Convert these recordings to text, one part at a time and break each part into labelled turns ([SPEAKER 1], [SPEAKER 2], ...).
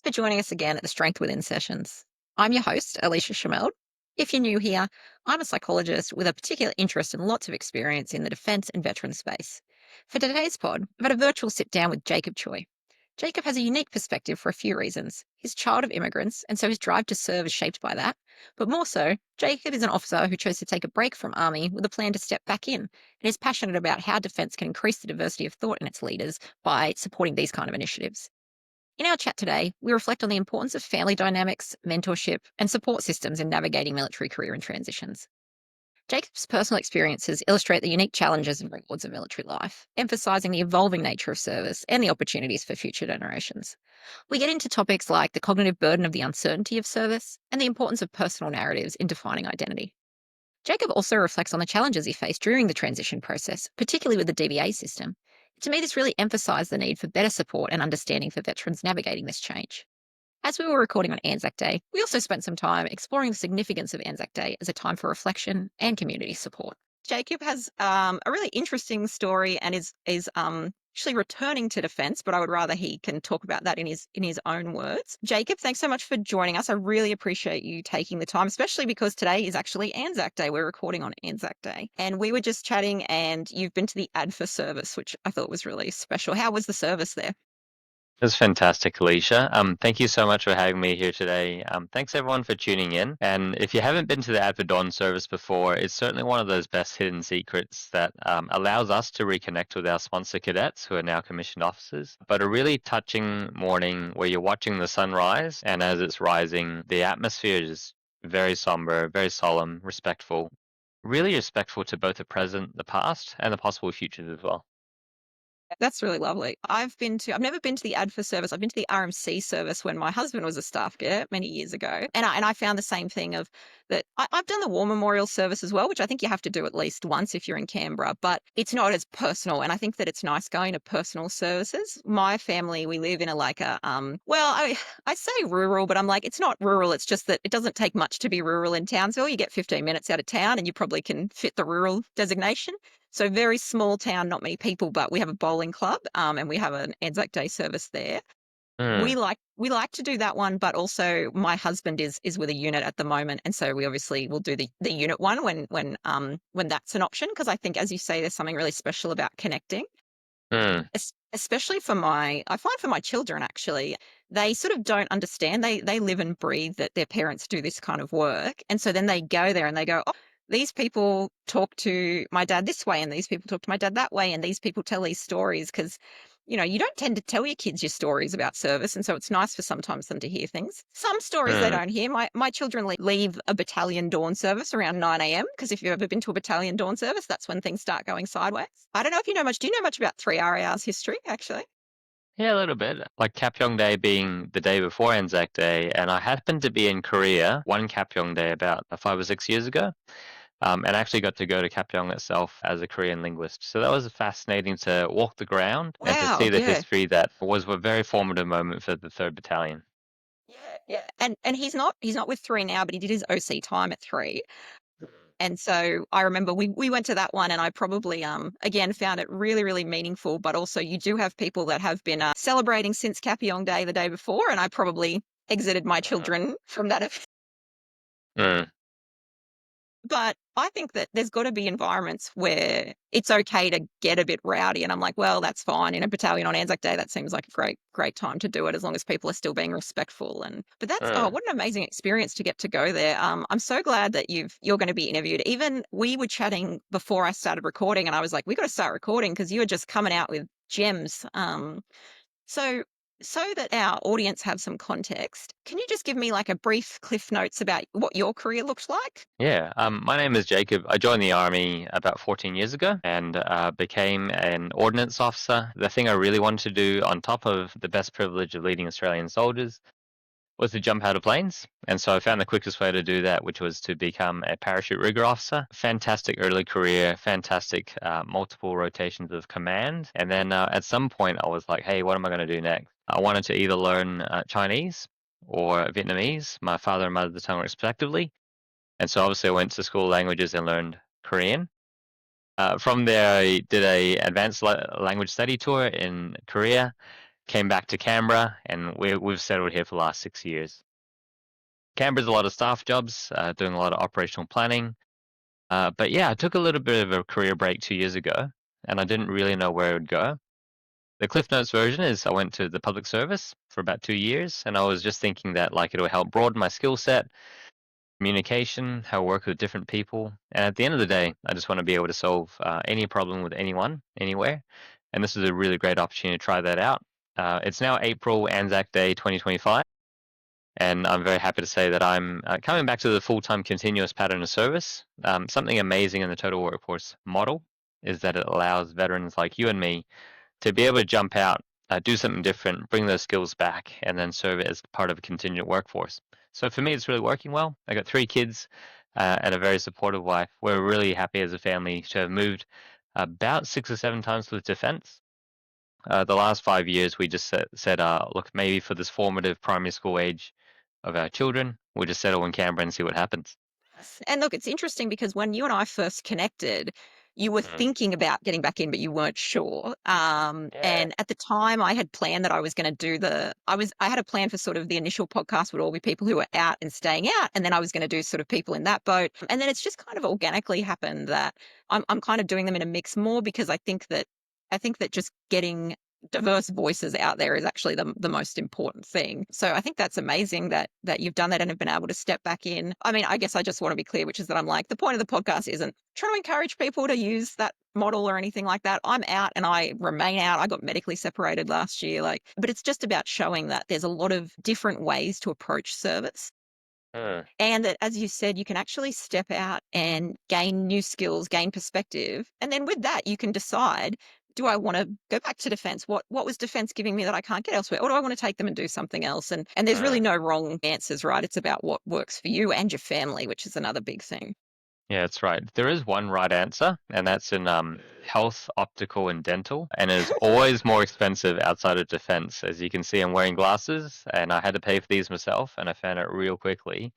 [SPEAKER 1] For joining us again at the Strength Within sessions. I'm your host, Aleesha Shimeld. If you're new here, I'm a psychologist with a particular interest and lots of experience in the defence and veteran space. For today's pod, I've had a virtual sit down with Jacob Choi. Jacob has a unique perspective for a few reasons. He's a child of immigrants, and so his drive to serve is shaped by that. But more so, Jacob is an officer who chose to take a break from Army with a plan to step back in, and is passionate about how defence can increase the diversity of thought in its leaders by supporting these kind of initiatives. In our chat today, we reflect on the importance of family dynamics, mentorship, and support systems in navigating military career and transitions. Jacob's personal experiences illustrate the unique challenges and rewards of military life, emphasising the evolving nature of service and the opportunities for future generations. We get into topics like the cognitive burden of the uncertainty of service and the importance of personal narratives in defining identity. Jacob also reflects on the challenges he faced during the transition process, particularly with the DBA system. To me, this really emphasised the need for better support and understanding for veterans navigating this change. As we were recording on Anzac Day, we also spent some time exploring the significance of Anzac Day as a time for reflection and community support. Jacob has a really interesting story and is actually returning to defence, but I would rather he can talk about that in his own words. Jacob, thanks so much for joining us. I really appreciate you taking the time, especially because today is actually Anzac Day. We're recording on Anzac Day, and we were just chatting, and you've been to the ADF service, which I thought was really special. How was the service there?
[SPEAKER 2] That's fantastic, Alicia. Thank you so much for having me here today. Thanks everyone for tuning in. And if you haven't been to the Advent Dawn service before, it's certainly one of those best hidden secrets that allows us to reconnect with our sponsor cadets who are now commissioned officers. But a really touching morning where you're watching the sunrise, and as it's rising, the atmosphere is very somber, very solemn, respectful. Really respectful to both the present, the past, and the possible futures as well.
[SPEAKER 1] That's really lovely. I've never been to the ADFA service. I've been to the RMC service when my husband was a staff cadet many years ago. And I found the same thing of that I've done the War Memorial service as well, which I think you have to do at least once if you're in Canberra, but it's not as personal. And I think that it's nice going to personal services. My family, we live in I say rural, but I'm like, it's not rural. It's just that it doesn't take much to be rural in Townsville. You get 15 minutes out of town and you probably can fit the rural designation. So very small town, not many people, but we have a bowling club, and we have an Anzac Day service there.
[SPEAKER 2] Hmm.
[SPEAKER 1] We like to do that one, but also my husband is with a unit at the moment, and so we obviously will do the unit one when that's an option, because I think, as you say, there's something really special about connecting.
[SPEAKER 2] Hmm.
[SPEAKER 1] Especially I find for my children actually, they sort of don't understand. They live and breathe that their parents do this kind of work, and so then they go there and they go, oh, these people talk to my dad this way, and these people talk to my dad that way, and these people tell these stories because, you don't tend to tell your kids your stories about service, and so it's nice for sometimes them to hear things. Some stories they
[SPEAKER 2] Hmm.
[SPEAKER 1] don't hear. My children leave a battalion dawn service around 9 a.m. because if you've ever been to a battalion dawn service, that's when things start going sideways. I don't know if you know much. Do you know much about 3RAR's history, actually?
[SPEAKER 2] Yeah, a little bit. Like Kapyong Day being the day before Anzac Day, and I happened to be in Korea one Kapyong Day about 5 or 6 years ago, and actually got to go to Kapyong itself as a Korean linguist. So that was fascinating to walk the ground and to
[SPEAKER 1] Wow,
[SPEAKER 2] see the
[SPEAKER 1] yeah.
[SPEAKER 2] history that was a very formative moment for the Third Battalion.
[SPEAKER 1] Yeah, yeah. And he's not with 3 now, but he did his OC time at 3. And so I remember we went to that one, and I probably again found it really, really meaningful. But also you do have people that have been celebrating since Kapyong Day the day before, and I probably exited my children from that.
[SPEAKER 2] Mm.
[SPEAKER 1] But I think that there's got to be environments where it's okay to get a bit rowdy. And I'm like, well, that's fine. In a battalion on Anzac Day, that seems like a great, great time to do it as long as people are still being respectful. But
[SPEAKER 2] Mm.
[SPEAKER 1] what an amazing experience to get to go there. I'm so glad that you're going to be interviewed. Even we were chatting before I started recording, and I was like, we got to start recording because you were just coming out with gems. So so that our audience have some context, can you just give me like a brief cliff notes about what your career looked like?
[SPEAKER 2] Yeah, my name is Jacob. I joined the army about 14 years ago and became an ordnance officer. The thing I really wanted to do, on top of the best privilege of leading Australian soldiers, was to jump out of planes. And so I found the quickest way to do that, which was to become a parachute rigger officer. Fantastic early career, fantastic multiple rotations of command. And then at some point, I was like, hey, what am I going to do next? I wanted to either learn Chinese or Vietnamese, my father and mother tongue respectively. And so obviously I went to school of languages and learned Korean. From there, I did a advanced language study tour in Korea, came back to Canberra, and we've settled here for the last 6 years. Canberra's a lot of staff jobs, doing a lot of operational planning. But yeah, I took a little bit of a career break 2 years ago, and I didn't really know where it would go. The Cliff Notes version is I went to the public service for about 2 years, and I was just thinking that like it'll help broaden my skill set, communication, how to work with different people. And at the end of the day, I just want to be able to solve any problem with anyone, anywhere. And this is a really great opportunity to try that out. It's now April Anzac Day 2025, and I'm very happy to say that I'm coming back to the full-time continuous pattern of service. Something amazing in the total workforce model is that it allows veterans like you and me to be able to jump out, do something different, bring those skills back, and then serve it as part of a contingent workforce. So for me, it's really working well. I got 3 kids and a very supportive wife. We're really happy as a family to have moved about 6 or 7 times with defense. The last 5 years, we just said, look, maybe for this formative primary school age of our children, we'll just settle in Canberra and see what happens.
[SPEAKER 1] And look, it's interesting because when you and I first connected, you were
[SPEAKER 2] Mm.
[SPEAKER 1] thinking about getting back in, but you weren't sure.
[SPEAKER 2] Yeah.
[SPEAKER 1] And at the time, I had planned that I was going to do I had a plan for sort of the initial podcast would all be people who were out and staying out, and then I was going to do sort of people in that boat. And then it's just kind of organically happened that I'm kind of doing them in a mix more because I think that just getting diverse voices out there is actually the most important thing. So I think that's amazing that you've done that and have been able to step back in. I mean, I guess I just want to be clear, which is that I'm like, the point of the podcast isn't trying to encourage people to use that model or anything like that. I'm out and I remain out. I got medically separated last year, but it's just about showing that there's a lot of different ways to approach service.
[SPEAKER 2] Mm.
[SPEAKER 1] And that, as you said, you can actually step out and gain new skills, gain perspective. And then with that, you can decide, do I want to go back to defense? What was defense giving me that I can't get elsewhere? Or do I want to take them and do something else? And there's really
[SPEAKER 2] Mm.
[SPEAKER 1] no wrong answers, right? It's about what works for you and your family, which is another big thing.
[SPEAKER 2] Yeah, that's right. There is one right answer, and that's in health, optical, and dental, and it is always more expensive outside of defense. As you can see, I'm wearing glasses, and I had to pay for these myself, and I found out real quickly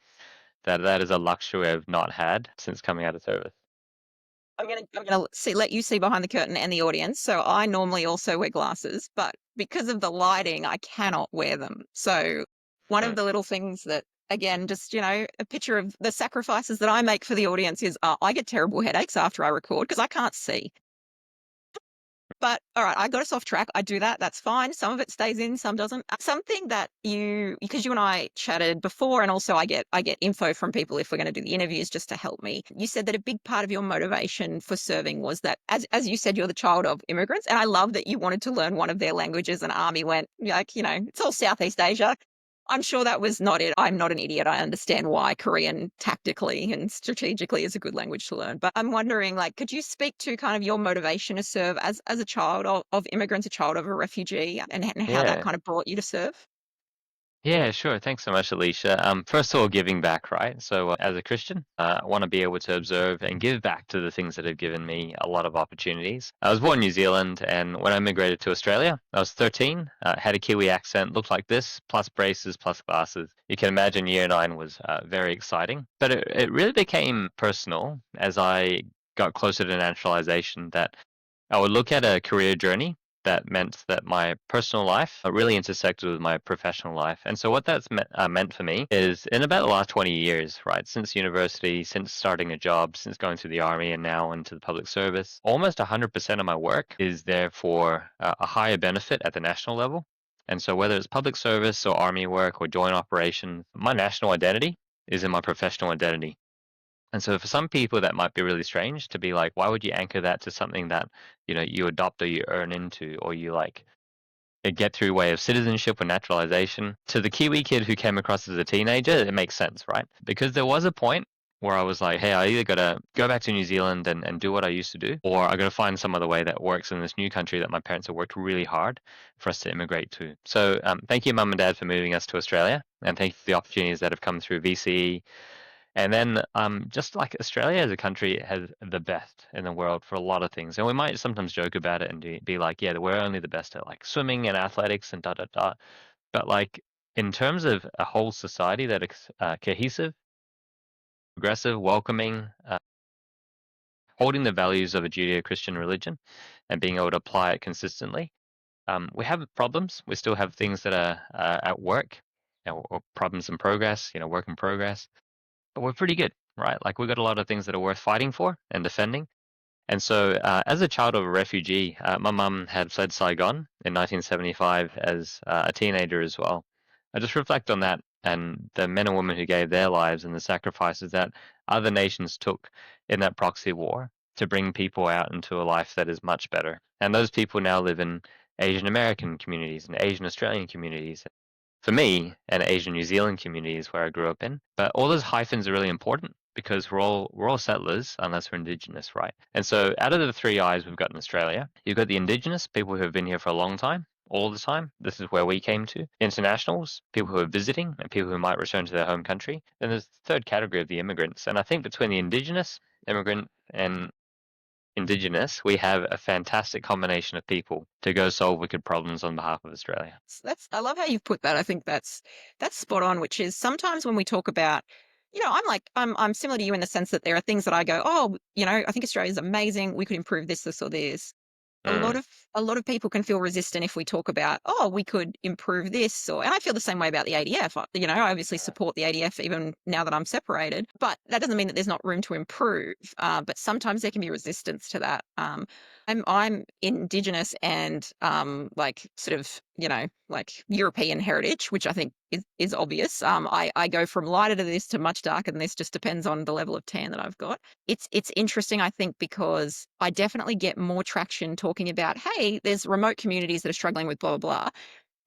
[SPEAKER 2] that that is a luxury I've not had since coming out of service.
[SPEAKER 1] I'm gonna let you see behind the curtain and the audience. So I normally also wear glasses, but because of the lighting, I cannot wear them. So one of
[SPEAKER 2] Mm.
[SPEAKER 1] the little things that, again, just a picture of the sacrifices that I make for the audience is I get terrible headaches after I record because I can't see. But all right, I got us off track. I do that. That's fine. Some of it stays in, some doesn't. Something that because you and I chatted before, and also I get info from people if we're going to do the interviews just to help me. You said that a big part of your motivation for serving was that, as you said, you're the child of immigrants, and I love that you wanted to learn one of their languages. And Army went like, it's all Southeast Asia. I'm sure that was not it. I'm not an idiot. I understand why Korean tactically and strategically is a good language to learn. But I'm wondering, could you speak to kind of your motivation to serve as a child of immigrants, a child of a refugee, and how that
[SPEAKER 2] Yeah.
[SPEAKER 1] kind of brought you to serve?
[SPEAKER 2] Yeah, sure. Thanks so much, Alicia. First of all, giving back, right? So, as a Christian, I want to be able to observe and give back to the things that have given me a lot of opportunities. I was born in New Zealand, and when I immigrated to Australia, I was 13, had a Kiwi accent, looked like this, plus braces, plus glasses. You can imagine year 9 was very exciting. But it really became personal as I got closer to naturalization that I would look at a career journey that meant that my personal life really intersected with my professional life. And so what that's meant for me is in about the last 20 years, right, since university, since starting a job, since going through the army and now into the public service, almost 100% of my work is there for a higher benefit at the national level. And so whether it's public service or army work or joint operations, my national identity is in my professional identity. And so for some people that might be really strange to be like, why would you anchor that to something that, you adopt or you earn into or you like a get through way of citizenship or naturalization? To the Kiwi kid who came across as a teenager, it makes sense, right? Because there was a point where I was like, hey, I either gotta go back to New Zealand and do what I used to do, or I gotta find some other way that works in this new country that my parents have worked really hard for us to immigrate to. So thank you, Mum and Dad, for moving us to Australia, and thank you for the opportunities that have come through VCE. And then, just like Australia as a country has the best in the world for a lot of things, and we might sometimes joke about it and be like, "Yeah, we're only the best at like swimming and athletics and da da da." But like in terms of a whole society that is cohesive, progressive, welcoming, holding the values of a Judeo-Christian religion, and being able to apply it consistently, We have problems. We still have things that are at work, or problems in progress, work in progress. But we're pretty good, right? Like we got a lot of things that are worth fighting for and defending. And so, as a child of a refugee, my mum had fled Saigon in 1975 as a teenager as well. I just reflect on that and the men and women who gave their lives and the sacrifices that other nations took in that proxy war to bring people out into a life that is much better. And those people now live in Asian American communities and Asian Australian communities. For me, an Asian New Zealand community is where I grew up in. But all those hyphens are really important because we're all settlers unless we're indigenous, right? And so out of the three I's we've got in Australia, you've got the indigenous, people who have been here for a long time, all the time. This is where we came to. Internationals, people who are visiting and people who might return to their home country. Then there's the third category of the immigrants. And I think between the indigenous, immigrant, and indigenous, we have a fantastic combination of people to go solve wicked problems on behalf of Australia.
[SPEAKER 1] That's I love how you've put that. I think that's spot on, which is sometimes when we talk about, I'm similar to you in the sense that there are things that I go, "Oh, I think Australia's amazing. We could improve this or this." A lot
[SPEAKER 2] Mm,
[SPEAKER 1] of a lot of people can feel resistant if we talk about, "Oh, we could improve this," and I feel the same way about the ADF. I obviously support the ADF even now that I'm separated, but that doesn't mean that there's not room to improve. But sometimes there can be resistance to that. I'm Indigenous and like sort of like European heritage, which I think is obvious. I go from lighter to this to much darker than this. Just depends on the level of tan that I've got. It's interesting, I think, because I definitely get more traction talking about, hey, there's remote communities that are struggling with blah, blah, blah.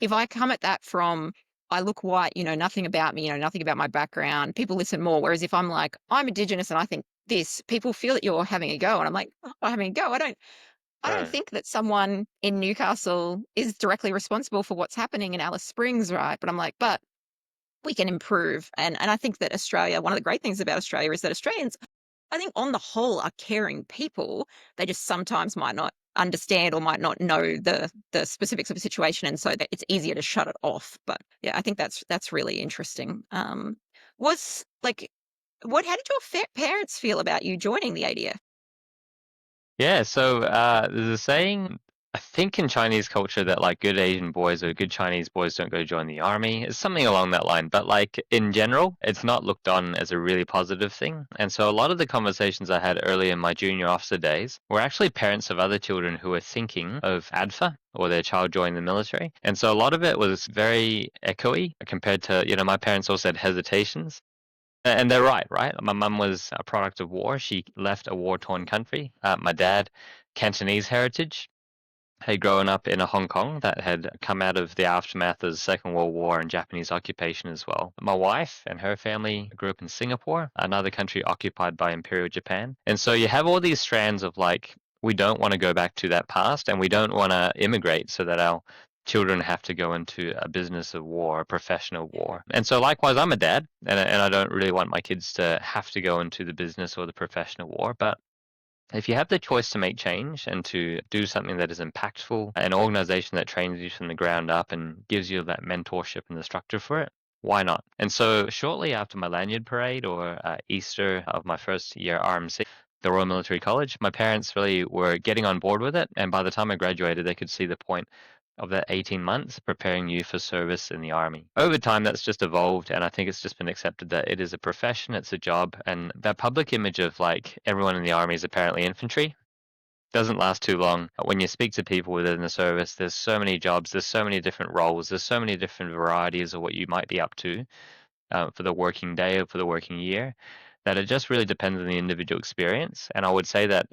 [SPEAKER 1] If I come at that from, I look white, nothing about me, nothing about my background, people listen more. Whereas if I'm like, I'm Indigenous and I think this, people feel that you're having a go. And I'm like, "Oh, I'm having a go. I don't
[SPEAKER 2] mm.
[SPEAKER 1] think that someone in Newcastle is directly responsible for what's happening in Alice Springs, right? But I'm like, but we can improve. And I think that Australia, one of the great things about Australia is that Australians, I think on the whole, are caring people. They just sometimes might not understand or might not know the specifics of a situation, and so that it's easier to shut it off. But yeah, I think that's really interesting. Was like, what? How did your parents feel about you joining the ADF?
[SPEAKER 2] Yeah, so there's a saying, I think in Chinese culture, that like good Asian boys or good Chinese boys don't go join the army. It's something along that line. But like in general, it's not looked on as a really positive thing. And so a lot of the conversations I had early in my junior officer days were actually parents of other children who were thinking of ADFA or their child joining the military. And so a lot of it was very echoey compared to, my parents also had hesitations. And they're right, right? My mum was a product of war. She left a war-torn country. My dad, Cantonese heritage, had grown up in a Hong Kong that had come out of the aftermath of the Second World War and Japanese occupation as well. My wife and her family grew up in Singapore, another country occupied by Imperial Japan. And so you have all these strands of like, we don't want to go back to that past and we don't want to immigrate so that our children have to go into a business of war, a profession of war. And so likewise, I'm a dad and I don't really want my kids to have to go into the business or the profession of war, but if you have the choice to make change and to do something that is impactful, an organization that trains you from the ground up and gives you that mentorship and the structure for it, why not? And so, shortly after my lanyard parade or Easter of my first year RMC, the Royal Military College, my parents really were getting on board with it. And by the time I graduated, they could see the point of that 18 months preparing you for service in the army. Over time, that's just evolved, and I think it's just been accepted that it is a profession, it's a job, and that public image of like everyone in the army is apparently infantry doesn't last too long. When you speak to people within the service, there's so many jobs, there's so many different roles, there's so many different varieties of what you might be up to for the working day or for the working year, that it just really depends on the individual experience. And I would say that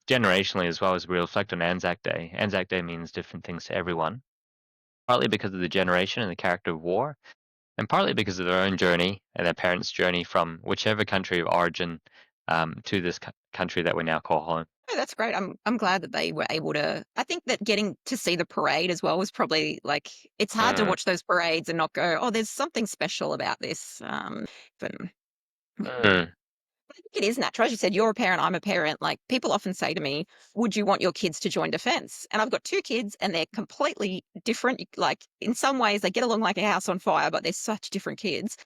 [SPEAKER 2] generationally, as well, as we reflect on Anzac Day means different things to everyone, partly because of the generation and the character of war, and partly because of their own journey and their parents' journey from whichever country of origin to this country that we now call home.
[SPEAKER 1] Oh, that's great. I'm glad that they were able to. I think that getting to see the parade as well was probably like, it's hard to
[SPEAKER 2] Mm,
[SPEAKER 1] watch those parades and not go, oh, there's something special about this. But
[SPEAKER 2] mm,
[SPEAKER 1] I think it is natural. As you said, you're a parent, I'm a parent. Like, people often say to me, would you want your kids to join defense? And I've got two kids and they're completely different. Like, in some ways, they get along like a house on fire, but they're such different kids.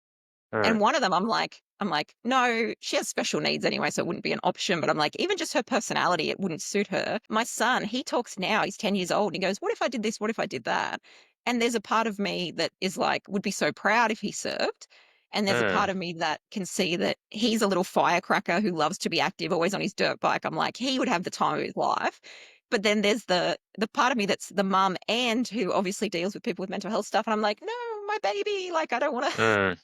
[SPEAKER 2] mm,
[SPEAKER 1] And one of them, I'm like, I'm like, "No, she has special needs anyway, so it wouldn't be an option," but I'm like, even just her personality, it wouldn't suit her. My son, he talks now, he's 10 years old, and he goes, "What if I did this? What if I did that?" And there's a part of me that is like, would be so proud if he served, and there's a
[SPEAKER 2] Mm,
[SPEAKER 1] part of me that can see that he's a little firecracker who loves to be active, always on his dirt bike. I'm like, he would have the time of his life. But then there's the part of me that's the mum and who obviously deals with people with mental health stuff, and I'm like, "No, my baby, like, I don't wanna
[SPEAKER 2] mm,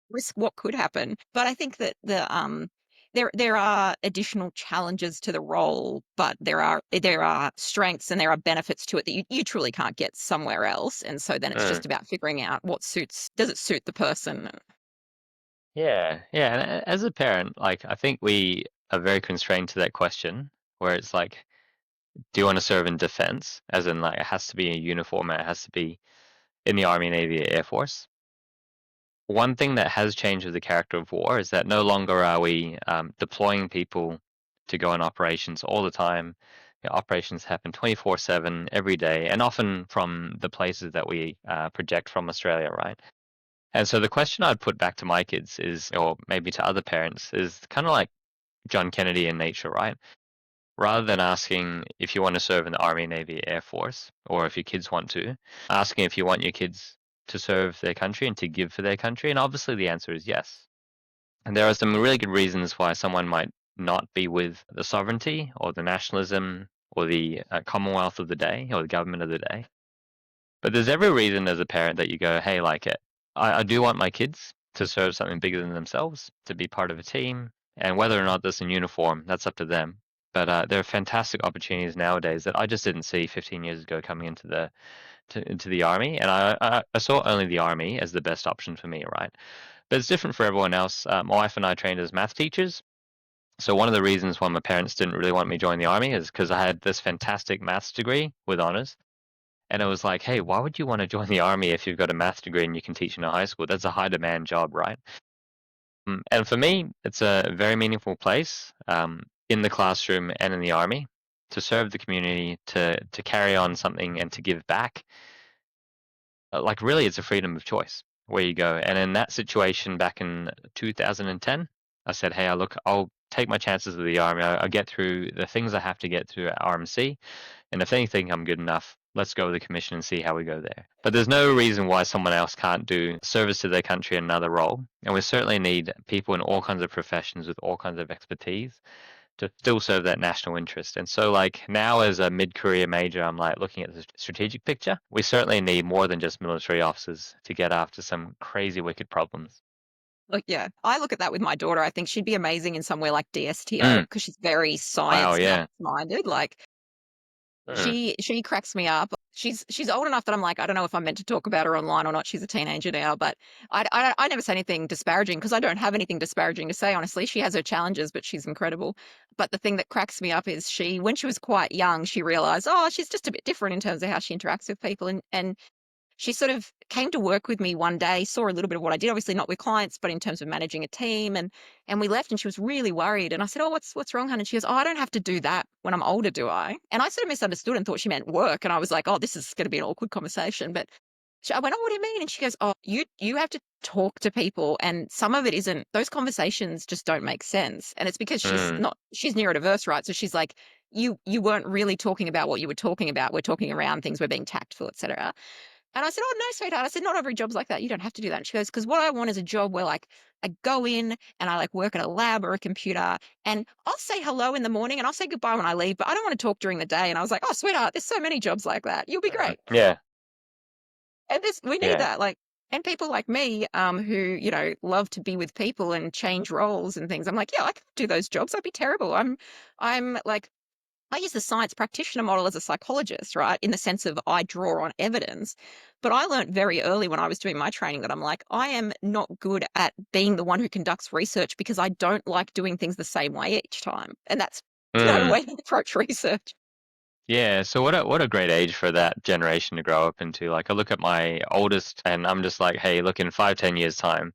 [SPEAKER 1] risk what could happen." But I think that there are additional challenges to the role, but there are strengths and there are benefits to it that you truly can't get somewhere else. And so then it's
[SPEAKER 2] mm.
[SPEAKER 1] just about figuring out what suits does it suit the person?
[SPEAKER 2] Yeah, yeah, and as a parent, like, I think we are very constrained to that question where it's like, do you wanna serve in defense? As in, like, it has to be a uniform, it has to be in the Army, Navy, Air Force. One thing that has changed with the character of war is that no longer are we, deploying people to go on operations all the time. Operations happen 24/7 every day, and often from the places that we, project from Australia, right? And so the question I'd put back to my kids is, or maybe to other parents, is kinda like John Kennedy in Nature, right? Rather than asking if you want to serve in the Army, Navy, Air Force, or if your kids want to, asking if you want your kids to serve their country and to give for their country. And obviously the answer is yes. And there are some really good reasons why someone might not be with the sovereignty or the nationalism or the commonwealth of the day or the government of the day. But there's every reason as a parent that you go, hey, like it, I do want my kids to serve something bigger than themselves, to be part of a team, and whether or not that's in uniform, that's up to them. But there are fantastic opportunities nowadays that I just didn't see 15 years ago coming into into the army, and I saw only the army as the best option for me, right? But it's different for everyone else. My wife and I trained as math teachers, so one of the reasons why my parents didn't really want me to join the army is because I had this fantastic maths degree with honors, and it was like, "Hey, why would you wanna join the army if you've got a math degree and you can teach in a high school?" That's a high demand job, right? And for me, it's a very meaningful place, in the classroom and in the army to serve the community, to carry on something and to give back. Like, really, it's a freedom of choice where you go, and in that situation back in 2010, I said, "Hey, look, I'll take my chances with the army. I'll get through the things I have to get through at RMC, and if they think I'm good enough, let's go with the commission and see how we go there." But there's no reason why someone else can't do service to their country in another role. And we certainly need people in all kinds of professions with all kinds of expertise to still serve that national interest. And so, like, now as a mid-career major, I'm like looking at the strategic picture. We certainly need more than just military officers to get after some crazy, wicked problems.
[SPEAKER 1] Like, yeah, I look at that with my daughter. I think she'd be amazing in somewhere like DSTO
[SPEAKER 2] Mm.
[SPEAKER 1] because she's very
[SPEAKER 2] Wow,
[SPEAKER 1] science math
[SPEAKER 2] yeah.
[SPEAKER 1] minded. Like,
[SPEAKER 2] Mm.
[SPEAKER 1] she cracks me up. She's old enough that I'm like, I don't know if I'm meant to talk about her online or not. She's a teenager now, but I never say anything disparaging because I don't have anything disparaging to say, honestly. She has her challenges, but she's incredible. But the thing that cracks me up is when she was quite young, she realized, oh, she's just a bit different in terms of how she interacts with people. And she sort of came to work with me one day, saw a little bit of what I did, obviously not with clients, but in terms of managing a team. And we left and she was really worried. And I said, "Oh, what's wrong, hon?" And she goes, "Oh, I don't have to do that when I'm older, do I?" And I sort of misunderstood and thought she meant work. And I was like, "Oh, this is going to be an awkward conversation." But I went, "Oh, what do you mean?" And she goes, "Oh, you have to talk to people. And some of it isn't, those conversations just don't make sense. And it's because
[SPEAKER 2] Mm.
[SPEAKER 1] she's neurodiverse, right? So she's like, you weren't really talking about what you were talking about. We're talking around things, we're being tactful, etc." And I said, "Oh, no, sweetheart." I said, "Not every job's like that. You don't have to do that." And she goes, "Because what I want is a job where, like, I go in and I, like, work at a lab or a computer, and I'll say hello in the morning and I'll say goodbye when I leave, but I don't want to talk during the day." And I was like, "Oh, sweetheart, there's so many jobs like that. You'll be
[SPEAKER 2] Mm.
[SPEAKER 1] great."
[SPEAKER 2] Yeah,
[SPEAKER 1] And we need
[SPEAKER 2] yeah.
[SPEAKER 1] that, like, and people like me, who, love to be with people and change roles and things. I'm like, "Yeah, I could do those jobs. I'd be terrible." I'm like, I use the science practitioner model as a psychologist, right? In the sense of I draw on evidence. But I learned very early when I was doing my training that I'm like, I am not good at being the one who conducts research because I don't like doing things the same way each time. And that's no
[SPEAKER 2] Mm.
[SPEAKER 1] way to approach research.
[SPEAKER 2] Yeah, so what a great age for that generation to grow up into. Like, I look at my oldest and I'm just like, hey, look, in 5, 10 years time,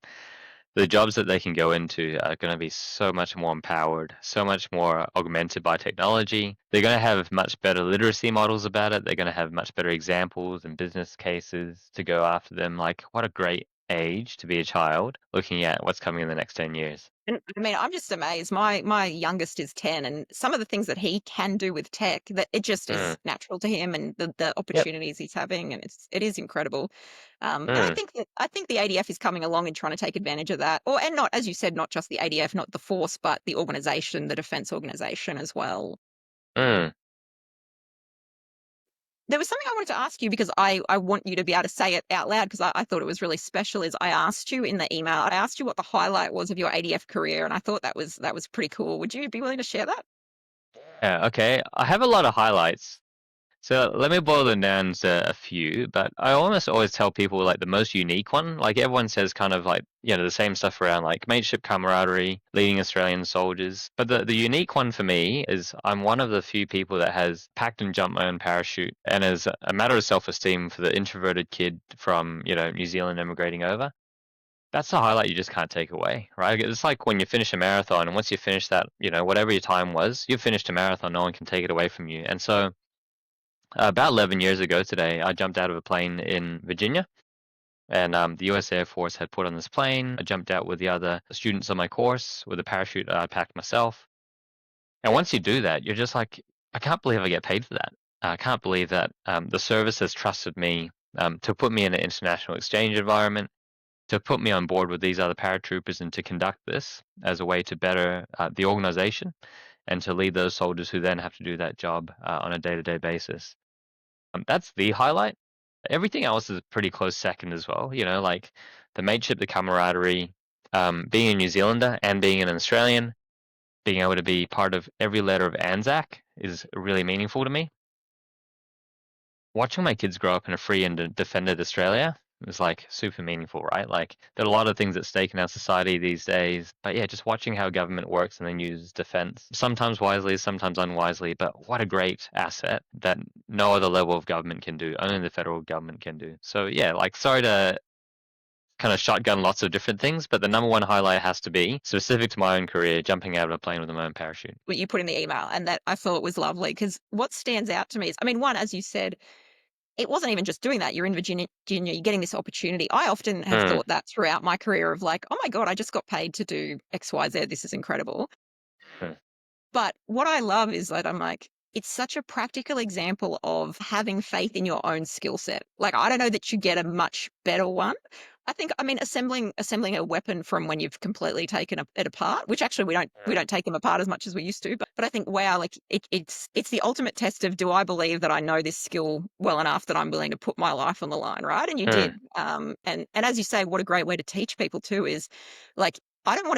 [SPEAKER 2] the jobs that they can go into are going to be so much more empowered, so much more augmented by technology. They're going to have much better literacy models about it. They're going to have much better examples and business cases to go after them. Like, what a great age to be a child looking at what's coming in the next 10 years.
[SPEAKER 1] And I mean, I'm just amazed. My youngest is 10, and some of the things that he can do with tech, that it just
[SPEAKER 2] Mm,
[SPEAKER 1] is natural to him, and the
[SPEAKER 2] yep.
[SPEAKER 1] opportunities he's having, and it is incredible. And
[SPEAKER 2] Mm,
[SPEAKER 1] I think the ADF is coming along and trying to take advantage of that, and not, as you said, not just the ADF, not the force, but the organisation, the defence organisation as well.
[SPEAKER 2] mm.
[SPEAKER 1] There was something I wanted to ask you, because I want you to be able to say it out loud, because I thought it was really special. Is I asked you in the email, I asked you what the highlight was of your ADF career, and I thought that was pretty cool. Would you be willing to share that?
[SPEAKER 2] Yeah, okay. I have a lot of highlights. So let me boil them down to a few, but I almost always tell people like the most unique one. Like everyone says kind of like, the same stuff around like mateship camaraderie, leading Australian soldiers. But the unique one for me is I'm one of the few people that has packed and jumped my own parachute. And as a matter of self-esteem for the introverted kid from, New Zealand immigrating over, that's a highlight you just can't take away, right? It's like when you finish a marathon, and once you finish that, whatever your time was, you've finished a marathon, no one can take it away from you. And so about 11 years ago today, I jumped out of a plane in Virginia, and the US Air Force had put on this plane. I jumped out with the other students on my course with a parachute I packed myself. And once you do that, you're just like, I can't believe I get paid for that. I can't believe that the service has trusted me to put me in an international exchange environment, to put me on board with these other paratroopers, and to conduct this as a way to better the organization and to lead those soldiers who then have to do that job on a day-to-day basis. That's the highlight. Everything else is a pretty close second as well. Like the mateship, the camaraderie, being a New Zealander and being an Australian, being able to be part of every letter of Anzac is really meaningful to me. Watching my kids grow up in a free and defended Australia is like super meaningful, right? Like there are a lot of things at stake in our society these days, but yeah, just watching how government works and then uses defense, sometimes wisely, sometimes unwisely, but what a great asset that no other level of government can do, only the federal government can do. So yeah, like sorry to kind of shotgun lots of different things, but the number one highlight has to be specific to my own career, jumping out of a plane with my own parachute.
[SPEAKER 1] What you put in the email, and that I thought was lovely, because what stands out to me is, I mean, one, as you said, it wasn't even just doing that. You're in Virginia, you're getting this opportunity. I often have
[SPEAKER 2] Mm,
[SPEAKER 1] thought that throughout my career of like, oh my God, I just got paid to do XYZ. This is incredible.
[SPEAKER 2] mm,
[SPEAKER 1] But what I love is that I'm like, it's such a practical example of having faith in your own skill set. Like, I don't know that you get a much better one. I mean, assembling a weapon from when you've completely taken it apart, which actually we
[SPEAKER 2] mm,
[SPEAKER 1] don't take them apart as much as we used to. But I think, wow, like it's the ultimate test of, do I believe that I know this skill well enough that I'm willing to put my life on the line, right? And you
[SPEAKER 2] mm.
[SPEAKER 1] did. And as you say, what a great way to teach people too is, like, I don't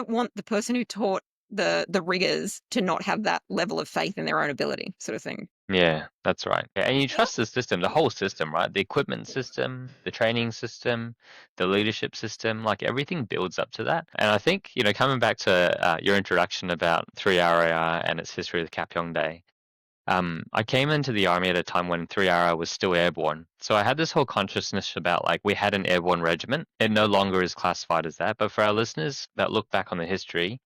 [SPEAKER 1] want the person who taught the riggers to not have that level of faith in their own ability, sort of thing.
[SPEAKER 2] Yeah, that's right. Yeah, and you
[SPEAKER 1] Yeah.
[SPEAKER 2] trust the system, the whole system, right? The equipment system, the training system, the leadership system, like everything builds up to that. And I think, coming back to your introduction about 3RAR and its history with Kapyong Day, I came into the army at a time when 3RAR was still airborne. So I had this whole consciousness about like we had an airborne regiment. It no longer is classified as that. But for our listeners that look back on the history,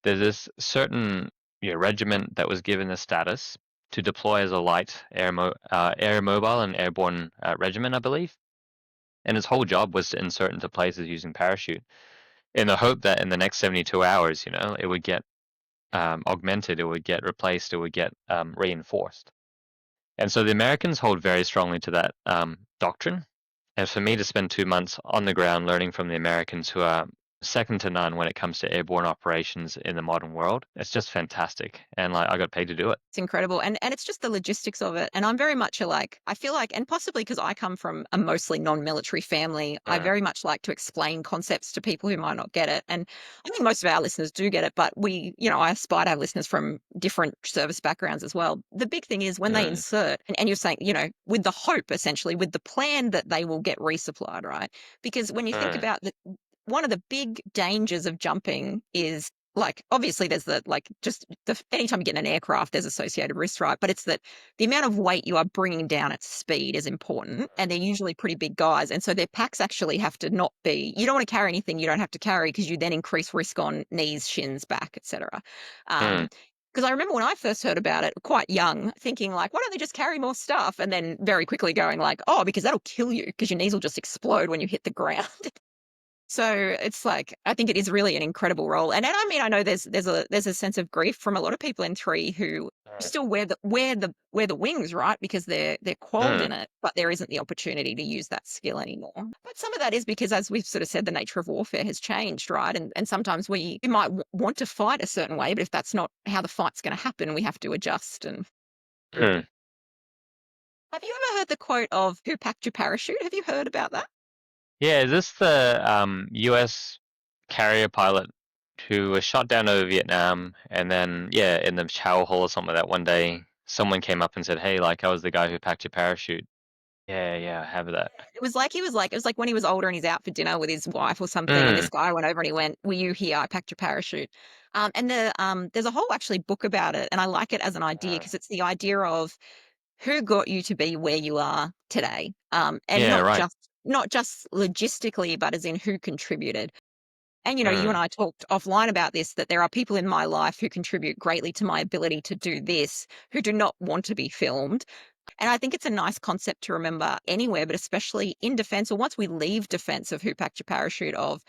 [SPEAKER 2] there's this certain regiment that was given the status to deploy as a light air mobile and airborne regiment, I believe. And its whole job was to insert into places using parachute in the hope that in the next 72 hours, it would get augmented, it would get replaced, it would get reinforced. And so the Americans hold very strongly to that doctrine. And for me to spend 2 months on the ground learning from the Americans, who are second to none when it comes to airborne operations in the modern world, it's just fantastic. And like I got paid to do it.
[SPEAKER 1] It's incredible. And it's just the logistics of it. And I'm very much I feel like, and possibly because I come from a mostly non-military family, I
[SPEAKER 2] Mm,
[SPEAKER 1] very much like to explain concepts to people who might not get it. And I think most of our listeners do get it, but I aspire to have listeners from different service backgrounds as well. The big thing is when they
[SPEAKER 2] mm,
[SPEAKER 1] insert, and you're saying, with the hope, essentially, with the plan that they will get resupplied, right? Because when you think
[SPEAKER 2] mm,
[SPEAKER 1] about one of the big dangers of jumping is, like, obviously there's anytime you get in an aircraft, there's associated risks, right? But it's that the amount of weight you are bringing down at speed is important, and they're usually pretty big guys. And so their packs actually have to not be, you don't want to carry anything you don't have to carry, because you then increase risk on knees, shins, back, etc. Um,
[SPEAKER 2] mm,
[SPEAKER 1] Because I remember when I first heard about it, quite young, thinking like, "Why don't they just carry more stuff?" And then very quickly going like, "Oh, because that'll kill you because your knees will just explode when you hit the ground." So it's like I think it is really an incredible role, and I mean I know there's a sense of grief from a lot of people in 3 who
[SPEAKER 2] Mm,
[SPEAKER 1] still wear the wings, right? Because they're qualled
[SPEAKER 2] mm,
[SPEAKER 1] in it, but there isn't the opportunity to use that skill anymore. But some of that is because, as we've sort of said, the nature of warfare has changed, right? And sometimes we might want to fight a certain way, but if that's not how the fight's going to happen, we have to adjust. And
[SPEAKER 2] mm.
[SPEAKER 1] have you ever heard the quote of "Who packed your parachute"? Have you heard about that?
[SPEAKER 2] Yeah, is this the US carrier pilot who was shot down over Vietnam and then yeah, in the shower hall or something like that one day someone came up and said, "Hey, like I was the guy who packed your parachute." Yeah, yeah, I have that.
[SPEAKER 1] It was like when he was older and he's out for dinner with his wife or something, and
[SPEAKER 2] Mm.
[SPEAKER 1] this guy went over and he went, "Were you here? I packed your parachute." There's a whole actually book about it, and I like it as an idea
[SPEAKER 2] Uh,
[SPEAKER 1] because it's the idea of who got you to be where you are today, and
[SPEAKER 2] yeah, right.
[SPEAKER 1] not just logistically, but as in who contributed. And you and
[SPEAKER 2] Mm,
[SPEAKER 1] I talked offline about this, that there are people in my life who contribute greatly to my ability to do this, who do not want to be filmed. And I think it's a nice concept to remember anywhere, but especially in defense or once we leave defense of who packed your parachute of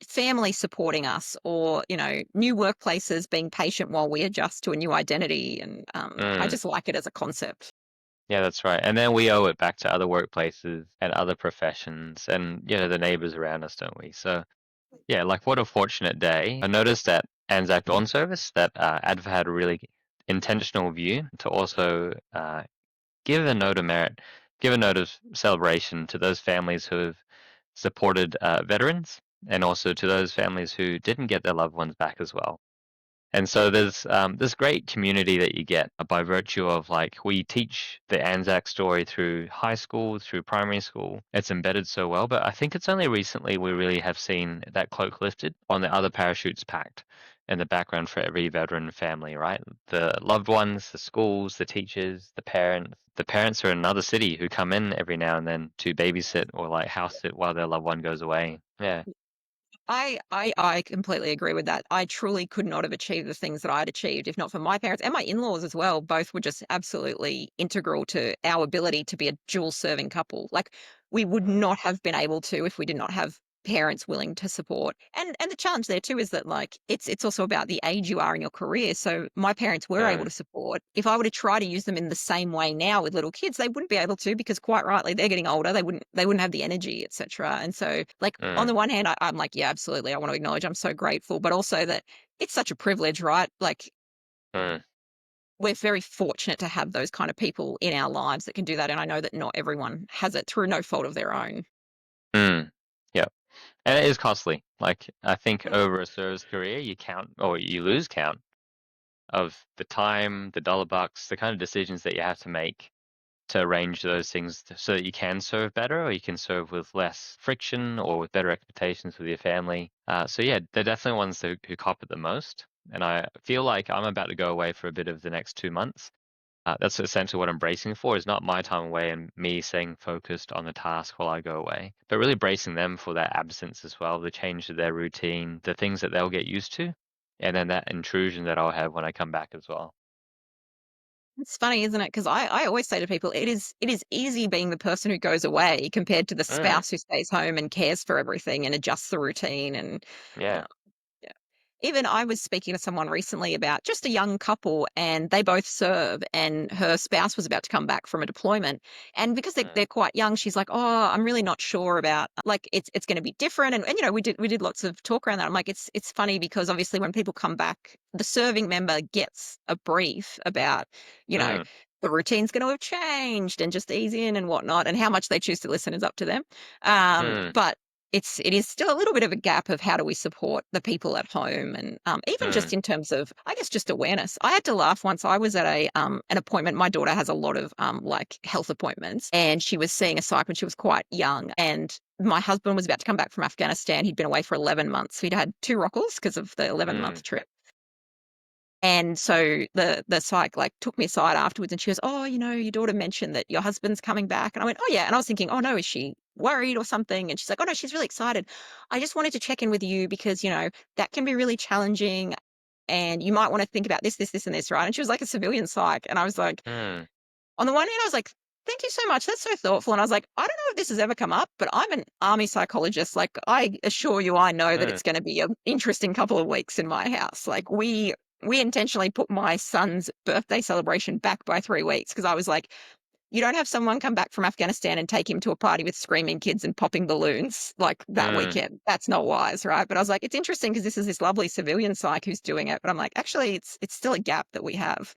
[SPEAKER 1] family supporting us or, new workplaces being patient while we adjust to a new identity. And I
[SPEAKER 2] mm.
[SPEAKER 1] just like it as a concept.
[SPEAKER 2] Yeah, that's right. And then we owe it back to other workplaces and other professions and the neighbors around us, don't we? So yeah, like what a fortunate day. I noticed that Anzac Dawn Service that ADF had a really intentional view to also give a note of merit, give a note of celebration to those families who have supported veterans and also to those families who didn't get their loved ones back as well. And so there's this great community that you get by virtue of like we teach the Anzac story through high school, through primary school. It's embedded so well, but I think it's only recently we really have seen that cloak lifted on the other parachutes packed in the background for every veteran family, right? The loved ones, the schools, the teachers, the parents. The parents are in another city who come in every now and then to babysit or like house sit while their loved one goes away. Yeah.
[SPEAKER 1] I completely agree with that. I truly could not have achieved the things that I'd achieved if not for my parents and my in-laws as well. Both were just absolutely integral to our ability to be a dual serving couple. Like we would not have been able to if we did not have parents willing to support. And the challenge there too is that like it's also about the age you are in your career. So my parents were able to
[SPEAKER 2] Mm,
[SPEAKER 1] support. If I were to try to use them in the same way now with little kids, they wouldn't be able to because quite rightly they're getting older. They wouldn't have the energy, etc. And so like on
[SPEAKER 2] mm,
[SPEAKER 1] the one hand, I'm like, yeah, absolutely. I want to acknowledge I'm so grateful, but also that it's such a privilege, right? Like
[SPEAKER 2] mm,
[SPEAKER 1] we're very fortunate to have those kind of people in our lives that can do that. And I know that not everyone has it through no fault of their own.
[SPEAKER 2] mm. Yeah. And it is costly. Like, I think
[SPEAKER 1] Mm.
[SPEAKER 2] over a service career, you count or you lose count of the time, the dollar bucks, the kind of decisions that you have to make to arrange those things so that you can serve better or you can serve with less friction or with better expectations with your family. So, yeah, they're definitely ones who cop it the most. And I feel like I'm about to go away for a bit of the next 2 months. That's essentially what I'm bracing for is not my time away and me staying focused on the task while I go away, but really bracing them for that absence as well, the change to their routine, the things that they'll get used to, and then that intrusion that I'll have when I come back as well.
[SPEAKER 1] It's funny, isn't it? Because I always say to people, it is easy being the person who goes away compared to the
[SPEAKER 2] Mm,
[SPEAKER 1] spouse who stays home and cares for everything and adjusts the routine and
[SPEAKER 2] yeah.
[SPEAKER 1] uh, yeah. Even I was speaking to someone recently about just a young couple and they both serve and her spouse was about to come back from a deployment. And because they're
[SPEAKER 2] Mm,
[SPEAKER 1] quite young, she's like, "Oh, I'm really not sure about like it's going to be different." And we did lots of talk around that. I'm like, it's funny because obviously when people come back, the serving member gets a brief about, you know,
[SPEAKER 2] mm,
[SPEAKER 1] the routine's going to have changed and just ease in and whatnot. And how much they choose to listen is up to them.
[SPEAKER 2] mm,
[SPEAKER 1] But it is still a little bit of a gap of how do we support the people at home and even just
[SPEAKER 2] mm,
[SPEAKER 1] in terms of I guess just awareness. I had to laugh once. I was at an appointment. My daughter has a lot of like health appointments, and she was seeing a psych when she was quite young. And my husband was about to come back from Afghanistan. He'd been away for 11 months. He'd had two rockles because of the 11-month
[SPEAKER 2] mm,
[SPEAKER 1] trip. And so the psych like took me aside afterwards and she goes, "Oh, your daughter mentioned that your husband's coming back." And I went, "Oh yeah." And I was thinking, "Oh no, is she worried or something?" And she's like, "Oh no, she's really excited. I just wanted to check in with you because, that can be really challenging and you might want to think about this, this, this, and this, right? And she was like a civilian psych. And I was like,
[SPEAKER 2] mm,
[SPEAKER 1] on the one hand, I was like, thank you so much. That's so thoughtful. And I was like, I don't know if this has ever come up, but I'm an army psychologist. Like, I assure you, I know that
[SPEAKER 2] mm,
[SPEAKER 1] it's going to be an interesting couple of weeks in my house. Like, we intentionally put my son's birthday celebration back by 3 weeks because I was like, you don't have someone come back from Afghanistan and take him to a party with screaming kids and popping balloons like that
[SPEAKER 2] mm,
[SPEAKER 1] weekend. That's not wise, right? But I was like, it's interesting because this is this lovely civilian psych who's doing it. But I'm like, actually, it's still a gap that we have.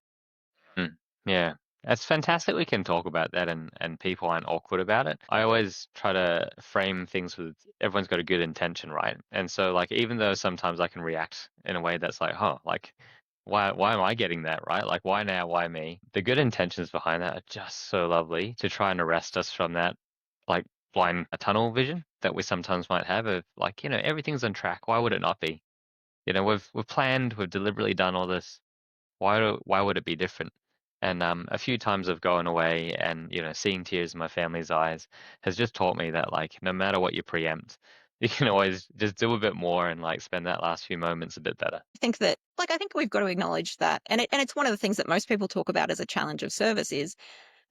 [SPEAKER 2] mm. Yeah. It's fantastic we can talk about that and people aren't awkward about it. I always try to frame things with everyone's got a good intention, right? And so like even though sometimes I can react in a way that's like, huh, like why am I getting that, right? Like why now? Why me? The good intentions behind that are just so lovely to try and arrest us from that like blind tunnel vision that we sometimes might have of like, everything's on track. Why would it not be? We've planned, we've deliberately done all this. Why would it be different? And a few times of going away and seeing tears in my family's eyes has just taught me that like no matter what you preempt, you can always just do a bit more and like spend that last few moments a bit better.
[SPEAKER 1] I think that, like, I think we've got to acknowledge that, and it's one of the things that most people talk about as a challenge of service is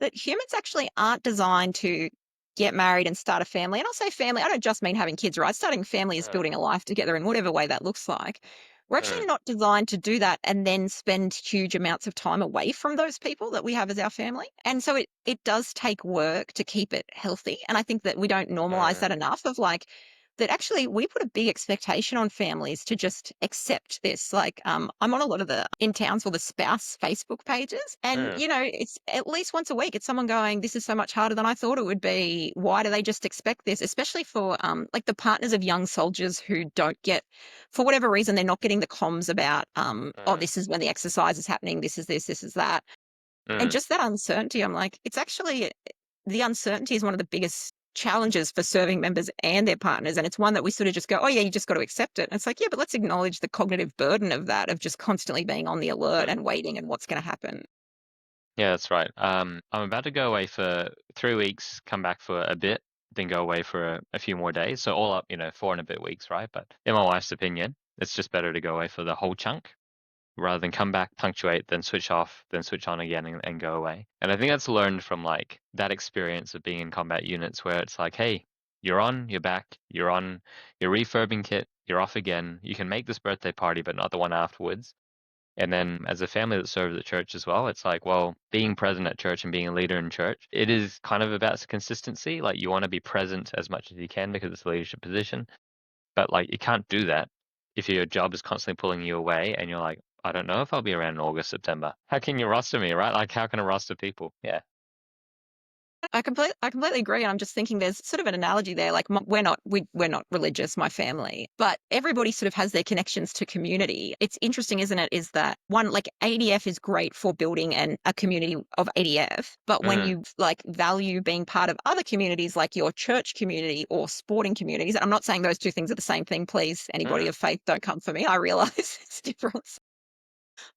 [SPEAKER 1] that humans actually aren't designed to get married and start a family. And I'll say family, I don't just mean having kids, right? Starting a family is
[SPEAKER 2] Mm,
[SPEAKER 1] building a life together in whatever way that looks like. We're actually
[SPEAKER 2] mm,
[SPEAKER 1] not designed to do that and then spend huge amounts of time away from those people that we have as our family. And so it does take work to keep it healthy. And I think that we don't normalize
[SPEAKER 2] mm,
[SPEAKER 1] that enough of like, that actually we put a big expectation on families to just accept this. Like, I'm on a lot of the in towns or the spouse Facebook pages, and
[SPEAKER 2] mm,
[SPEAKER 1] it's at least once a week. It's someone going, "This is so much harder than I thought it would be. Why do they just expect this?" Especially for like the partners of young soldiers who don't get, for whatever reason, they're not getting the comms about, oh,
[SPEAKER 2] mm,
[SPEAKER 1] this is when the exercise is happening. This is this. This is that. And
[SPEAKER 2] mm,
[SPEAKER 1] just that uncertainty, I'm like, it's actually the uncertainty is one of the biggest challenges for serving members and their partners. And it's one that we sort of just go, oh, yeah, you just got to accept it. And it's like, yeah, but let's acknowledge the cognitive burden of that, of just constantly being on the alert
[SPEAKER 2] mm.
[SPEAKER 1] and waiting and what's going to happen.
[SPEAKER 2] Yeah, that's right. I'm about to go away for 3 weeks, come back for a bit, then go away for a few more days. So all up, 4 and a bit weeks, right? But in my wife's opinion, it's just better to go away for the whole chunk rather than come back, punctuate, then switch off, then switch on again and go away. And I think that's learned from like that experience of being in combat units where it's like, hey, you're on, you're back, you're on your refurbing kit, you're off again. You can make this birthday party, but not the one afterwards. And then as a family that serves at church as well, it's like, well, being present at church and being a leader in church, it is kind of about consistency. Like you want to be present as much as you can because it's a leadership position. But like you can't do that if your job is constantly pulling you away and you're like, I don't know if I'll be around in August, September. How can you roster me, right? Like how can I roster people? Yeah.
[SPEAKER 1] I completely agree. And I'm just thinking there's sort of an analogy there. Like we're not religious, my family, but everybody sort of has their connections to community. It's interesting, isn't it? Is that one, like ADF is great for building a community of ADF, but when
[SPEAKER 2] Mm,
[SPEAKER 1] you like value being part of other communities like your church community or sporting communities, I'm not saying those two things are the same thing. Please, anybody
[SPEAKER 2] mm,
[SPEAKER 1] of faith, don't come for me. I realize it's different.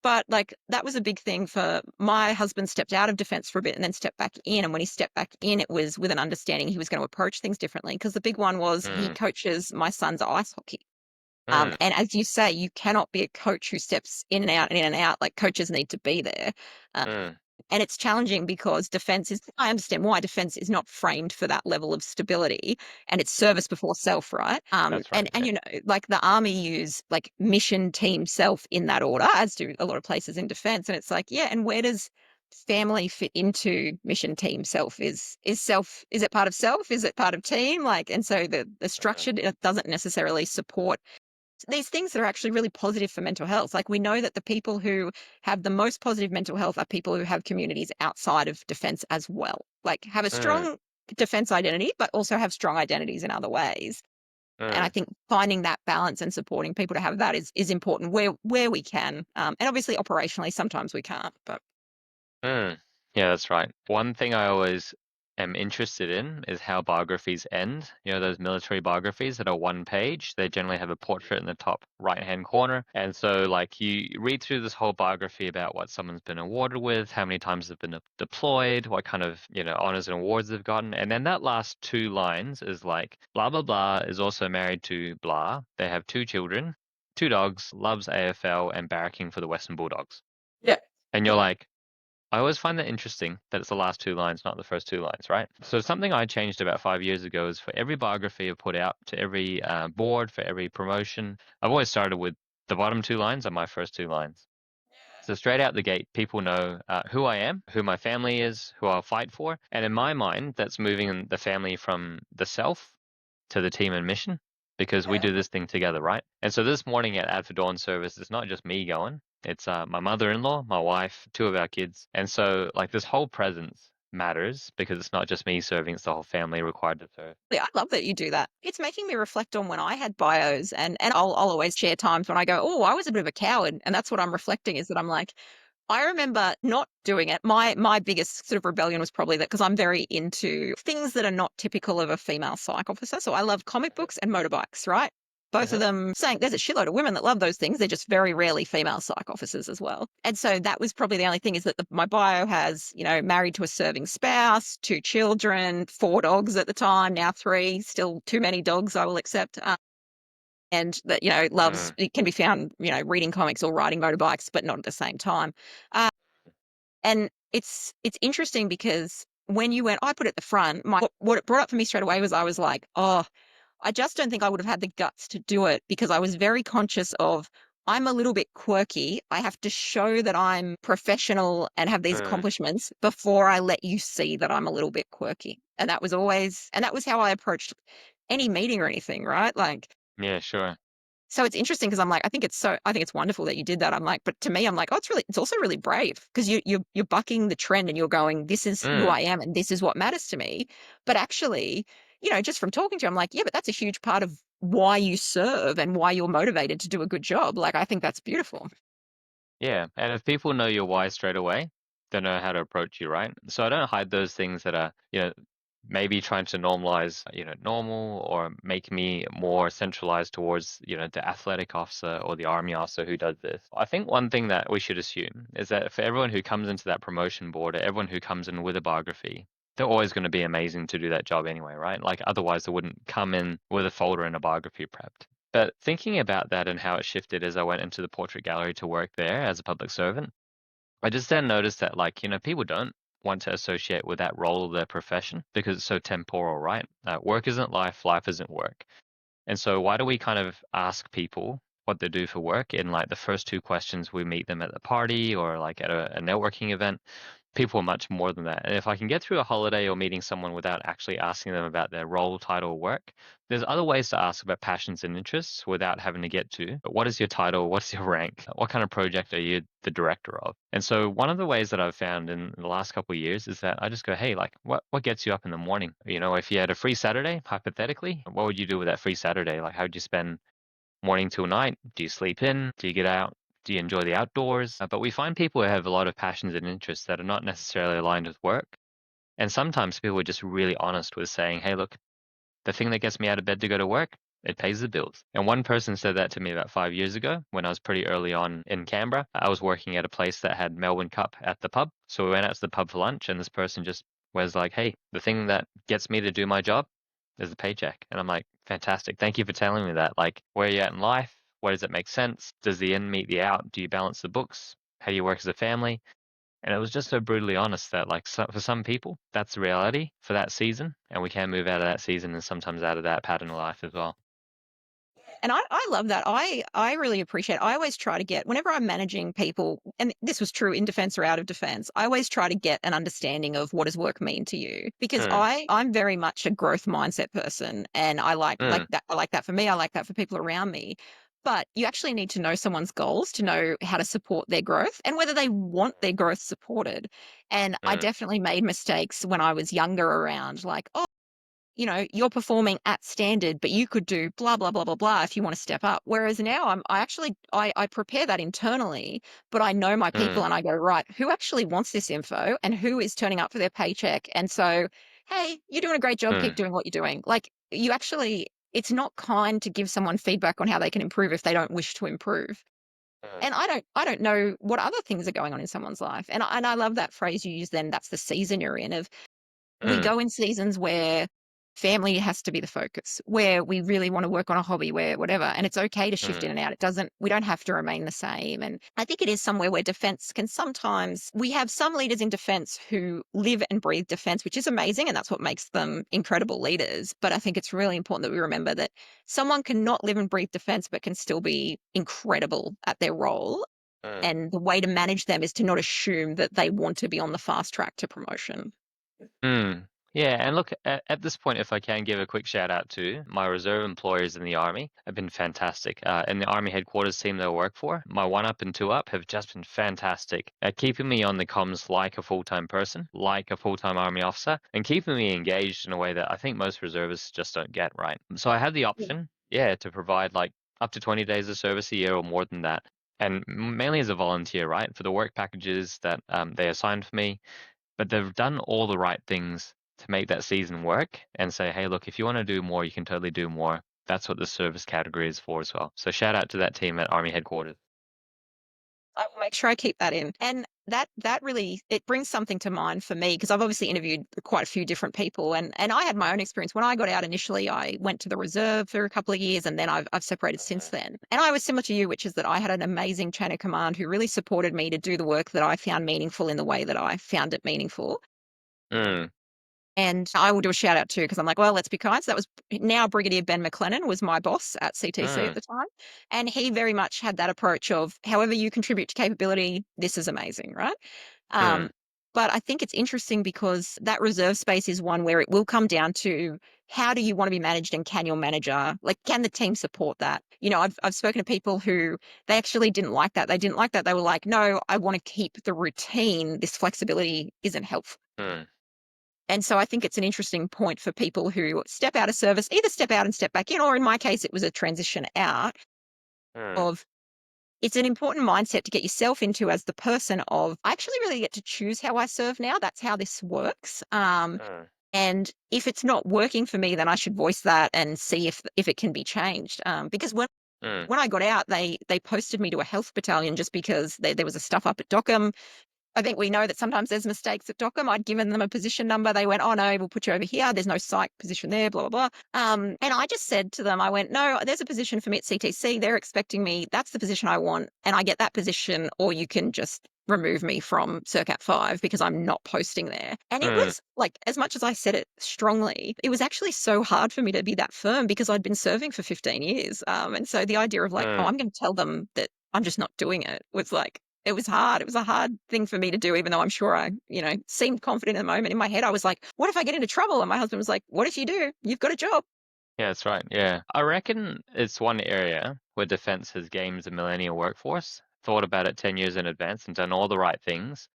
[SPEAKER 1] But like that was a big thing for my husband stepped out of defense for a bit and then stepped back in. And when he stepped back in, it was with an understanding he was going to approach things differently. Because the big one was he
[SPEAKER 2] mm,
[SPEAKER 1] coaches my son's ice hockey.
[SPEAKER 2] mm,
[SPEAKER 1] And as you say, you cannot be a coach who steps in and out and in and out. Like coaches need to be there. Uh,
[SPEAKER 2] mm.
[SPEAKER 1] and it's challenging because defense is, I understand why defense is not framed for that level of stability and it's service before self, right?
[SPEAKER 2] That's right.
[SPEAKER 1] And
[SPEAKER 2] Yeah.
[SPEAKER 1] like the army use like mission, team, self in that order, as do a lot of places in defense. And it's like, yeah, and where does family fit into mission, team, self? Is self, is it part of self? Is it part of team? Like, and so the
[SPEAKER 2] Mm,
[SPEAKER 1] structure doesn't necessarily support these things that are actually really positive for mental health. Like we know that the people who have the most positive mental health are people who have communities outside of defense as well. Like have a
[SPEAKER 2] mm,
[SPEAKER 1] strong defense identity, but also have strong identities in other ways. And I
[SPEAKER 2] mm.
[SPEAKER 1] think finding that balance and supporting people to have that is important where we can. And obviously operationally, sometimes we can't, but
[SPEAKER 2] Mm. Yeah, that's right. One thing I always am interested in is how biographies end. Those military biographies that are one page, they generally have a portrait in the top right-hand corner. And so, like, you read through this whole biography about what someone's been awarded with, how many times they've been deployed, what kind of, honors and awards they've gotten. And then that last two lines is like, blah, blah, blah is also married to blah. They have two children. 2 dogs, loves AFL and barracking for the Western Bulldogs.
[SPEAKER 1] Yeah.
[SPEAKER 2] And you're like, I always find that interesting that it's the last 2 lines, not the first 2 lines, right? So something I changed about 5 years ago is for every biography I put out to every board, for every promotion, I've always started with the bottom 2 lines are my first 2 lines. So straight out the gate, people know who I am, who my family is, who I'll fight for. And in my mind, that's moving the family from the self to the team and mission because we do this thing together, right? And so this morning at Ad for Dawn service, it's not just me going. It's my mother-in-law, my wife, 2 of our kids. And so like this whole presence matters because it's not just me serving, it's the whole family required to serve.
[SPEAKER 1] Yeah, I love that you do that. It's making me reflect on when I had bios, and I'll always share times when I go, "Oh, I was a bit of a coward," and that's what I'm reflecting is that I'm like, I remember not doing it. My biggest sort of rebellion was probably that because I'm very into things that are not typical of a female psych officer. So I love comic books and motorbikes, right? Both of
[SPEAKER 2] Uh-huh.
[SPEAKER 1] them saying there's a shitload of women that love those things. They're just very rarely female psych officers as well. And so that was probably the only thing is that my bio has, married to a serving spouse, 2 children, 4 dogs at the time, now 3, still too many dogs, I will accept. And that, loves,
[SPEAKER 2] Mm,
[SPEAKER 1] it can be found, reading comics or riding motorbikes, but not at the same time. Uh, and it's interesting because when you went, I put it at the front, what it brought up for me straight away was I was like, "Oh, I just don't think I would have had the guts to do it," because I was very conscious of I'm a little bit quirky. I have to show that I'm professional and have these
[SPEAKER 2] mm.
[SPEAKER 1] accomplishments before I let you see that I'm a little bit quirky. And that was how I approached any meeting or anything, right? Like,
[SPEAKER 2] Yeah, sure.
[SPEAKER 1] so it's interesting because I'm like, I think it's wonderful that you did that. I'm like, but to me, I'm like, oh, it's also really brave because you're bucking the trend and you're going, this is who
[SPEAKER 2] Mm.
[SPEAKER 1] I am and this is what matters to me. But actually, just from talking to you, I'm like, yeah, but that's a huge part of why you serve and why you're motivated to do a good job. Like, I think that's beautiful.
[SPEAKER 2] Yeah, and if people know your why straight away, they know how to approach you, right? So I don't hide those things that are, maybe trying to normalize, normal or make me more centralized towards, the athletic officer or the army officer who does this. I think one thing that we should assume is that for everyone who comes into that promotion board or everyone who comes in with a biography, they're always going to be amazing to do that job anyway, right? Like otherwise they wouldn't come in with a folder and a biography prepped. But thinking about that and how it shifted as I went into the portrait gallery to work there as a public servant, I just then noticed that, like, people don't want to associate with that role of their profession because it's so temporal, right? Work isn't life, life isn't work. And so, why do we kind of ask people what they do for work in like the first 2 questions we meet them at the party or like at a networking event? People are much more than that. And if I can get through a holiday or meeting someone without actually asking them about their role, title, work, there's other ways to ask about passions and interests without having to get to. But what is your title? What's your rank? What kind of project are you the director of? And so one of the ways that I've found in the last couple of years is that I just go, hey, like what gets you up in the morning? If you had a free Saturday, hypothetically, what would you do with that free Saturday? Like how would you spend morning till night? Do you sleep in? Do you get out? Do you enjoy the outdoors? But we find people who have a lot of passions and interests that are not necessarily aligned with work. And sometimes people are just really honest with saying, hey, look, the thing that gets me out of bed to go to work, it pays the bills. And one person said that to me about 5 years ago when I was pretty early on in Canberra. I was working at a place that had Melbourne Cup at the pub. So we went out to the pub for lunch, and this person just was like, hey, the thing that gets me to do my job is the paycheck. And I'm like, fantastic. Thank you for telling me that. Like, where are you at in life? Where does it make sense? Does the in meet the out? Do you balance the books? How do you work as a family? And it was just so brutally honest that, like, for some people, that's the reality for that season, and we can move out of that season and sometimes out of that pattern of life as well.
[SPEAKER 1] And I love that. I really appreciate I always try to get whenever I'm managing people, and this was true in defense or out of defense, I always try to get an understanding of what does work mean to you. Because
[SPEAKER 2] Mm,
[SPEAKER 1] I'm very much a growth mindset person and I like
[SPEAKER 2] mm,
[SPEAKER 1] that. I like that for me. I like that for people around me. But you actually need to know someone's goals to know how to support their growth and whether they want their growth supported. And I
[SPEAKER 2] mm,
[SPEAKER 1] definitely made mistakes when I was younger around like, oh, you're performing at standard, but you could do blah, blah, blah, blah, blah if you want to step up. Whereas now I prepare that internally, but I know my people
[SPEAKER 2] mm,
[SPEAKER 1] and I go, right, who actually wants this info and who is turning up for their paycheck? And so, hey, you're doing a great job. Keep
[SPEAKER 2] mm,
[SPEAKER 1] doing what you're doing. Like it's not kind to give someone feedback on how they can improve if they don't wish to improve.
[SPEAKER 2] mm,
[SPEAKER 1] And I don't know what other things are going on in someone's life. And I love that phrase you use then, that's the season you're in of we
[SPEAKER 2] mm,
[SPEAKER 1] go in seasons where family has to be the focus, where we really want to work on a hobby, where whatever, and it's okay to shift in
[SPEAKER 2] Mm,
[SPEAKER 1] and out. We don't have to remain the same. And I think it is somewhere where defense can sometimes, we have some leaders in defense who live and breathe defense, which is amazing. And that's what makes them incredible leaders. But I think it's really important that we remember that someone can not live and breathe defense, but can still be incredible at their role.
[SPEAKER 2] mm.
[SPEAKER 1] And the way to manage them is to not assume that they want to be on the fast track to promotion.
[SPEAKER 2] Mm. Yeah, and look, at this point, if I can give a quick shout out to my reserve employers in the Army, have been fantastic. In the Army headquarters team that I work for, my one up and two up have just been fantastic at keeping me on the comms like a full-time person, like a full-time Army officer, and keeping me engaged in a way that I think most reservists just don't get, right? So I had the
[SPEAKER 1] Yeah.
[SPEAKER 2] option, yeah, to provide like up to 20 days of service a year or more than that. And mainly as a volunteer, right? For the work packages that they assigned for me, but they've done all the right things to make that season work and say, hey, look, if you want to do more, you can totally do more. That's what the service category is for as well. So shout out to that team at Army headquarters.
[SPEAKER 1] I will make sure I keep that in. And that really, it brings something to mind for me, because I've obviously interviewed quite a few different people, and I had my own experience. When I got out initially, I went to the reserve for a couple of years, and then I've separated since then. And I was similar to you, which is that I had an amazing chain of command who really supported me to do the work that I found meaningful in the way that I found it meaningful.
[SPEAKER 2] Mm,
[SPEAKER 1] And I will do a shout out too, because I'm like, well, let's be kind. So that was now Brigadier Ben McLennan was my boss at CTC at
[SPEAKER 2] mm,
[SPEAKER 1] the time. And he very much had that approach of however you contribute to capability, this is amazing, right? Um,
[SPEAKER 2] mm,
[SPEAKER 1] but I think it's interesting because that reserve space is one where it will come down to how do you want to be managed, and can your manager, like, can the team support that? I've spoken to people who they actually didn't like that. They didn't like that. They were like, no, I want to keep the routine. This flexibility isn't helpful.
[SPEAKER 2] mm,
[SPEAKER 1] And so I think it's an interesting point for people who step out of service, either step out and step back in, or in my case, it was a transition out
[SPEAKER 2] mm,
[SPEAKER 1] of, it's an important mindset to get yourself into as the person of, I actually really get to choose how I serve now. That's how this works.
[SPEAKER 2] mm,
[SPEAKER 1] And if it's not working for me, then I should voice that and see if it can be changed. Because
[SPEAKER 2] mm,
[SPEAKER 1] when I got out, they posted me to a health battalion just because there was a stuff up at Dockham. I think we know that sometimes there's mistakes at Dockham. I'd given them a position number. They went, oh, no, we'll put you over here. There's no psych position there, blah, blah, blah. And I just said to them, I went, no, there's a position for me at CTC. They're expecting me. That's the position I want. And I get that position, or you can just remove me from Circat 5 because I'm not posting there. And it
[SPEAKER 2] mm.
[SPEAKER 1] was like, as much as I said it strongly, it was actually so hard for me to be that firm because I'd been serving for 15 years. And so the idea of like, oh,
[SPEAKER 2] Mm.
[SPEAKER 1] I'm going to tell them that I'm just not doing it was like, it was hard. It was a hard thing for me to do, even though I'm sure I, seemed confident in the moment. In my head, I was like, what if I get into trouble? And my husband was like, what if you do? You've got a job.
[SPEAKER 2] Yeah, that's right. Yeah. I reckon it's one area where defense has gamed the millennial workforce, thought about it 10 years in advance and done all the right things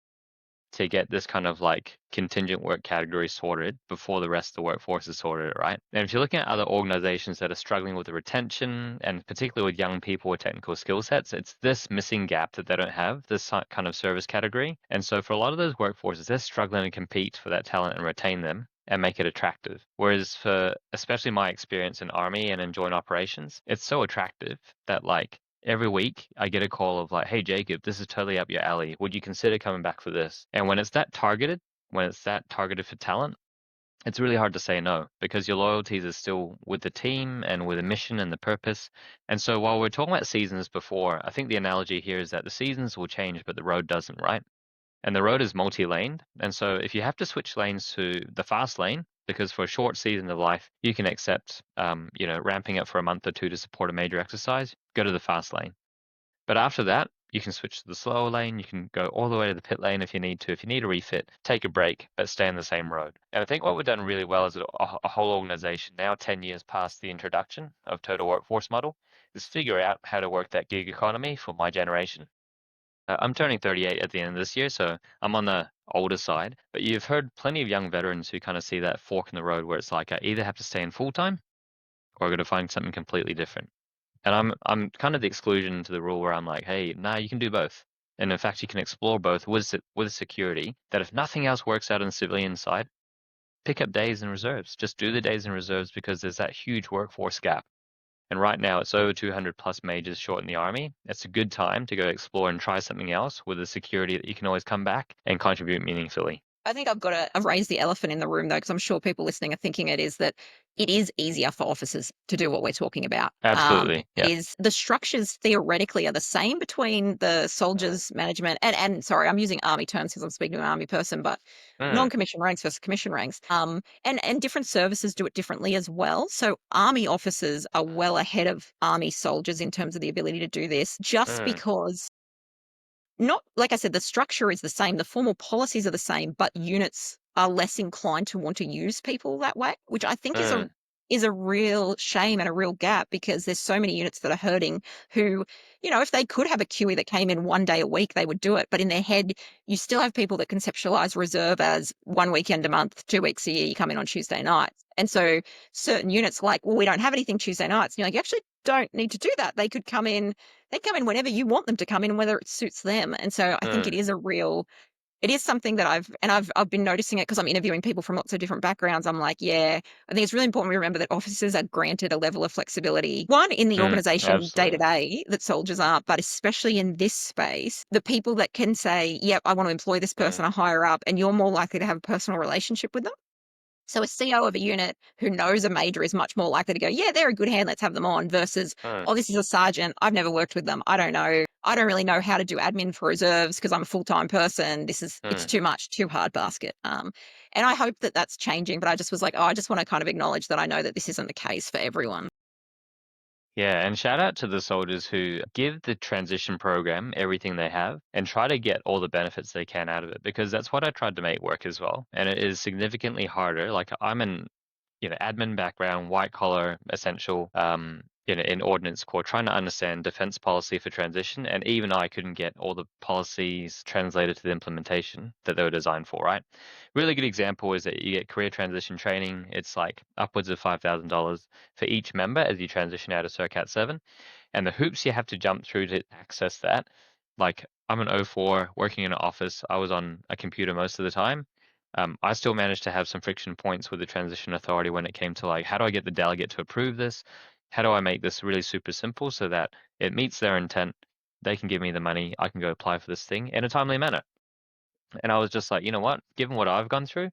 [SPEAKER 2] to get this kind of like contingent work category sorted before the rest of the workforce is sorted, right? And if you're looking at other organizations that are struggling with the retention and particularly with young people with technical skill sets, it's this missing gap that they don't have, this kind of service category. And so for a lot of those workforces, they're struggling to compete for that talent and retain them and make it attractive. Whereas for especially my experience in Army and in joint operations, it's so attractive that like every week I get a call of like, hey, Jacob, this is totally up your alley. Would you consider coming back for this? And when it's that targeted for talent, it's really hard to say no because your loyalties are still with the team and with the mission and the purpose. And so while we're talking about seasons before, I think the analogy here is that the seasons will change, but the road doesn't, right? And the road is multi-laned. And so if you have to switch lanes to the fast lane, because for a short season of life, you can accept, ramping up for a month or two to support a major exercise, go to the fast lane. But after that, you can switch to the slower lane. You can go all the way to the pit lane if you need to. If you need a refit, take a break, but stay on the same road. And I think what we've done really well as a whole organization, now 10 years past the introduction of total workforce model, is figure out how to work that gig economy for my generation. I'm turning 38 at the end of this year, so I'm on the older side. But you've heard plenty of young veterans who kind of see that fork in the road where it's like I either have to stay in full time or I got to find something completely different. And I'm kind of the exclusion to the rule where I'm like, hey, nah, you can do both. And in fact, you can explore both with security. That if nothing else works out on the civilian side, pick up days in reserves. Just do the days in reserves because there's that huge workforce gap. And right now, it's over 200 plus majors short in the Army. It's a good time to go explore and try something else with the security that you can always come back and contribute meaningfully.
[SPEAKER 1] I think I've raised the elephant in the room though, because I'm sure people listening are thinking it is that it is easier for officers to do what we're talking about.
[SPEAKER 2] Absolutely.
[SPEAKER 1] It
[SPEAKER 2] Yeah.
[SPEAKER 1] is the structures theoretically are the same between the
[SPEAKER 2] Mm,
[SPEAKER 1] soldiers management and sorry, I'm using army terms because I'm speaking to an army person, but
[SPEAKER 2] mm,
[SPEAKER 1] non-commissioned ranks versus commissioned ranks. And different services do it differently as well. So army officers are well ahead of army soldiers in terms of the ability to do this, just
[SPEAKER 2] mm,
[SPEAKER 1] because not like I said, the structure is the same, the formal policies are the same, but units are less inclined to want to use people that way, which I think
[SPEAKER 2] mm,
[SPEAKER 1] is a real shame and a real gap because there's so many units that are hurting who, if they could have a QE that came in 1 day a week, they would do it. But in their head, you still have people that conceptualize reserve as 1 weekend a month, 2 weeks a year, you come in on Tuesday nights. And so certain units like, well, we don't have anything Tuesday nights. And you're like, you actually don't need to do that. They come in whenever you want them to come in and whether it suits them. And so I think
[SPEAKER 2] mm,
[SPEAKER 1] it is something that I've been noticing it because I'm interviewing people from lots of different backgrounds. I'm like, yeah, I think it's really important we remember that officers are granted a level of flexibility, one in the organization day to
[SPEAKER 2] absolutely.
[SPEAKER 1] day that soldiers aren't, but especially in this space, the people that can say, yep, I want to employ this person
[SPEAKER 2] Mm,
[SPEAKER 1] are higher up, and you're more likely to have a personal relationship with them. So a CO of a unit who knows a major is much more likely to go, yeah, they're a good hand, let's have them on, versus,
[SPEAKER 2] mm,
[SPEAKER 1] oh, this is a sergeant, I've never worked with them, I don't know, I don't really know how to do admin for reserves because I'm a full-time person. It's
[SPEAKER 2] mm.
[SPEAKER 1] too much, too hard basket. And I hope that that's changing, but I just was like, oh, I just want to kind of acknowledge that I know that this isn't the case for everyone.
[SPEAKER 2] Yeah, and shout out to the soldiers who give the transition program everything they have and try to get all the benefits they can out of it because that's what I tried to make work as well. And it is significantly harder. Like I'm an admin background, white collar, essential, in Ordnance Corps, trying to understand defense policy for transition. And even I couldn't get all the policies translated to the implementation that they were designed for, right? Really good example is that you get career transition training. It's like upwards of $5,000 for each member as you transition out of CERCAT 7. And the hoops you have to jump through to access that, like I'm an O4 working in an office. I was on a computer most of the time. I still managed to have some friction points with the transition authority when it came to like, how do I get the delegate to approve this? How do I make this really super simple so that it meets their intent? They can give me the money. I can go apply for this thing in a timely manner. And I was just like, you know what? Given what I've gone through,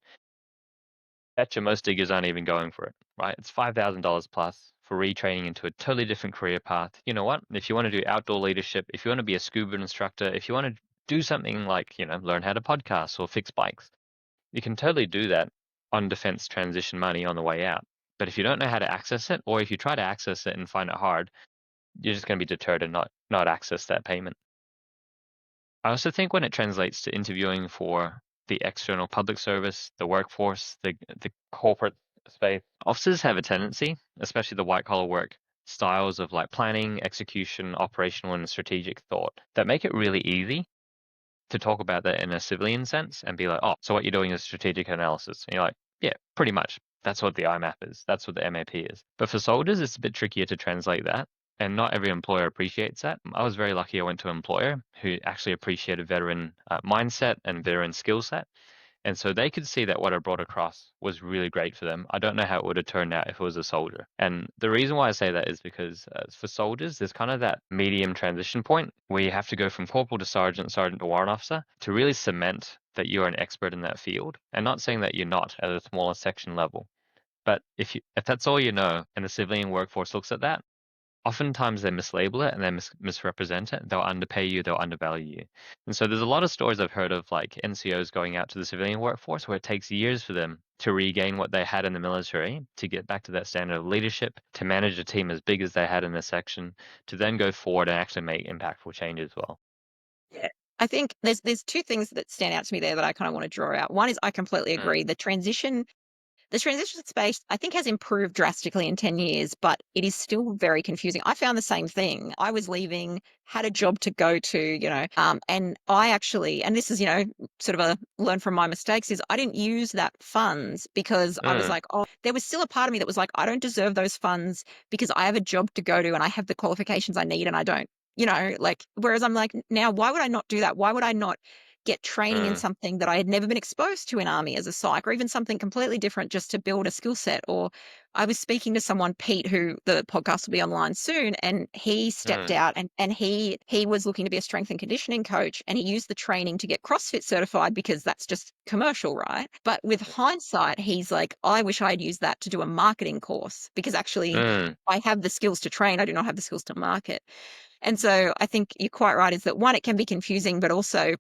[SPEAKER 2] betcha most diggers aren't even going for it, right? It's $5,000 plus for retraining into a totally different career path. You know what? If you want to do outdoor leadership, if you want to be a scuba instructor, if you want to do something like, learn how to podcast or fix bikes, you can totally do that on defense transition money on the way out. But if you don't know how to access it, or if you try to access it and find it hard, you're just going to be deterred and not access that payment. I also think when it translates to interviewing for the external public service, the workforce, the corporate space, officers have a tendency, especially the white collar work styles of like planning, execution, operational, and strategic thought that make it really easy to talk about that in a civilian sense and be like, oh, so what you're doing is strategic analysis. And you're like, yeah, pretty much. That's what the IMAP is. That's what the MAP is. But for soldiers, it's a bit trickier to translate that. And not every employer appreciates that. I was very lucky I went to an employer who actually appreciated veteran mindset and veteran skill set. And so they could see that what I brought across was really great for them. I don't know how it would have turned out if it was a soldier. And the reason why I say that is because for soldiers, there's kind of that medium transition point where you have to go from corporal to sergeant, sergeant to warrant officer to really cement that you're an expert in that field. And not saying that you're not at a smaller section level. But if that's all you know and the civilian workforce looks at that, oftentimes they mislabel it and they misrepresent it. They'll underpay you, they'll undervalue you. And so there's a lot of stories I've heard of like NCOs going out to the civilian workforce where it takes years for them to regain what they had in the military, to get back to that standard of leadership, to manage a team as big as they had in their section, to then go forward and actually make impactful change as well.
[SPEAKER 1] Yeah. I think there's two things that stand out to me there that I kind of want to draw out. One is I completely
[SPEAKER 2] Mm,
[SPEAKER 1] agree. The transition space, I think, has improved drastically in 10 years, but it is still very confusing. I found the same thing. I was leaving, had a job to go to, and I actually, and this is, sort of a learn from my mistakes, is I didn't use that funds because I was
[SPEAKER 2] mm,
[SPEAKER 1] like, oh, there was still a part of me that was like, I don't deserve those funds because I have a job to go to and I have the qualifications I need and I don't, whereas I'm like, now, why would I not do that? Why would I not get training in
[SPEAKER 2] mm,
[SPEAKER 1] something that I had never been exposed to in army as a psych, or even something completely different just to build a skill set, or I was speaking to someone, Pete, who the podcast will be online soon, and he stepped
[SPEAKER 2] Mm,
[SPEAKER 1] out and he was looking to be a strength and conditioning coach, and he used the training to get CrossFit certified because that's just commercial, right? But with hindsight, he's like, I wish I had used that to do a marketing course because actually
[SPEAKER 2] mm,
[SPEAKER 1] I have the skills to train. I do not have the skills to market. And so I think you're quite right, is that one, it can be confusing, but also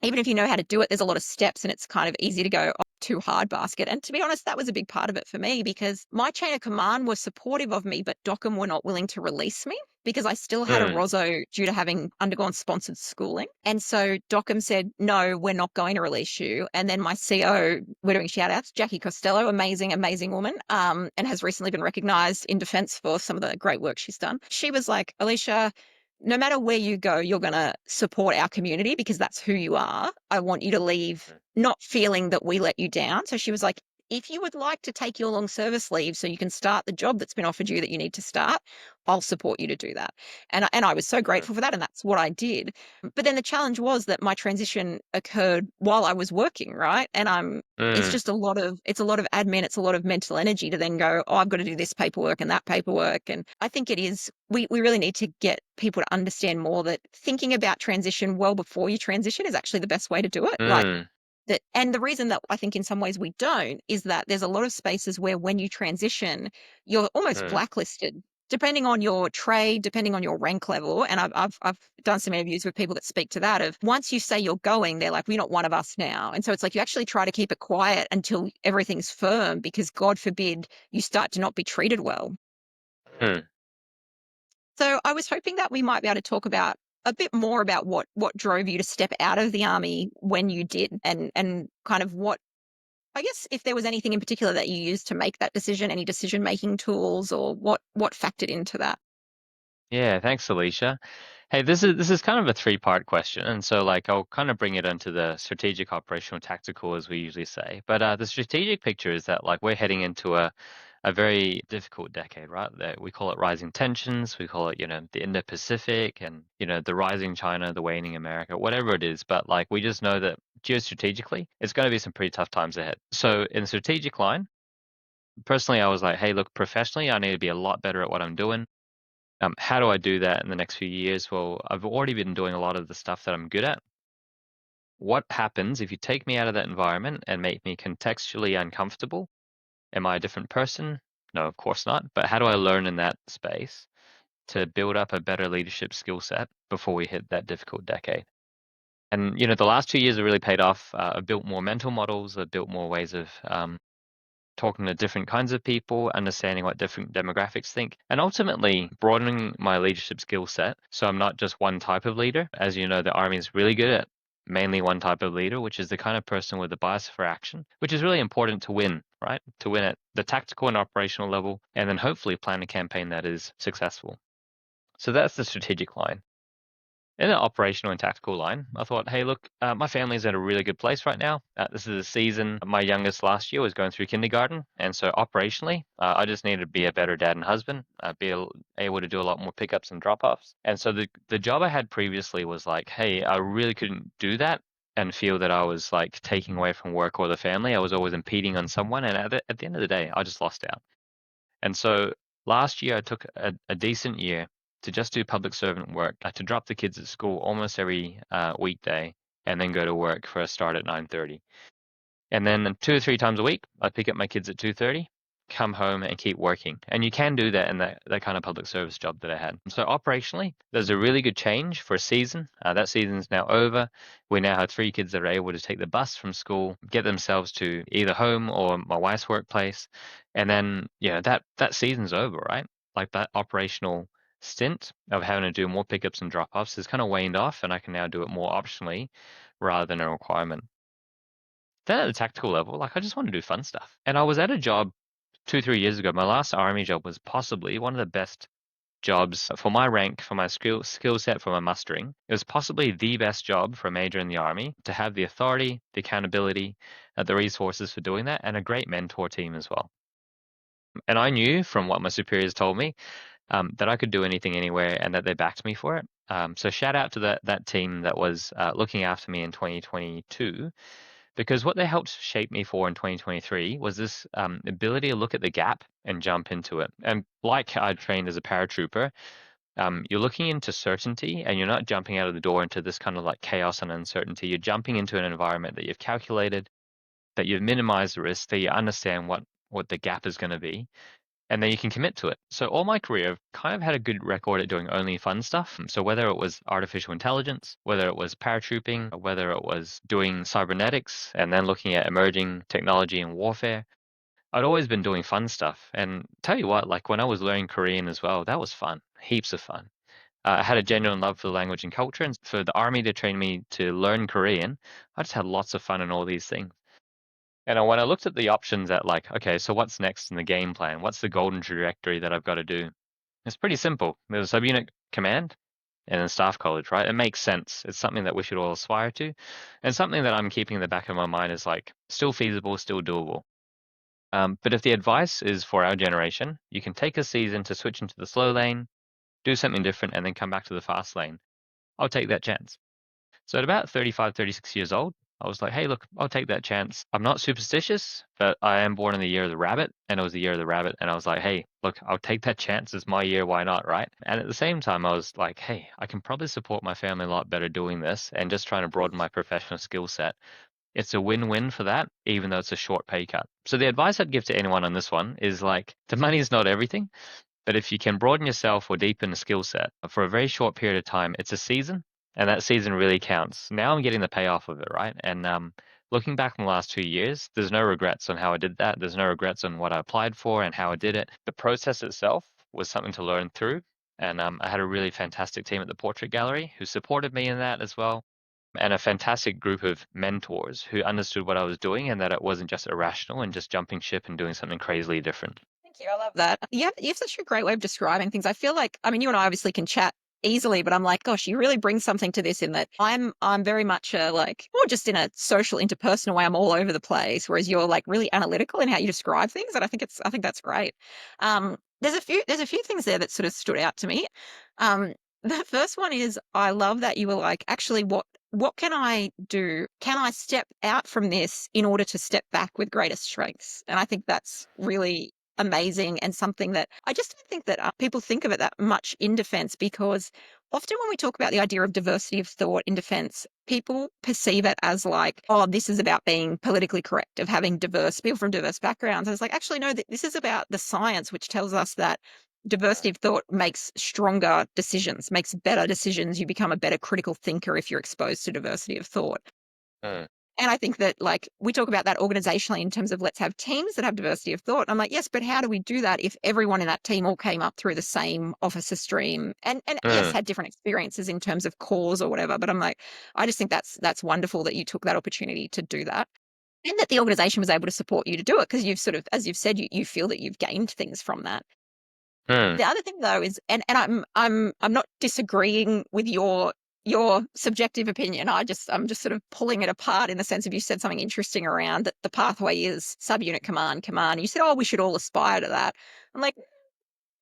[SPEAKER 1] even if you know how to do it, there's a lot of steps and it's kind of easy to go, oh, too hard basket. And to be honest, that was a big part of it for me because my chain of command was supportive of me, but Dockham were not willing to release me because I still had a
[SPEAKER 2] mm,
[SPEAKER 1] ROSO due to having undergone sponsored schooling. And so Dockham said, no, we're not going to release you. And then my CO, we're doing shout outs, Jackie Costello, amazing, amazing woman, and has recently been recognized in defense for some of the great work she's done. She was like, Aleesha, no matter where you go, you're going to support our community because that's who you are. I want you to leave not feeling that we let you down. So she was like, if you would like to take your long service leave so you can start the job that's been offered you that you need to start, I'll support you to do that. And I was so
[SPEAKER 2] mm,
[SPEAKER 1] grateful for that. And that's what I did. But then the challenge was that my transition occurred while I was working, right? And it's
[SPEAKER 2] mm,
[SPEAKER 1] just it's a lot of admin, it's a lot of mental energy to then go, oh, I've got to do this paperwork and that paperwork. And I think it is, we really need to get people to understand more that thinking about transition well before you transition is actually the best way to do it. Like
[SPEAKER 2] mm,
[SPEAKER 1] that, and the reason that I think in some ways we don't is that there's a lot of spaces where when you transition, you're almost
[SPEAKER 2] mm,
[SPEAKER 1] blacklisted. Depending on your trade, depending on your rank level, and I've done some interviews with people that speak to that. Of once you say you're going, they're like, "We're not one of us now," and so it's like you actually try to keep it quiet until everything's firm, because God forbid you start to not be treated well.
[SPEAKER 2] mm.
[SPEAKER 1] So I was hoping that we might be able to talk about a bit more about what drove you to step out of the army when you did, and kind of what, I guess, if there was anything in particular that you used to make that decision, any decision making tools, or what factored into that.
[SPEAKER 2] Yeah, thanks, Alicia. Hey, this is kind of a three-part question, and so like I'll kind of bring it into the strategic, operational, tactical, as we usually say. But the strategic picture is that like we're heading into a very difficult decade, right? That we call it rising tensions, we call it, the Indo-Pacific, and the rising China, the waning America, whatever it is. But like we just know that geostrategically, it's going to be some pretty tough times ahead. So in the strategic line, personally, I was like, hey, look, professionally, I need to be a lot better at what I'm doing. How do I do that in the next few years? Well, I've already been doing a lot of the stuff that I'm good at. What happens if you take me out of that environment and make me contextually uncomfortable? Am I a different person? No, of course not. But how do I learn in that space to build up a better leadership skill set before we hit that difficult decade? And the last 2 years have really paid off. I've built more mental models. I've built more ways of talking to different kinds of people, understanding what different demographics think, and ultimately broadening my leadership skill set. So I'm not just one type of leader. As you know, the Army is really good at mainly one type of leader, which is the kind of person with a bias for action, which is really important to win, right? To win at the tactical and operational level, and then hopefully plan a campaign that is successful. So that's the strategic line. In the operational and tactical line, I thought, hey, look, my family's at a really good place right now. This is a season. My youngest last year was going through kindergarten. And so operationally, I just needed to be a better dad and husband, able to do a lot more pickups and drop offs. And so the job I had previously was like, hey, I really couldn't do that and feel that I was like taking away from work or the family. I was always impeding on someone. And at the end of the day, I just lost out. And so last year, I took a decent year to just do public servant work, to drop the kids at school almost every weekday, and then go to work for a start at 9:30. And then 2 or 3 times a week, I pick up my kids at 2:30, come home and keep working. And you can do that in that kind of public service job that I had. So operationally, there's a really good change for a season. That season's now over. We now have 3 kids that are able to take the bus from school, get themselves to either home or my wife's workplace. And then, that season's over, right? Like that operational stint of having to do more pickups and drop-offs has kind of waned off, and I can now do it more optionally rather than a requirement. Then at the tactical level, like I just want to do fun stuff. And I was at a job 2, 3 years ago. My last army job was possibly one of the best jobs for my rank, for my skill set, for my mustering. It was possibly the best job for a major in the army to have the authority, the accountability, the resources for doing that, and a great mentor team as well. And I knew from what my superiors told me that I could do anything anywhere and that they backed me for it. So shout out to that team that was looking after me in 2022. because what they helped shape me for in 2023 was this ability to look at the gap and jump into it. And like I trained as a paratrooper, you're looking into certainty and you're not jumping out of the door into this kind of like chaos and uncertainty. You're jumping into an environment that you've calculated, that you've minimized the risk, that you understand what the gap is going to be, and then you can commit to it. So all my career, I've kind of had a good record at doing only fun stuff. So whether it was artificial intelligence, whether it was paratrooping, whether it was doing cybernetics, and then looking at emerging technology and warfare, I'd always been doing fun stuff. And tell you what, like when I was learning Korean as well, that was fun, heaps of fun. I had a genuine love for the language and culture, and for the army to train me to learn Korean, I just had lots of fun in all these things. And when I looked at the options at like, okay, so what's next in the game plan? What's the golden trajectory that I've got to do? It's pretty simple. There's a subunit command and then staff college, right? It makes sense. It's something that we should all aspire to. And something that I'm keeping in the back of my mind is like still feasible, still doable. But if the advice is for our generation, you can take a season to switch into the slow lane, do something different, and then come back to the fast lane. I'll take that chance. So at about 35, 36 years old, I was like, hey, look, I'll take that chance. I'm not superstitious, but I am born in the year of the rabbit, and it was the year of the rabbit. And I was like, hey, look, I'll take that chance. It's my year. Why not? Right. And at the same time, I was like, hey, I can probably support my family a lot better doing this and just trying to broaden my professional skill set. It's a win-win for that, even though it's a short pay cut. So the advice I'd give to anyone on this one is like, the money is not everything. But if you can broaden yourself or deepen a skill set for a very short period of time, it's a season, and that season really counts. Now I'm getting the payoff of it, right? And looking back on the last 2 years, there's no regrets on how I did that. There's no regrets on what I applied for and how I did it. The process itself was something to learn through, and I had a really fantastic team at the Portrait Gallery who supported me in that as well, and a fantastic group of mentors who understood what I was doing and that it wasn't just irrational and just jumping ship and doing something crazily different.
[SPEAKER 1] Thank you. I love that. You have such a great way of describing things. I feel like, I mean, you and I obviously can chat easily, but I'm like, gosh, you really bring something to this in that I'm very much like, or just in a social interpersonal way, I'm all over the place. Whereas you're like really analytical in how you describe things. And I think that's great. There's a few things there that sort of stood out to me. Um, the first one is I love that you were like, actually, what can I do? Can I step out from this in order to step back with greater strengths? And I think that's really amazing and something that I just don't think that people think of it that much in defense, because often when we talk about the idea of diversity of thought in defense, people perceive it as like, oh, this is about being politically correct, of having diverse people from diverse backgrounds. And it's like, actually, no, this is about the science, which tells us that diversity of thought makes stronger decisions, makes better decisions. You become a better critical thinker if you're exposed to diversity of thought.
[SPEAKER 2] Mm,
[SPEAKER 1] And I think that, like, we talk about that organizationally in terms of let's have teams that have diversity of thought. I'm like, yes, but how do we do that if everyone in that team all came up through the same officer stream and yes,
[SPEAKER 2] mm,
[SPEAKER 1] had different experiences in terms of cause or whatever. But I'm like, I just think that's wonderful that you took that opportunity to do that. And that the organization was able to support you to do it because you've sort of, as you've said, you feel that you've gained things from that.
[SPEAKER 2] mm,
[SPEAKER 1] The other thing though is, and I'm not disagreeing with your subjective opinion. I'm just sort of pulling it apart in the sense of you said something interesting around that the pathway is subunit command. You said, oh, we should all aspire to that. I'm like, I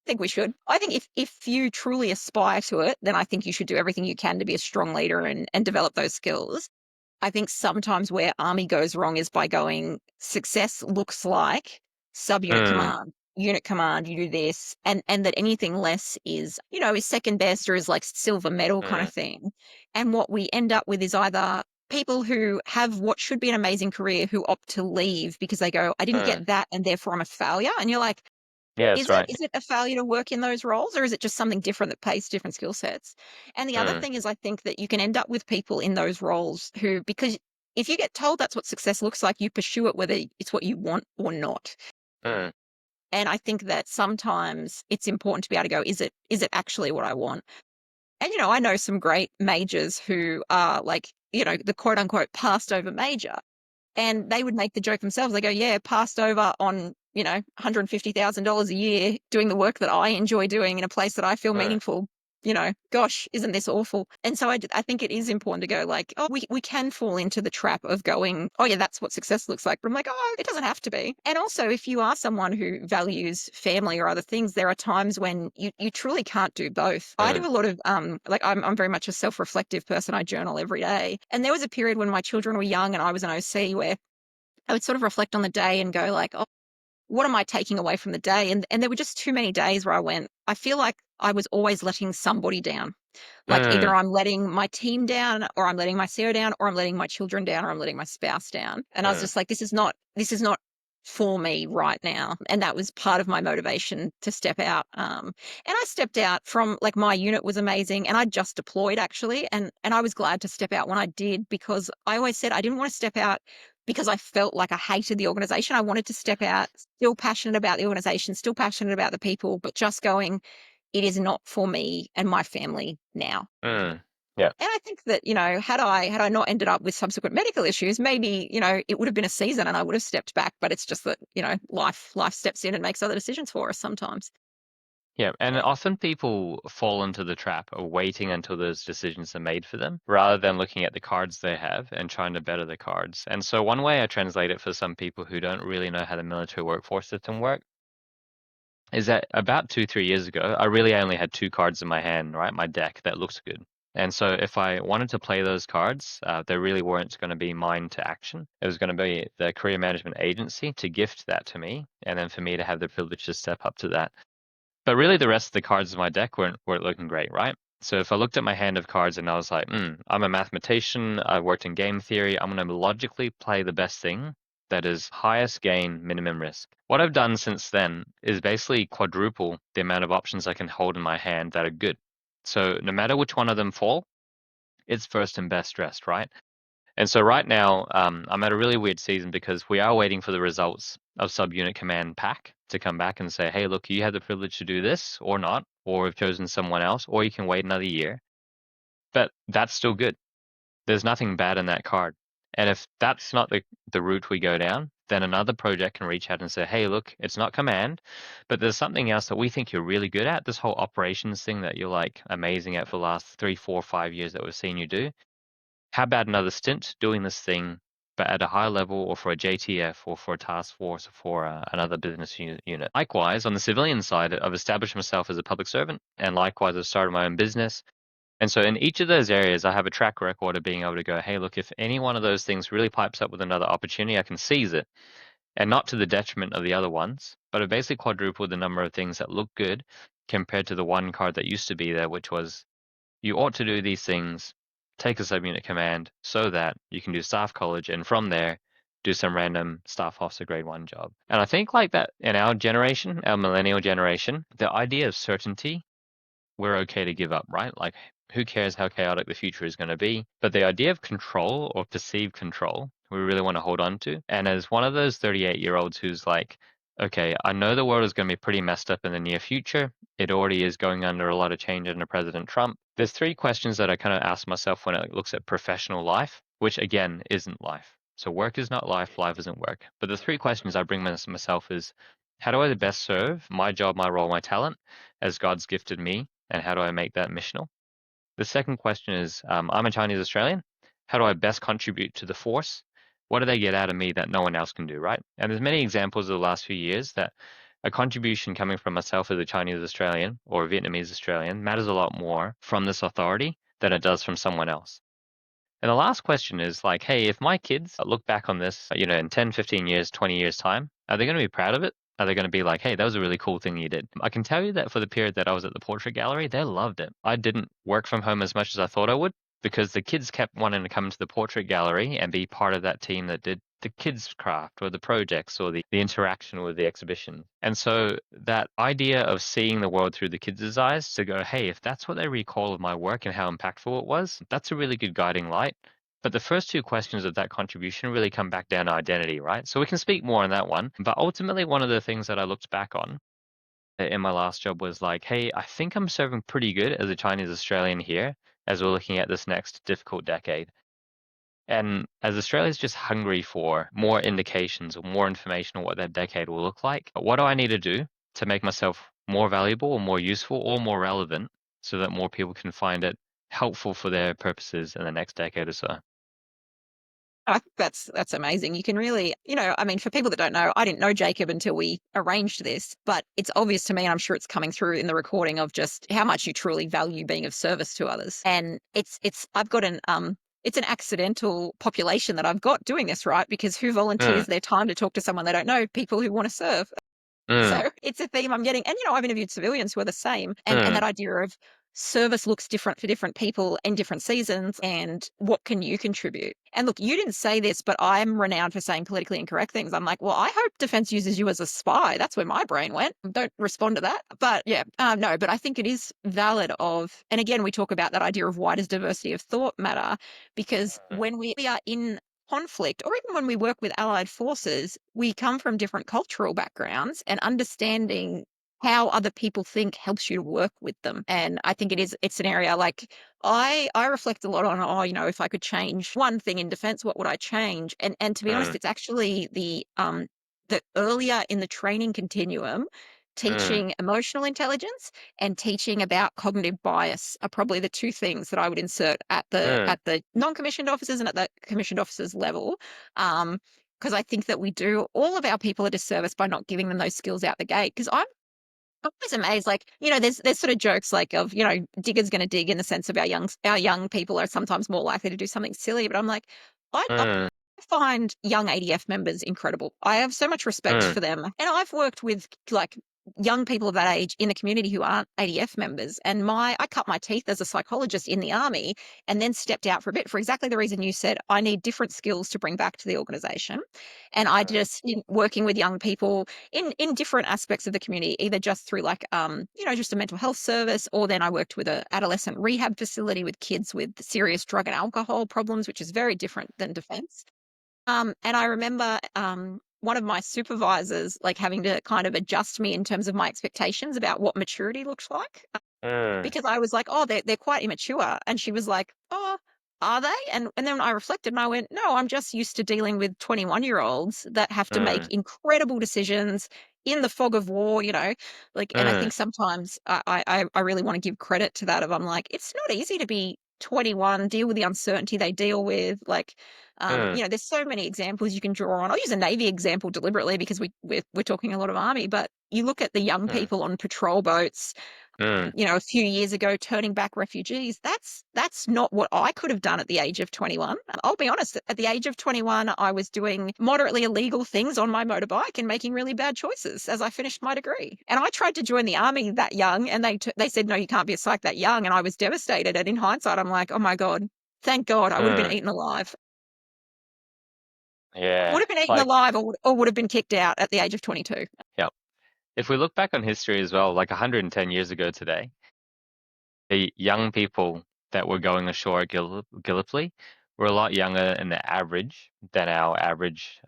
[SPEAKER 1] think we should. I think if you truly aspire to it, then I think you should do everything you can to be a strong leader and develop those skills. I think sometimes where army goes wrong is by going, success looks like subunit
[SPEAKER 2] mm,
[SPEAKER 1] command, unit command, you do this, and that anything less is, is second best or is like silver medal kind of
[SPEAKER 2] mm,
[SPEAKER 1] thing. And what we end up with is either people who have what should be an amazing career who opt to leave because they go, I didn't
[SPEAKER 2] mm.
[SPEAKER 1] get that and therefore I'm a failure. And you're like,
[SPEAKER 2] Yeah, that's right.
[SPEAKER 1] is it a failure to work in those roles, or is it just something different that pays different skill sets? And the other
[SPEAKER 2] Mm,
[SPEAKER 1] thing is I think that you can end up with people in those roles who, because if you get told that's what success looks like, you pursue it whether it's what you want or not.
[SPEAKER 2] mm,
[SPEAKER 1] And I think that sometimes it's important to be able to go, is it actually what I want? And I know some great majors who are like, the quote unquote passed over major. And they would make the joke themselves. They go, yeah, passed over on, $150,000 a year doing the work that I enjoy doing in a place that I feel
[SPEAKER 2] mm,
[SPEAKER 1] meaningful. gosh, isn't this awful? And so I think it is important to go like, oh, we can fall into the trap of going, oh, yeah, that's what success looks like. But I'm like, oh, it doesn't have to be. And also, if you are someone who values family or other things, there are times when you truly can't do both. I
[SPEAKER 2] Mm,
[SPEAKER 1] do a lot of, like, I'm very much a self reflective person. I journal every day. And there was a period when my children were young and I was an OC where I would sort of reflect on the day and go like, oh, what am I taking away from the day? And there were just too many days where I went, I feel like I was always letting somebody down. Like
[SPEAKER 2] mm,
[SPEAKER 1] either I'm letting my team down or I'm letting my CEO down or I'm letting my children down or I'm letting my spouse down. And I was
[SPEAKER 2] mm,
[SPEAKER 1] just like, this is not for me right now. And that was part of my motivation to step out. And I stepped out from, like, my unit was amazing and I just deployed actually. And I was glad to step out when I did, because I always said I didn't want to step out because I felt like I hated the organization. I wanted to step out still passionate about the organization, still passionate about the people, but just going, it is not for me and my family now.
[SPEAKER 2] mm. Yeah.
[SPEAKER 1] And I think that, had I not ended up with subsequent medical issues, maybe, it would have been a season and I would have stepped back. But it's just that, life steps in and makes other decisions for us sometimes.
[SPEAKER 2] Yeah, and
[SPEAKER 1] Yeah.
[SPEAKER 2] often people fall into the trap of waiting until those decisions are made for them rather than looking at the cards they have and trying to better the cards. And so one way I translate it for some people who don't really know how the military workforce system works is that about 2, 3 years ago, I really only had two cards in my hand, right? My deck that looks good. And so if I wanted to play those cards, they really weren't going to be mine to action. It was going to be the career management agency to gift that to me, and then for me to have the privilege to step up to that. But really, the rest of the cards in my deck weren't looking great, right? So if I looked at my hand of cards and I was like, I'm a mathematician, I worked in game theory, I'm going to logically play the best thing that is highest gain, minimum risk. What I've done since then is basically quadruple the amount of options I can hold in my hand that are good. So no matter which one of them fall, it's first and best dressed, right? And so right now, I'm at a really weird season because we are waiting for the results of subunit command pack to come back and say, hey, look, you had the privilege to do this or not, or we've chosen someone else, or you can wait another year. But that's still good. There's nothing bad in that card. And if that's not the route we go down, then another project can reach out and say, hey, look, it's not command, but there's something else that we think you're really good at. This whole operations thing that you're like amazing at for the last 3, 4, 5 years that we've seen you do. How about another stint doing this thing, but at a higher level, or for a JTF, or for a task force, or for another business unit? Likewise, on the civilian side, I've established myself as a public servant, and likewise, I've started my own business. And so in each of those areas, I have a track record of being able to go, hey, look, if any one of those things really pipes up with another opportunity, I can seize it, and not to the detriment of the other ones, but I basically quadrupled the number of things that look good compared to the one card that used to be there, which was you ought to do these things, take a subunit command so that you can do staff college, and from there, do some random staff officer grade 1 job. And I think like that in our generation, our millennial generation, the idea of certainty, we're okay to give up, right? Like, who cares how chaotic the future is going to be? But the idea of control or perceived control, we really want to hold on to. And as one of those 38-year-olds who's like, okay, I know the world is going to be pretty messed up in the near future. It already is going under a lot of change under President Trump. There's three questions that I kind of ask myself when it looks at professional life, which again isn't life. So work is not life, life isn't work. But the three questions I bring myself is, how do I best serve my job, my role, my talent as God's gifted me, and how do I make that missional? The second question is, I'm a Chinese Australian. How do I best contribute to the force? What do they get out of me that no one else can do, right? And there's many examples of the last few years that a contribution coming from myself as a Chinese Australian or a Vietnamese Australian matters a lot more from this authority than it does from someone else. And the last question is like, hey, if my kids look back on this, in 10, 15 years, 20 years time, are they going to be proud of it? Are they going to be like, hey, that was a really cool thing you did? I can tell you that for the period that I was at the portrait gallery, they loved it. I didn't work from home as much as I thought I would because the kids kept wanting to come to the portrait gallery and be part of that team that did the kids craft or the projects or the interaction with the exhibition. And so that idea of seeing the world through the kids' eyes to go, hey, if that's what they recall of my work and how impactful it was, that's a really good guiding light. But the first two questions of that contribution really come back down to identity, right? So we can speak more on that one. But ultimately, one of the things that I looked back on in my last job was like, hey, I think I'm serving pretty good as a Chinese Australian here as we're looking at this next difficult decade. And as Australia's just hungry for more indications or more information on what that decade will look like, what do I need to do to make myself more valuable or more useful or more relevant so that more people can find it helpful for their purposes in the next decade or so.
[SPEAKER 1] I think that's amazing. You can really, I mean, for people that don't know, I didn't know Jacob until we arranged this, but it's obvious to me, and I'm sure it's coming through in the recording of just how much you truly value being of service to others. And I've got it's an accidental population that I've got doing this, right? Because who
[SPEAKER 2] Mm,
[SPEAKER 1] volunteers their time to talk to someone they don't know? People who want to serve.
[SPEAKER 2] mm,
[SPEAKER 1] So it's a theme I'm getting. And, I've interviewed civilians who are the same. And
[SPEAKER 2] mm,
[SPEAKER 1] that idea of service looks different for different people in different seasons. And what can you contribute? And look, you didn't say this, but I'm renowned for saying politically incorrect things. I'm like, well, I hope defense uses you as a spy. That's where my brain went. Don't respond to that. But yeah, no, but I think it is valid and again, we talk about that idea of why does diversity of thought matter? Because when we are in conflict, or even when we work with allied forces, we come from different cultural backgrounds, and understanding how other people think helps you to work with them. And I think it's an area like I reflect a lot on, if I could change one thing in defense, what would I change? And to be honest,
[SPEAKER 2] mm,
[SPEAKER 1] it's actually the earlier in the training continuum,
[SPEAKER 2] mm,
[SPEAKER 1] teaching emotional intelligence and teaching about cognitive bias are probably the two things that I would insert at the
[SPEAKER 2] mm,
[SPEAKER 1] non-commissioned officers and at the commissioned officers level. Because I think that we do all of our people a disservice by not giving them those skills out the gate. Because I'm always amazed, like, there's sort of jokes like of, digger's going to dig, in the sense of our young people are sometimes more likely to do something silly. But I'm like, I
[SPEAKER 2] mm,
[SPEAKER 1] find young ADF members incredible. I have so much respect
[SPEAKER 2] mm,
[SPEAKER 1] for them. And I've worked with like young people of that age in the community who aren't ADF members. And I cut my teeth as a psychologist in the army, and then stepped out for a bit for exactly the reason you said. I need different skills to bring back to the organization. And I just, in working with young people in different aspects of the community, either just through like just a mental health service, or then I worked with a adolescent rehab facility with kids with serious drug and alcohol problems, which is very different than defense. And I remember one of my supervisors like having to kind of adjust me in terms of my expectations about what maturity looks like,
[SPEAKER 2] mm,
[SPEAKER 1] because I was like, "Oh, they're quite immature," and she was like, "Oh, are they?" And then I reflected and I went, "No, I'm just used to dealing with 21-year-olds that have to make
[SPEAKER 2] mm,
[SPEAKER 1] incredible decisions in the fog of war, like." And I
[SPEAKER 2] mm,
[SPEAKER 1] think sometimes I really want to give credit to that. Of I'm like, it's not easy to be 21, deal with the uncertainty they deal with, like.
[SPEAKER 2] mm,
[SPEAKER 1] There's so many examples you can draw on. I'll use a Navy example deliberately because we're talking a lot of Army, but you look at the young
[SPEAKER 2] mm,
[SPEAKER 1] people on patrol boats,
[SPEAKER 2] mm,
[SPEAKER 1] a few years ago, turning back refugees. That's not what I could have done at the age of 21. I'll be honest, at the age of 21, I was doing moderately illegal things on my motorbike and making really bad choices as I finished my degree. And I tried to join the army that young, and they said, no, you can't be a psych that young. And I was devastated. And in hindsight, I'm like, oh my God, thank God I would have been
[SPEAKER 2] mm.
[SPEAKER 1] eaten alive. Would
[SPEAKER 2] Yeah,
[SPEAKER 1] have been eaten
[SPEAKER 2] like,
[SPEAKER 1] alive, or would have been kicked out at the age of 22.
[SPEAKER 2] yeah. If we look back on history as well, like 110 years ago today, the young people that were going ashore at Gallipoli were a lot younger in the average than our average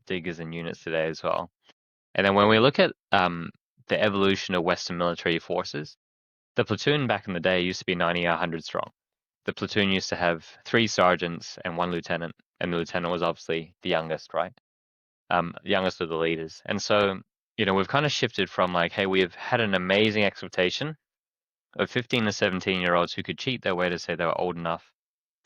[SPEAKER 2] diggers and units today as well. And then when we look at the evolution of Western military forces, the platoon back in the day used to be 90 or 100 strong. The platoon used to have three sergeants and one lieutenant, and the lieutenant was obviously the youngest, right? Youngest of the leaders. And so, we've kind of shifted from like, hey, we have had an amazing expectation of 15 to 17-year-olds who could cheat their way to say they were old enough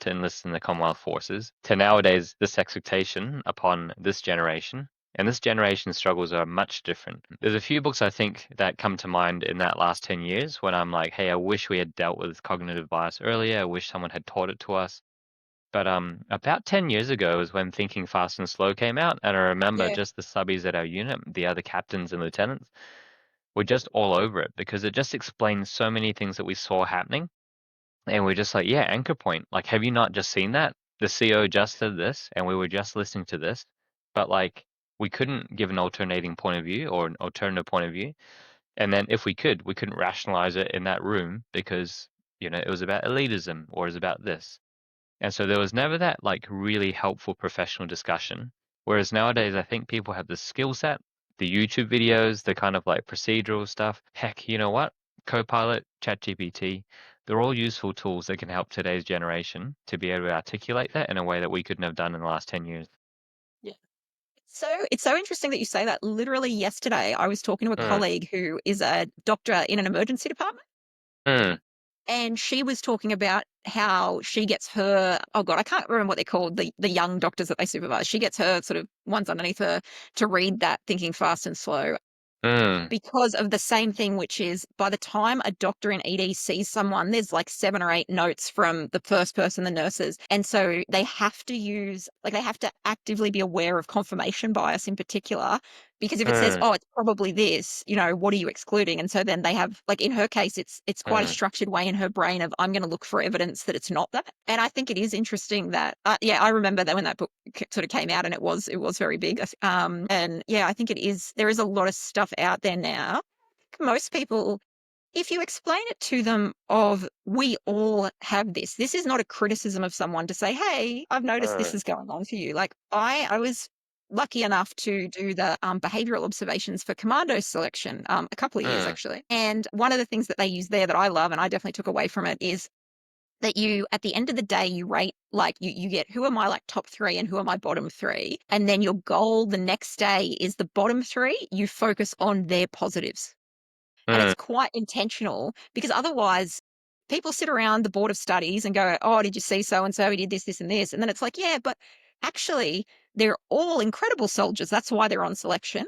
[SPEAKER 2] to enlist in the Commonwealth forces, to nowadays this expectation upon this generation. And this generation's struggles are much different. There's a few books I think that come to mind in that last 10 years when I'm like, hey, I wish we had dealt with cognitive bias earlier. I wish someone had taught it to us. But about 10 years ago is when Thinking Fast and Slow came out, and I remember
[SPEAKER 1] Yeah.
[SPEAKER 2] just the subbies at our unit, the other captains and lieutenants, were just all over it because it just explained so many things that we saw happening. And we're just like, yeah, anchor point. Like, have you not just seen that? The CO just said this, and we were just listening to this, but like we couldn't give an alternating point of view or an alternative point of view. And then if we couldn't rationalize it in that room because, it was about elitism or it was about this. And so there was never that like really helpful professional discussion. Whereas nowadays, I think people have the skill set, the YouTube videos, the kind of like procedural stuff. Heck, you know what? Copilot, ChatGPT, they're all useful tools that can help today's generation to be able to articulate that in a way that we couldn't have done in the last 10 years.
[SPEAKER 1] Yeah. So it's so interesting that you say that. Literally yesterday, I was talking to a
[SPEAKER 2] Mm,
[SPEAKER 1] colleague who is a doctor in an emergency department.
[SPEAKER 2] mm,
[SPEAKER 1] and she was talking about how she gets her, oh God, I can't remember what they're called, the young doctors that they supervise. She gets her sort of ones underneath her to read that Thinking Fast and Slow
[SPEAKER 2] Mm,
[SPEAKER 1] because of the same thing, which is by the time a doctor in ED sees someone, there's like 7 or 8 notes from the first person, the nurses. And so they have to use, like, they have to actively be aware of confirmation bias in particular. Because if it says,
[SPEAKER 2] mm,
[SPEAKER 1] oh, it's probably this, what are you excluding? And so then they have, like, in her case, it's quite a
[SPEAKER 2] mm,
[SPEAKER 1] structured way in her brain of, I'm going to look for evidence that it's not that. And I think it is interesting that, yeah, I remember that when that book sort of came out, and it was very big. And yeah, I think there is a lot of stuff out there now. Most people, if you explain it to them of, we all have this is not a criticism of someone to say, hey, I've noticed this
[SPEAKER 2] mm,
[SPEAKER 1] is going on for you. Like, I was lucky enough to do the behavioral observations for commando selection a couple of years
[SPEAKER 2] mm,
[SPEAKER 1] actually. And one of the things that they use there that I love, and I definitely took away from it, is that you, at the end of the day, you rate, like, you get, who are my, like, top three and who are my bottom three, and then your goal the next day is the bottom three, you focus on their positives. And
[SPEAKER 2] mm,
[SPEAKER 1] it's quite intentional, because otherwise people sit around the board of studies and go, oh, did you see so and so, he did this, this, and this? And then it's like, yeah, but actually they're all incredible soldiers, that's why they're on selection.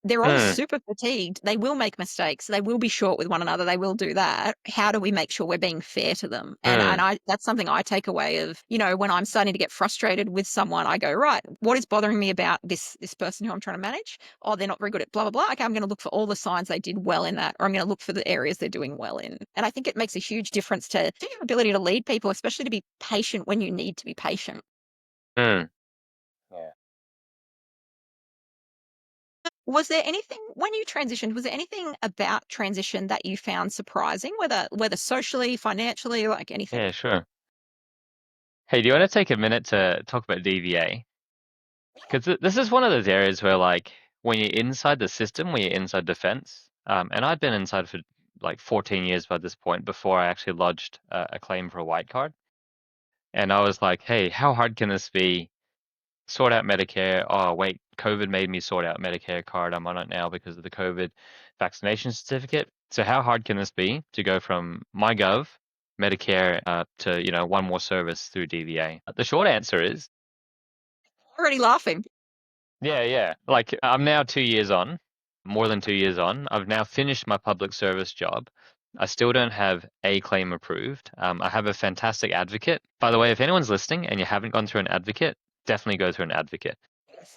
[SPEAKER 1] They're all
[SPEAKER 2] mm,
[SPEAKER 1] super fatigued, they will make mistakes, they will be short with one another, they will do that. How do we make sure we're being fair to them? And
[SPEAKER 2] mm,
[SPEAKER 1] I, that's something I take away of, when I'm starting to get frustrated with someone, I go, right, what is bothering me about this person who I'm trying to manage? Oh, they're not very good at blah, blah, blah. Okay, I'm going to look for all the signs they did well in that, or I'm going to look for the areas they're doing well in. And I think it makes a huge difference to your ability to lead people, especially to be patient when you need to be patient.
[SPEAKER 2] mm. Yeah.
[SPEAKER 1] Was there anything when you transitioned, was there anything about transition that you found surprising, whether socially, financially, like anything?
[SPEAKER 2] Yeah, sure. Hey, do you want to take a minute to talk about DVA? Because this is one of those areas where, like, when you're inside the system, when you're inside defense, and I'd been inside for like 14 years by this point before I actually lodged a claim for a white card. And I was like, hey, how hard can this be? Sort out Medicare. Oh, wait, COVID made me sort out Medicare card. I'm on it now because of the COVID vaccination certificate. So how hard can this be to go from MyGov, Medicare, to, one more service through DVA? The short answer is
[SPEAKER 1] Already laughing.
[SPEAKER 2] yeah, yeah. Like, I'm now 2 years on, more than 2 years on. I've now finished my public service job. I still don't have a claim approved. I have a fantastic advocate. By the way, if anyone's listening and you haven't gone through an advocate, definitely go through an advocate.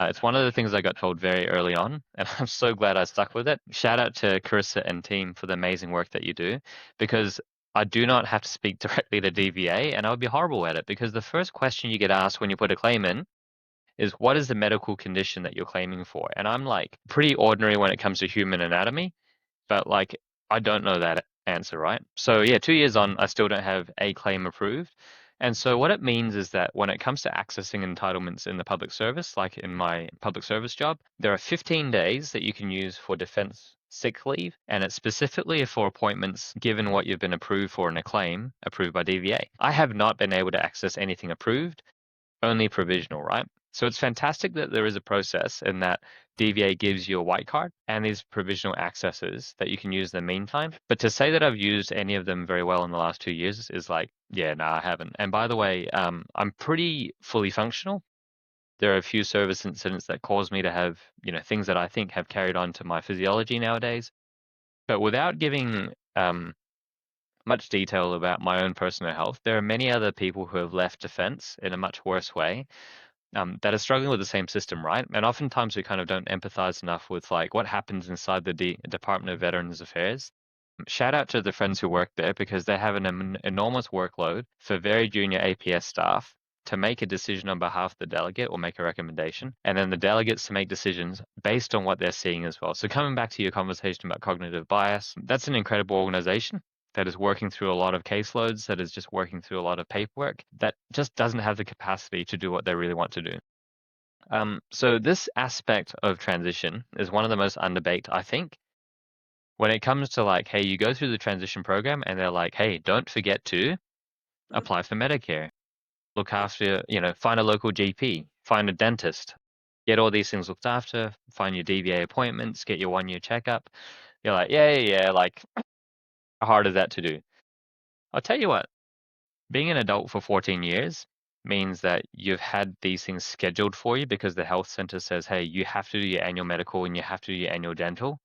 [SPEAKER 2] It's one of the things I got told very early on, and I'm so glad I stuck with it. Shout out to Carissa and team for the amazing work that you do, because I do not have to speak directly to DVA, and I would be horrible at it, because the first question you get asked when you put a claim in is, what is the medical condition that you're claiming for? And I'm like pretty ordinary when it comes to human anatomy, but like I don't know that answer, right? So yeah, 2 years on, I still don't have a claim approved. And so what it means is that when it comes to accessing entitlements in the public service, like in my public service job, there are 15 days that you can use for defense sick leave, and it's specifically for appointments given what you've been approved for in a claim approved by DVA. I have not been able to access anything approved, only provisional, right? So it's fantastic that there is a process in that DVA gives you a white card and these provisional accesses that you can use in the meantime. But to say that I've used any of them very well in the last 2 years is like, yeah, no, I haven't. And by the way, I'm pretty fully functional. There are a few service incidents that cause me to have, things that I think have carried on to my physiology nowadays. But without giving much detail about my own personal health, there are many other people who have left defense in a much worse way, that are struggling with the same system, right? And oftentimes we kind of don't empathize enough with like what happens inside the Department of Veterans Affairs. Shout out to the friends who work there, because they have an enormous workload for very junior APS staff to make a decision on behalf of the delegate or make a recommendation, and then the delegates to make decisions based on what they're seeing as well. So coming back to your conversation about cognitive bias, that's an incredible organization that is working through a lot of caseloads, that is just working through a lot of paperwork, that just doesn't have the capacity to do what they really want to do. So this aspect of transition is one of the most underbaked, I think, when it comes to like, hey, you go through the transition program and they're like, hey, don't forget to apply for Medicare, look after, find a local GP, find a dentist, get all these things looked after, find your DVA appointments, get your 1 year checkup. You're like, yeah, yeah, yeah, like, how hard is that to do? I'll tell you what, being an adult for 14 years means that you've had these things scheduled for you because the health center says, hey, you have to do your annual medical and you have to do your annual dental.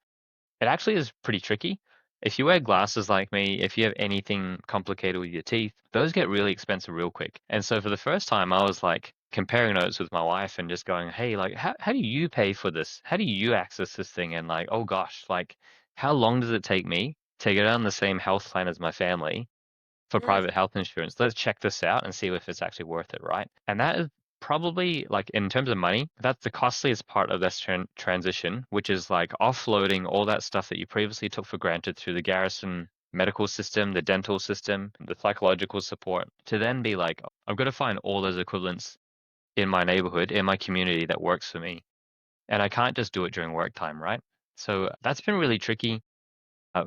[SPEAKER 2] It actually is pretty tricky. If you wear glasses like me, if you have anything complicated with your teeth, those get really expensive real quick. And so for the first time, I was like comparing notes with my wife and just going, hey, like, how do you pay for this? How do you access this thing? And like, oh gosh, like, how long does it take me to get on the same health plan as my family for
[SPEAKER 1] Mm.
[SPEAKER 2] private health insurance? Let's check this out and see if it's actually worth it, right? And that is probably like in terms of money, that's the costliest part of this transition, which is like offloading all that stuff that you previously took for granted through the garrison medical system, the dental system, the psychological support, to then be like, I've got to find all those equivalents in my neighborhood, in my community that works for me. And I can't just do it during work time, right? So that's been really tricky.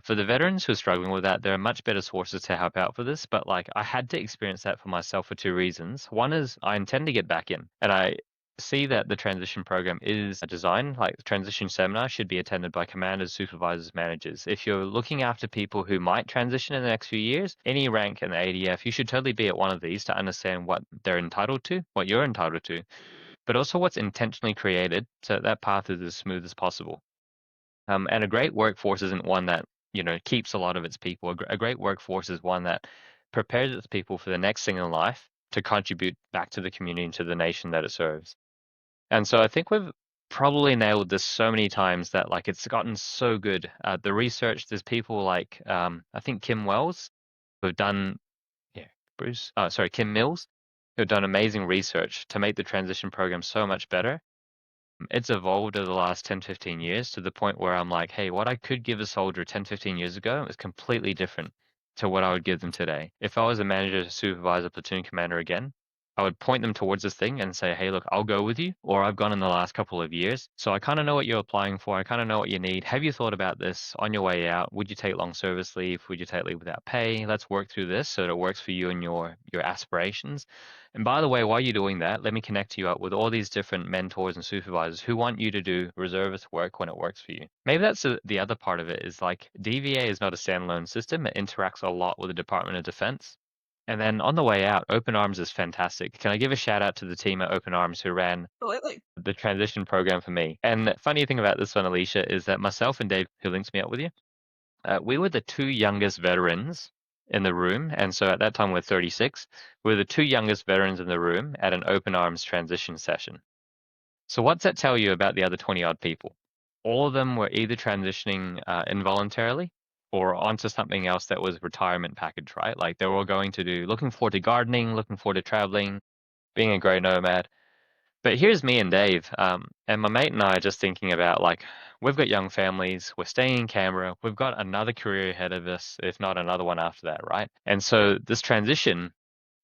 [SPEAKER 2] For the veterans who are struggling with that, there are much better sources to help out for this, but like I had to experience that for myself for two reasons. One is I intend to get back in, and I see that the transition program is designed like the transition seminar should be attended by commanders, supervisors, managers. If you're looking after people who might transition in the next few years, any rank in the ADF, you should totally be at one of these to understand what they're entitled to, what you're entitled to, but also what's intentionally created so that path is as smooth as possible. And a great workforce isn't one that, keeps a lot of its people. A great workforce is one that prepares its people for the next thing in life to contribute back to the community and to the nation that it serves. And so I think we've probably nailed this so many times that like it's gotten so good. The research, there's people like I think Kim Wells who have done, yeah, Kim Mills, who have done amazing research to make the transition program so much better. It's evolved over the last 10, 15 years to the point where I'm like, hey, what I could give a soldier 10, 15 years ago is completely different to what I would give them today. If I was a manager, supervisor, platoon commander again, I would point them towards this thing and say, hey, look, I'll go with you, or I've gone in the last couple of years. So I kind of know what you're applying for. I kind of know what you need. Have you thought about this on your way out? Would you take long service leave? Would you take leave without pay? Let's work through this so that it works for you and your aspirations. And by the way, while you're doing that, let me connect you up with all these different mentors and supervisors who want you to do reservist work when it works for you. Maybe that's the other part of it is like DVA is not a standalone system. It interacts a lot with the Department of Defense. And then on the way out, Open Arms is fantastic. Can I give a shout out to the team at Open Arms who ran
[SPEAKER 1] Absolutely.
[SPEAKER 2] the transition program for me? And the funny thing about this one, Aleesha, is that myself and Dave, who links me up with you, we were the two youngest veterans in the room. And so at that time, we're 36. We were the two youngest veterans in the room at an Open Arms transition session. So what's that tell you about the other 20 odd people? All of them were either transitioning involuntarily or onto something else that was retirement package, right? Like they were all going to do, looking forward to gardening, looking forward to traveling, being a great nomad. But here's me and Dave, and my mate and I are just thinking about like, we've got young families, we're staying in Canberra, we've got another career ahead of us, if not another one after that, right? And so this transition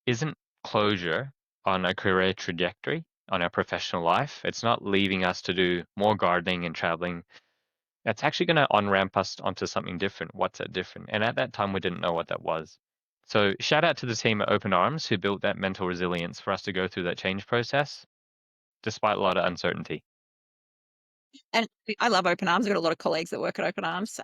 [SPEAKER 2] isn't closure on a career trajectory, on our professional life. It's not leaving us to do more gardening and traveling. It's actually going to on ramp us onto something different. What's that different? And at that time, we didn't know what that was. So shout out to the team at Open Arms who built that mental resilience for us to go through that change process despite a lot of uncertainty.
[SPEAKER 1] And I love Open Arms. I've got a lot of colleagues that work at Open Arms.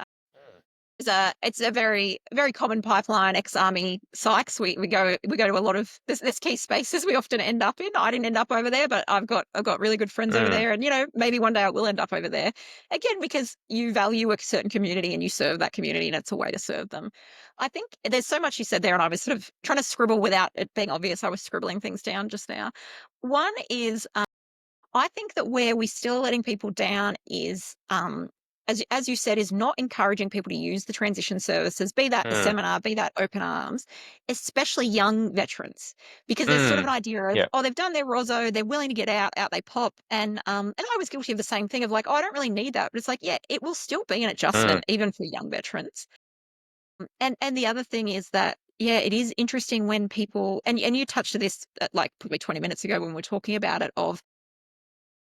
[SPEAKER 1] It's a very very common pipeline. Ex-army psychs. We go to a lot of there's key spaces we often end up in. I didn't end up over there, but I've got really good friends over
[SPEAKER 2] Mm,
[SPEAKER 1] there, and maybe one day I will end up over there again because you value a certain community and you serve that community, and it's a way to serve them. I think there's so much you said there, and I was sort of trying to scribble without it being obvious. I was scribbling things down just now. One is I think that where we're still letting people down is, as you said, is not encouraging people to use the transition services, be that the
[SPEAKER 2] mm,
[SPEAKER 1] seminar, be that Open Arms, especially young veterans, because there's sort of
[SPEAKER 2] mm.
[SPEAKER 1] an idea of,
[SPEAKER 2] Yeah.
[SPEAKER 1] oh, they've done their Rosso, they're willing to get out they pop, and I was guilty of the same thing of like, oh, I don't really need that, but it's like, yeah, it will still be an
[SPEAKER 2] Mm,
[SPEAKER 1] adjustment even for young veterans. And the other thing is that, yeah, it is interesting when people and you touched to this like probably 20 minutes ago when we are talking about it of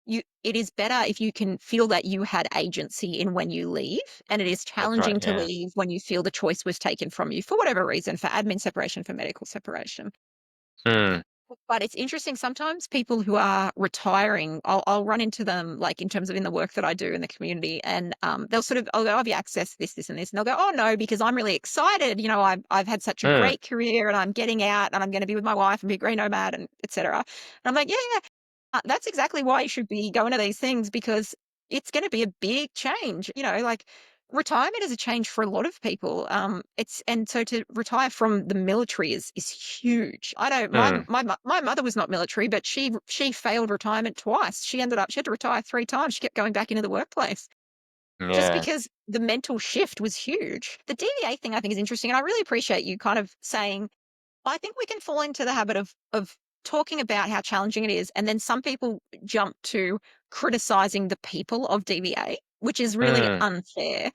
[SPEAKER 1] it is better if you can feel that you had agency in when you leave, and it is
[SPEAKER 2] that's right.
[SPEAKER 1] challenging to
[SPEAKER 2] Yeah.
[SPEAKER 1] leave when you feel the choice was taken from you for whatever reason, for admin separation, for medical separation.
[SPEAKER 2] Mm.
[SPEAKER 1] But it's interesting sometimes people who are retiring, I'll run into them like in terms of in the work that I do in the community, and they'll sort of, I'll go, have you accessed this, this, and this? And they'll go, oh no, because I'm really excited. You know, I've had such a
[SPEAKER 2] Mm,
[SPEAKER 1] great career and I'm getting out and I'm going to be with my wife and be a green nomad and etc. And I'm like, yeah, yeah, that's exactly why you should be going to these things because it's going to be a big change. You know, like retirement is a change for a lot of people. It's and so to retire from the military is huge. I don't.
[SPEAKER 2] mm,
[SPEAKER 1] My mother was not military, but she failed retirement twice. She had to retire 3 times. She kept going back into the workplace just
[SPEAKER 2] yeah.
[SPEAKER 1] because the mental shift was huge. The DVA thing I think is interesting, and I really appreciate you kind of saying I think we can fall into the habit of talking about how challenging it is, and then some people jump to criticizing the people of DVA, which is really
[SPEAKER 2] Mm,
[SPEAKER 1] unfair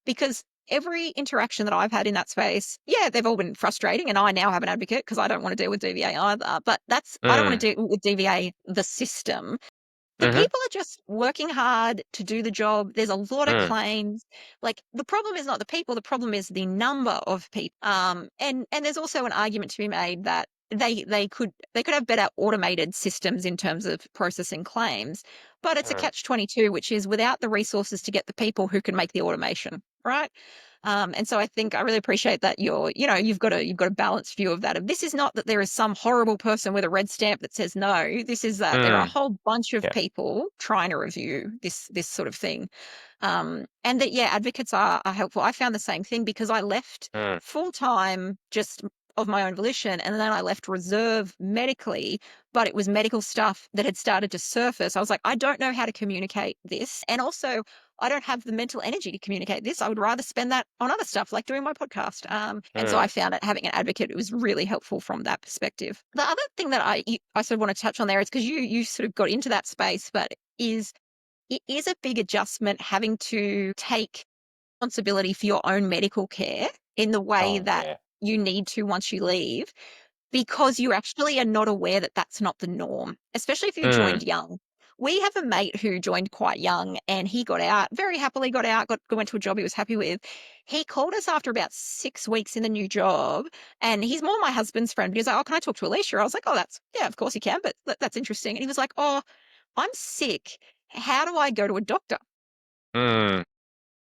[SPEAKER 1] because every interaction that I've had in that space, yeah, they've all been frustrating, and I now have an advocate because I don't want to deal with DVA either. But I don't want
[SPEAKER 2] mm,
[SPEAKER 1] to deal with DVA, the system. The
[SPEAKER 2] mhm,
[SPEAKER 1] people are just working hard to do the job. There's a lot of
[SPEAKER 2] mm,
[SPEAKER 1] claims. Like the problem is not the people, the problem is the number of people. And there's also an argument to be made that they could have better automated systems in terms of processing claims, but it's a
[SPEAKER 2] mm,
[SPEAKER 1] catch 22, which is without the resources to get the people who can make the automation, right? And so I think I really appreciate that you've got a balanced view of that. And this is not that there is some horrible person with a red stamp that says no. This is that there are a
[SPEAKER 2] mm,
[SPEAKER 1] whole bunch of
[SPEAKER 2] yeah.
[SPEAKER 1] people trying to review this sort of thing. And that yeah, advocates are helpful. I found the same thing because I left
[SPEAKER 2] Mm,
[SPEAKER 1] full time just of my own volition, and then I left reserve medically, but it was medical stuff that had started to surface. I was like, I don't know how to communicate this, and also I don't have the mental energy to communicate this. I would rather spend that on other stuff like doing my podcast. And so I
[SPEAKER 2] mm,
[SPEAKER 1] found that having an advocate, it was really helpful from that perspective. The other thing that I sort of want to touch on there is because you sort of got into that space, but is it is a big adjustment having to take responsibility for your own medical care in the way
[SPEAKER 2] oh,
[SPEAKER 1] that
[SPEAKER 2] yeah.
[SPEAKER 1] you need to once you leave because you actually are not aware that that's not the norm, especially if you
[SPEAKER 2] Mm,
[SPEAKER 1] joined young. We have a mate who joined quite young and he got out, very happily got out, went to a job he was happy with. He called us after about 6 weeks in the new job and he's more my husband's friend. But he was like, oh, can I talk to Aleesha? I was like, oh, yeah, of course you can, but that's interesting. And he was like, oh, I'm sick. How do I go to a doctor?
[SPEAKER 2] mm,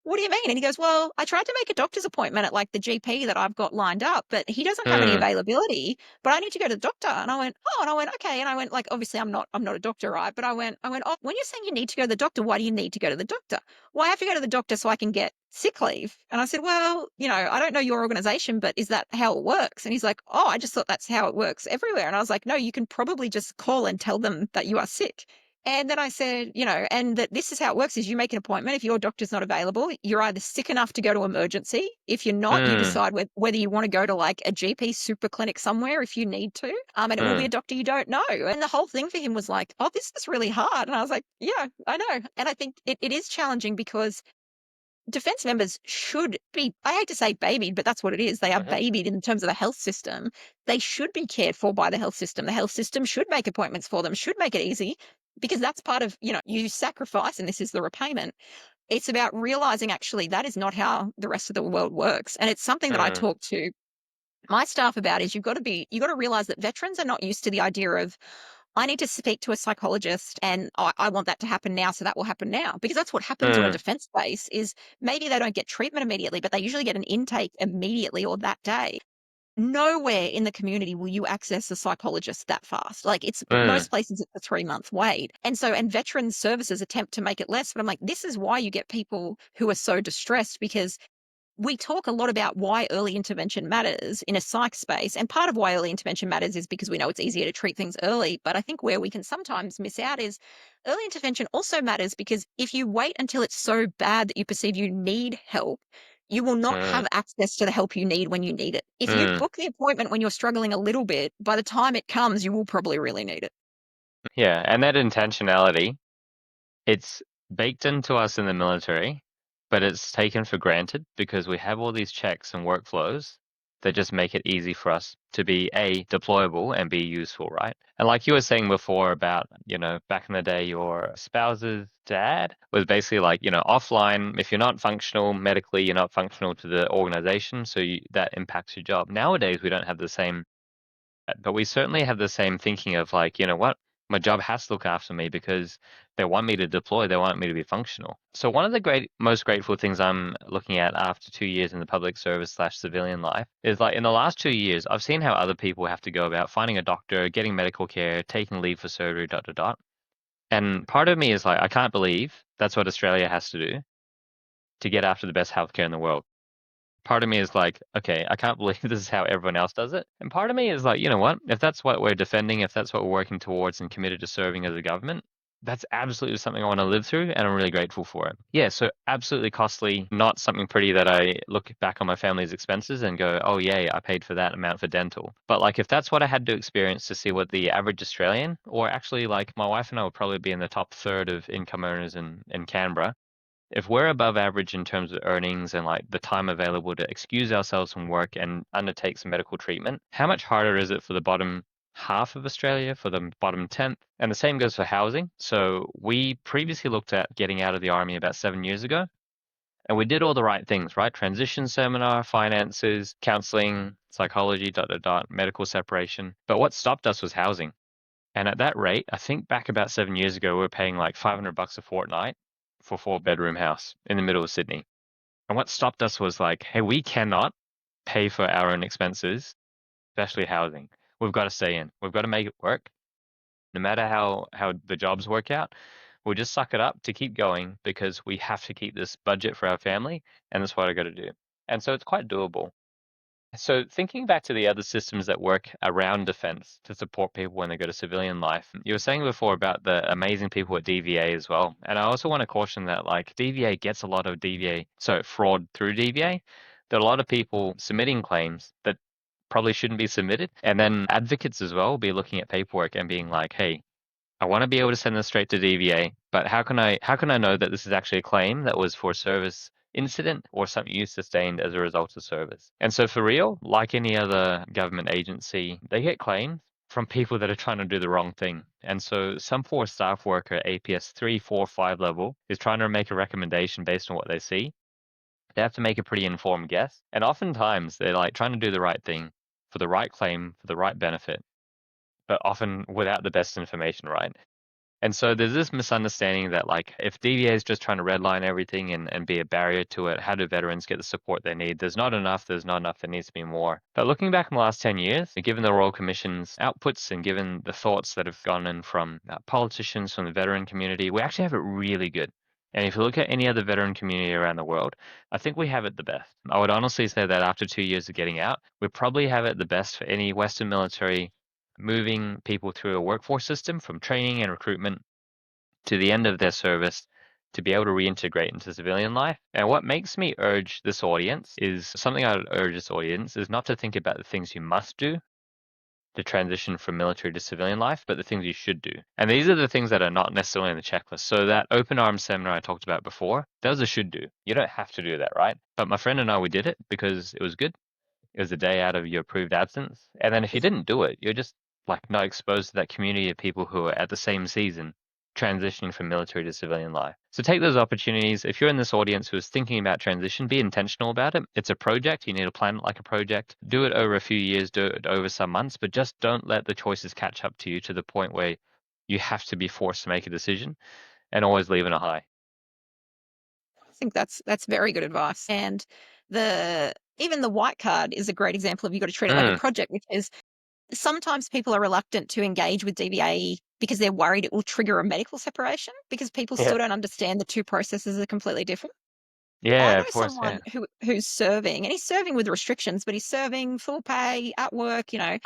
[SPEAKER 1] What do you mean? And he goes, well, I tried to make a doctor's appointment at like the GP that I've got lined up, but he doesn't have any
[SPEAKER 2] mm,
[SPEAKER 1] availability, but I need to go to the doctor. And I went, oh, and I went, okay. And I went, like, obviously I'm not a doctor, right? But I went, oh, when you're saying you need to go to the doctor, why do you need to go to the doctor? Well, I have to go to the doctor so I can get sick leave. And I said, well, I don't know your organization, but is that how it works? And he's like, oh, I just thought that's how it works everywhere. And I was like, no, you can probably just call and tell them that you are sick. And then I said, and that this is how it works is you make an appointment. If your doctor's not available, you're either sick enough to go to emergency. If you're not, you
[SPEAKER 2] mm,
[SPEAKER 1] decide whether you want to go to like a GP super clinic somewhere if you need to. And it will be a
[SPEAKER 2] mm,
[SPEAKER 1] doctor you don't know. And the whole thing for him was like, oh, this is really hard. And I was like, yeah, I know. And I think it is challenging because defense members should be, I hate to say babied, but that's what it is. They are
[SPEAKER 2] mhm,
[SPEAKER 1] babied in terms of the health system. They should be cared for by the health system. The health system should make appointments for them, should make it easy because that's part of, you sacrifice and this is the repayment. It's about realizing actually that is not how the rest of the world works. And it's something that I
[SPEAKER 2] mm,
[SPEAKER 1] talk to my staff about is you've got to realize that veterans are not used to the idea of I need to speak to a psychologist and I want that to happen now. So that will happen now because that's what happens on a
[SPEAKER 2] mm,
[SPEAKER 1] defense base is maybe they don't get treatment immediately, but they usually get an intake immediately or that day. Nowhere in the community will you access a psychologist that fast. Like it's
[SPEAKER 2] mm,
[SPEAKER 1] most places it's a 3 month wait. And veteran services attempt to make it less, but I'm like, this is why you get people who are so distressed because we talk a lot about why early intervention matters in a psych space. And part of why early intervention matters is because we know it's easier to treat things early. But I think where we can sometimes miss out is early intervention also matters because if you wait until it's so bad that you perceive you need help, you will not
[SPEAKER 2] mm,
[SPEAKER 1] have access to the help you need when you need it. If you
[SPEAKER 2] mm.
[SPEAKER 1] book the appointment when you're struggling a little bit, by the time it comes, you will probably really need it.
[SPEAKER 2] Yeah, and that intentionality, it's baked into us in the military, but it's taken for granted because we have all these checks and workflows that just make it easy for us to be A, deployable and be useful, right? And like you were saying before about, back in the day, your spouse's dad was basically like, offline, if you're not functional medically, you're not functional to the organization, so that impacts your job. Nowadays, we don't have the same But we certainly have the same thinking of like, you know what? My job has to look after me because they want me to deploy, they want me to be functional. So one of the most grateful things I'm looking at after 2 years in the public service slash civilian life is like in the last 2 years, I've seen how other people have to go about finding a doctor, getting medical care, taking leave for surgery, dot, dot, dot. And part of me is like, I can't believe that's what Australia has to do to get after the best healthcare in the world. Part of me is like, okay, I can't believe this is how everyone else does it. And part of me is like, you know what? If that's what we're defending, if that's what we're working towards and committed to serving as a government, that's absolutely something I want to live through, and I'm really grateful for it. Yeah, so absolutely costly, not something pretty that I look back on my family's expenses and go, oh, yay, I paid for that amount for dental. But like, if that's what I had to experience to see what the average Australian, or actually like my wife and I would probably be in the top third of income earners in Canberra, if we're above average in terms of earnings and like the time available to excuse ourselves from work and undertake some medical treatment, how much harder is it for the bottom half of Australia, for the bottom tenth? And the same goes for housing. So we previously looked at getting out of the army about 7 years ago, and we did all the right things, right? Transition seminar, finances, counseling, psychology, dot, dot, dot, medical separation. But what stopped us was housing. And at that rate, I think back about 7 years ago, we were paying like $500 a fortnight for 4 bedroom house in the middle of Sydney. And what stopped us was like, hey, we cannot pay for our own expenses, especially housing. We've got to stay in. We've got to make it work. No matter how the jobs work out, we'll just suck it up to keep going because we have to keep this budget for our family, and that's what I got to do. And so it's quite doable. So thinking back to the other systems that work around defense to support people when they go to civilian life, you were saying before about the amazing people at DVA as well. And I also want to caution that like DVA gets a lot of DVA, so fraud through DVA. There are a lot of people submitting claims that probably shouldn't be submitted. And then advocates as well will be looking at paperwork and being like, hey, I want to be able to send this straight to DVA, but how can I know that this is actually a claim that was for service incident or something you sustained as a result of service? And so for real, like any other government agency, they get claims from people that are trying to do the wrong thing. And so some poor staff worker at APS 3, 4, 5 level is trying to make a recommendation based on what they see. They have to make a pretty informed guess. And oftentimes they're like trying to do the right thing for the right claim, for the right benefit, but often without the best information, right? And so there's this misunderstanding that like if DVA is just trying to redline everything and be a barrier to it, how do veterans get the support they need? There's not enough, there needs to be more. But looking back in the last 10 years, given the Royal Commission's outputs and given the thoughts that have gone in from politicians, from the veteran community, we actually have it really good. And if you look at any other veteran community around the world, I think we have it the best. I would honestly say that after 2 years of getting out, we probably have it the best for any Western military moving people through a workforce system from training and recruitment to the end of their service to be able to reintegrate into civilian life. And what makes me urge this audience is something I would urge this audience is not to think about the things you must do to transition from military to civilian life, but the things you should do. And these are the things that are not necessarily in the checklist. So that open arms seminar I talked about before, that was a should do. You don't have to do that, right? But my friend and I, we did it because it was good. It was a day out of your approved absence. And then if you didn't do it, you're just like not exposed to that community of people who are at the same season transitioning from military to civilian life. So take those opportunities. If you're in this audience who is thinking about transition, be intentional about it. It's a project. You need to plan it like a project. Do it over a few years, do it over some months, but just don't let the choices catch up to you to the point where you have to be forced to make a decision, and always leave in a high.
[SPEAKER 1] I think that's very good advice. And the even the white card is a great example of you got to treat it like a
[SPEAKER 2] Mm,
[SPEAKER 1] project, which is sometimes people are reluctant to engage with DVA because they're worried it will trigger a medical separation because people
[SPEAKER 2] yeah.
[SPEAKER 1] still don't understand the two processes are completely different. I
[SPEAKER 2] Yeah,
[SPEAKER 1] know
[SPEAKER 2] of course.
[SPEAKER 1] someone
[SPEAKER 2] Yeah.
[SPEAKER 1] who's serving, and he's serving with restrictions, but he's serving full pay at work. He
[SPEAKER 2] Mm,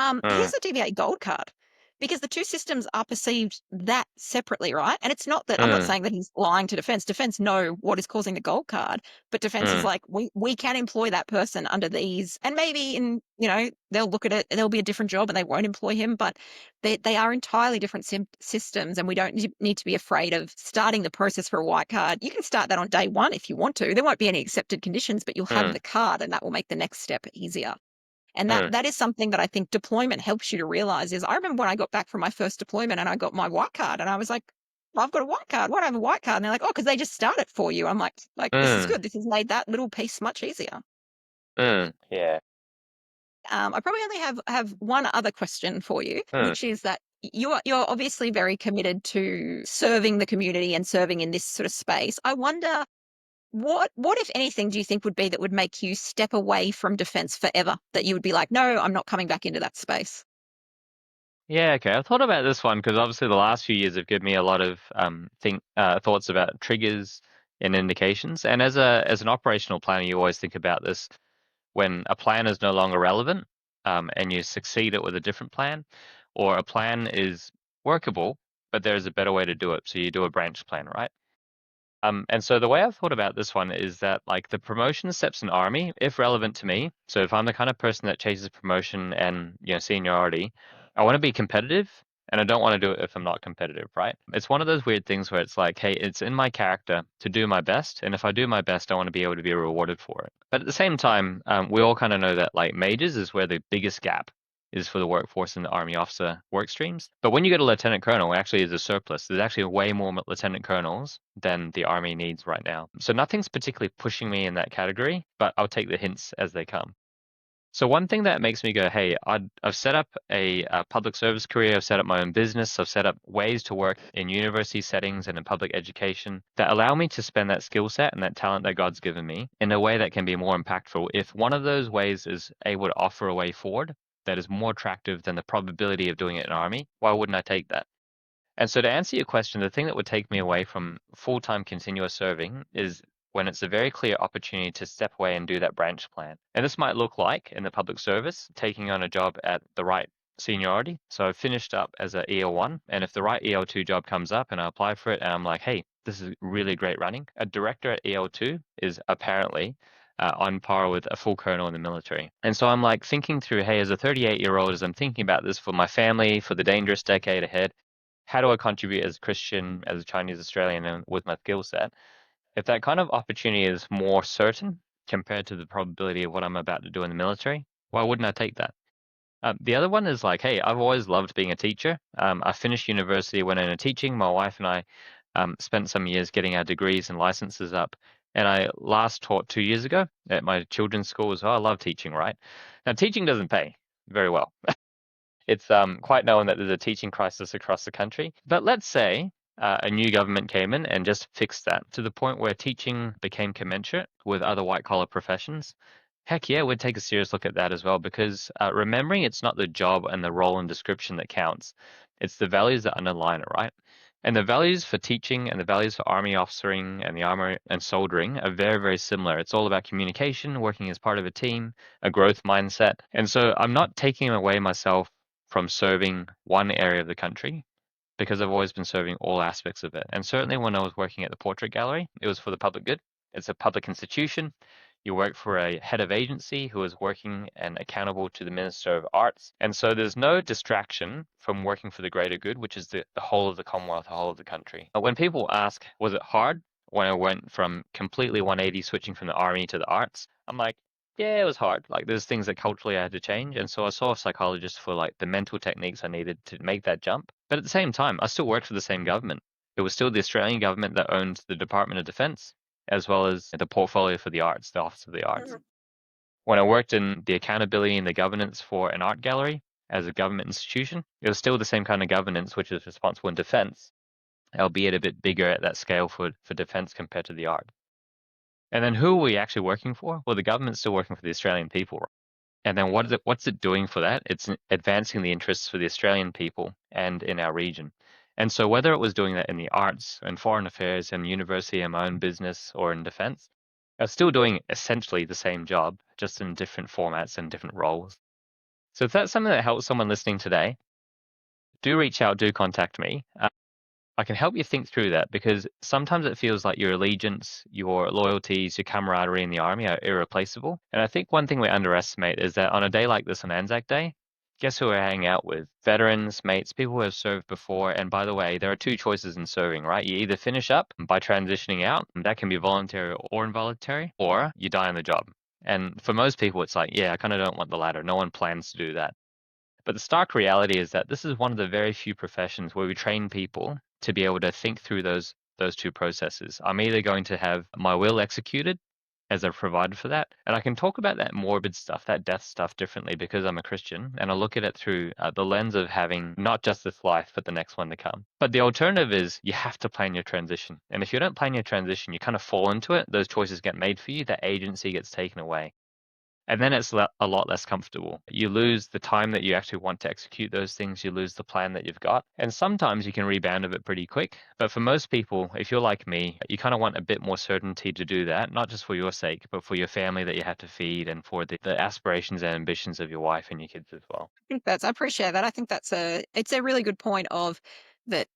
[SPEAKER 1] has a DVA gold card because the two systems are perceived that separately, right? And it's not that I'm not
[SPEAKER 2] mm,
[SPEAKER 1] saying that he's lying to defense. Defense know what is causing the gold card, but defense is
[SPEAKER 2] mm,
[SPEAKER 1] like we can employ that person under these, and maybe they'll look at it, there'll be a different job, and they won't employ him, but they are entirely different systems, and we don't need to be afraid of starting the process for a white card. You can start that on day one if you want to. There won't be any accepted conditions, but you'll have
[SPEAKER 2] mm,
[SPEAKER 1] the card, and that will make the next step easier. And that
[SPEAKER 2] mm,
[SPEAKER 1] that is something that I think deployment helps you to realize is I remember when I got back from my first deployment and I got my white card and I was like, well, I've got a white card. Why do I have a white card? And they're like, oh, because they just start it for you. I'm like, this is
[SPEAKER 2] mm,
[SPEAKER 1] good. This has made that little piece much easier.
[SPEAKER 2] mm. Yeah.
[SPEAKER 1] I probably only have one other question for you,
[SPEAKER 2] Hmm.
[SPEAKER 1] which is that you're obviously very committed to serving the community and serving in this sort of space. I wonder what if anything do you think would be that would make you step away from defence forever? That you would be like, no, I'm not coming back into that space.
[SPEAKER 2] Yeah, okay. I've thought about this one because obviously the last few years have given me a lot of thoughts about triggers and indications. And as an operational planner, you always think about this when a plan is no longer relevant, and you succeed it with a different plan, or a plan is workable, but there's a better way to do it. So you do a branch plan, right? And so the way I've thought about this one is that like the promotion steps in army, if relevant to me, so if I'm the kind of person that chases promotion and seniority, I want to be competitive and I don't want to do it if I'm not competitive, right? It's one of those weird things where it's like, hey, it's in my character to do my best, and if I do my best, I want to be able to be rewarded for it. But at the same time, we all kind of know that like majors is where the biggest gap is for the workforce in the army officer work streams. But when you get a lieutenant colonel, actually is a surplus. There's actually way more lieutenant colonels than the army needs right now. So nothing's particularly pushing me in that category, but I'll take the hints as they come. So one thing that makes me go, hey, I've set up a public service career, I've set up my own business, I've set up ways to work in university settings and in public education that allow me to spend that skill set and that talent that God's given me in a way that can be more impactful. If one of those ways is able to offer a way forward that is more attractive than the probability of doing it in army, why wouldn't I take that? And so to answer your question, the thing that would take me away from full-time continuous serving is when it's a very clear opportunity to step away and do that branch plan. And this might look like in the public service, taking on a job at the right seniority. So I've finished up as a EL1, and if the right EL2 job comes up and I apply for it and I'm like, hey, this is really great running, a director at EL2 is apparently on par with a full colonel in the military. And so I'm like thinking through, hey, as a 38-year-old, as I'm thinking about this for my family, for the dangerous decade ahead, how do I contribute as a Christian, as a Chinese Australian, and with my skill set? If that kind of opportunity is more certain compared to the probability of what I'm about to do in the military, why wouldn't I take that? The other one is like, hey, I've always loved being a teacher. I finished university, went into teaching. My wife and I spent some years getting our degrees and licenses up. And I last taught 2 years ago at my children's school as well. I love teaching, right? Now, teaching doesn't pay very well. It's quite known that there's a teaching crisis across the country. But let's say a new government came in and just fixed that to the point where teaching became commensurate with other white collar professions. Heck yeah, we'd take a serious look at that as well because remembering it's not the job and the role and description that counts, it's the values that underline it, right? And the values for teaching and the values for army officering and the armor and soldering are very, very similar. It's all about communication, working as part of a team, a growth mindset. And so I'm not taking away myself from serving one area of the country because I've always been serving all aspects of it. And certainly when I was working at the Portrait Gallery, it was for the public good. It's a public institution. You work for a head of agency who is working and accountable to the Minister of Arts. And so there's no distraction from working for the greater good, which is the whole of the Commonwealth, the whole of the country. When people ask, was it hard when I went from completely 180 switching from the army to the arts? I'm like, yeah, it was hard. Like there's things that culturally I had to change. And so I saw a psychologist for like the mental techniques I needed to make that jump. But at the same time, I still worked for the same government. It was still the Australian government that owned the Department of Defence, as well as the portfolio for the arts, the Office of the Arts.
[SPEAKER 1] Mhm.
[SPEAKER 2] When I worked in the accountability and the governance for an art gallery as a government institution, it was still the same kind of governance, which is responsible in defence, albeit a bit bigger at that scale for defence compared to the art. And then who are we actually working for? Well, the government's still working for the Australian people. And then what's it doing for that? It's advancing the interests for the Australian people and in our region. And so whether it was doing that in the arts and foreign affairs and university and my own business or in defense, I was still doing essentially the same job, just in different formats and different roles. So if that's something that helps someone listening today, do reach out, do contact me. I can help you think through that because sometimes it feels like your allegiance, your loyalties, your camaraderie in the army are irreplaceable. And I think one thing we underestimate is that on a day like this on Anzac Day, guess who we're hanging out with? Veterans, mates, people who have served before. And by the way, there are two choices in serving, right? You either finish up by transitioning out, and that can be voluntary or involuntary, or you die on the job. And for most people, it's like, yeah, I kind of don't want the latter. No one plans to do that. But the stark reality is that this is one of the very few professions where we train people to be able to think through those two processes. I'm either going to have my will executed as I've provided for that. And I can talk about that morbid stuff, that death stuff differently because I'm a Christian and I look at it through the lens of having not just this life, but the next one to come. But the alternative is you have to plan your transition. And if you don't plan your transition, you kind of fall into it. Those choices get made for you, that agency gets taken away. And then it's a lot less comfortable. You lose the time that you actually want to execute those things. You lose the plan that you've got. And sometimes you can rebound of it pretty quick. But for most people, if you're like me, you kind of want a bit more certainty to do that, not just for your sake, but for your family that you have to feed and for the aspirations and ambitions of your wife and your kids as well.
[SPEAKER 1] I appreciate that. I think it's a really good point of that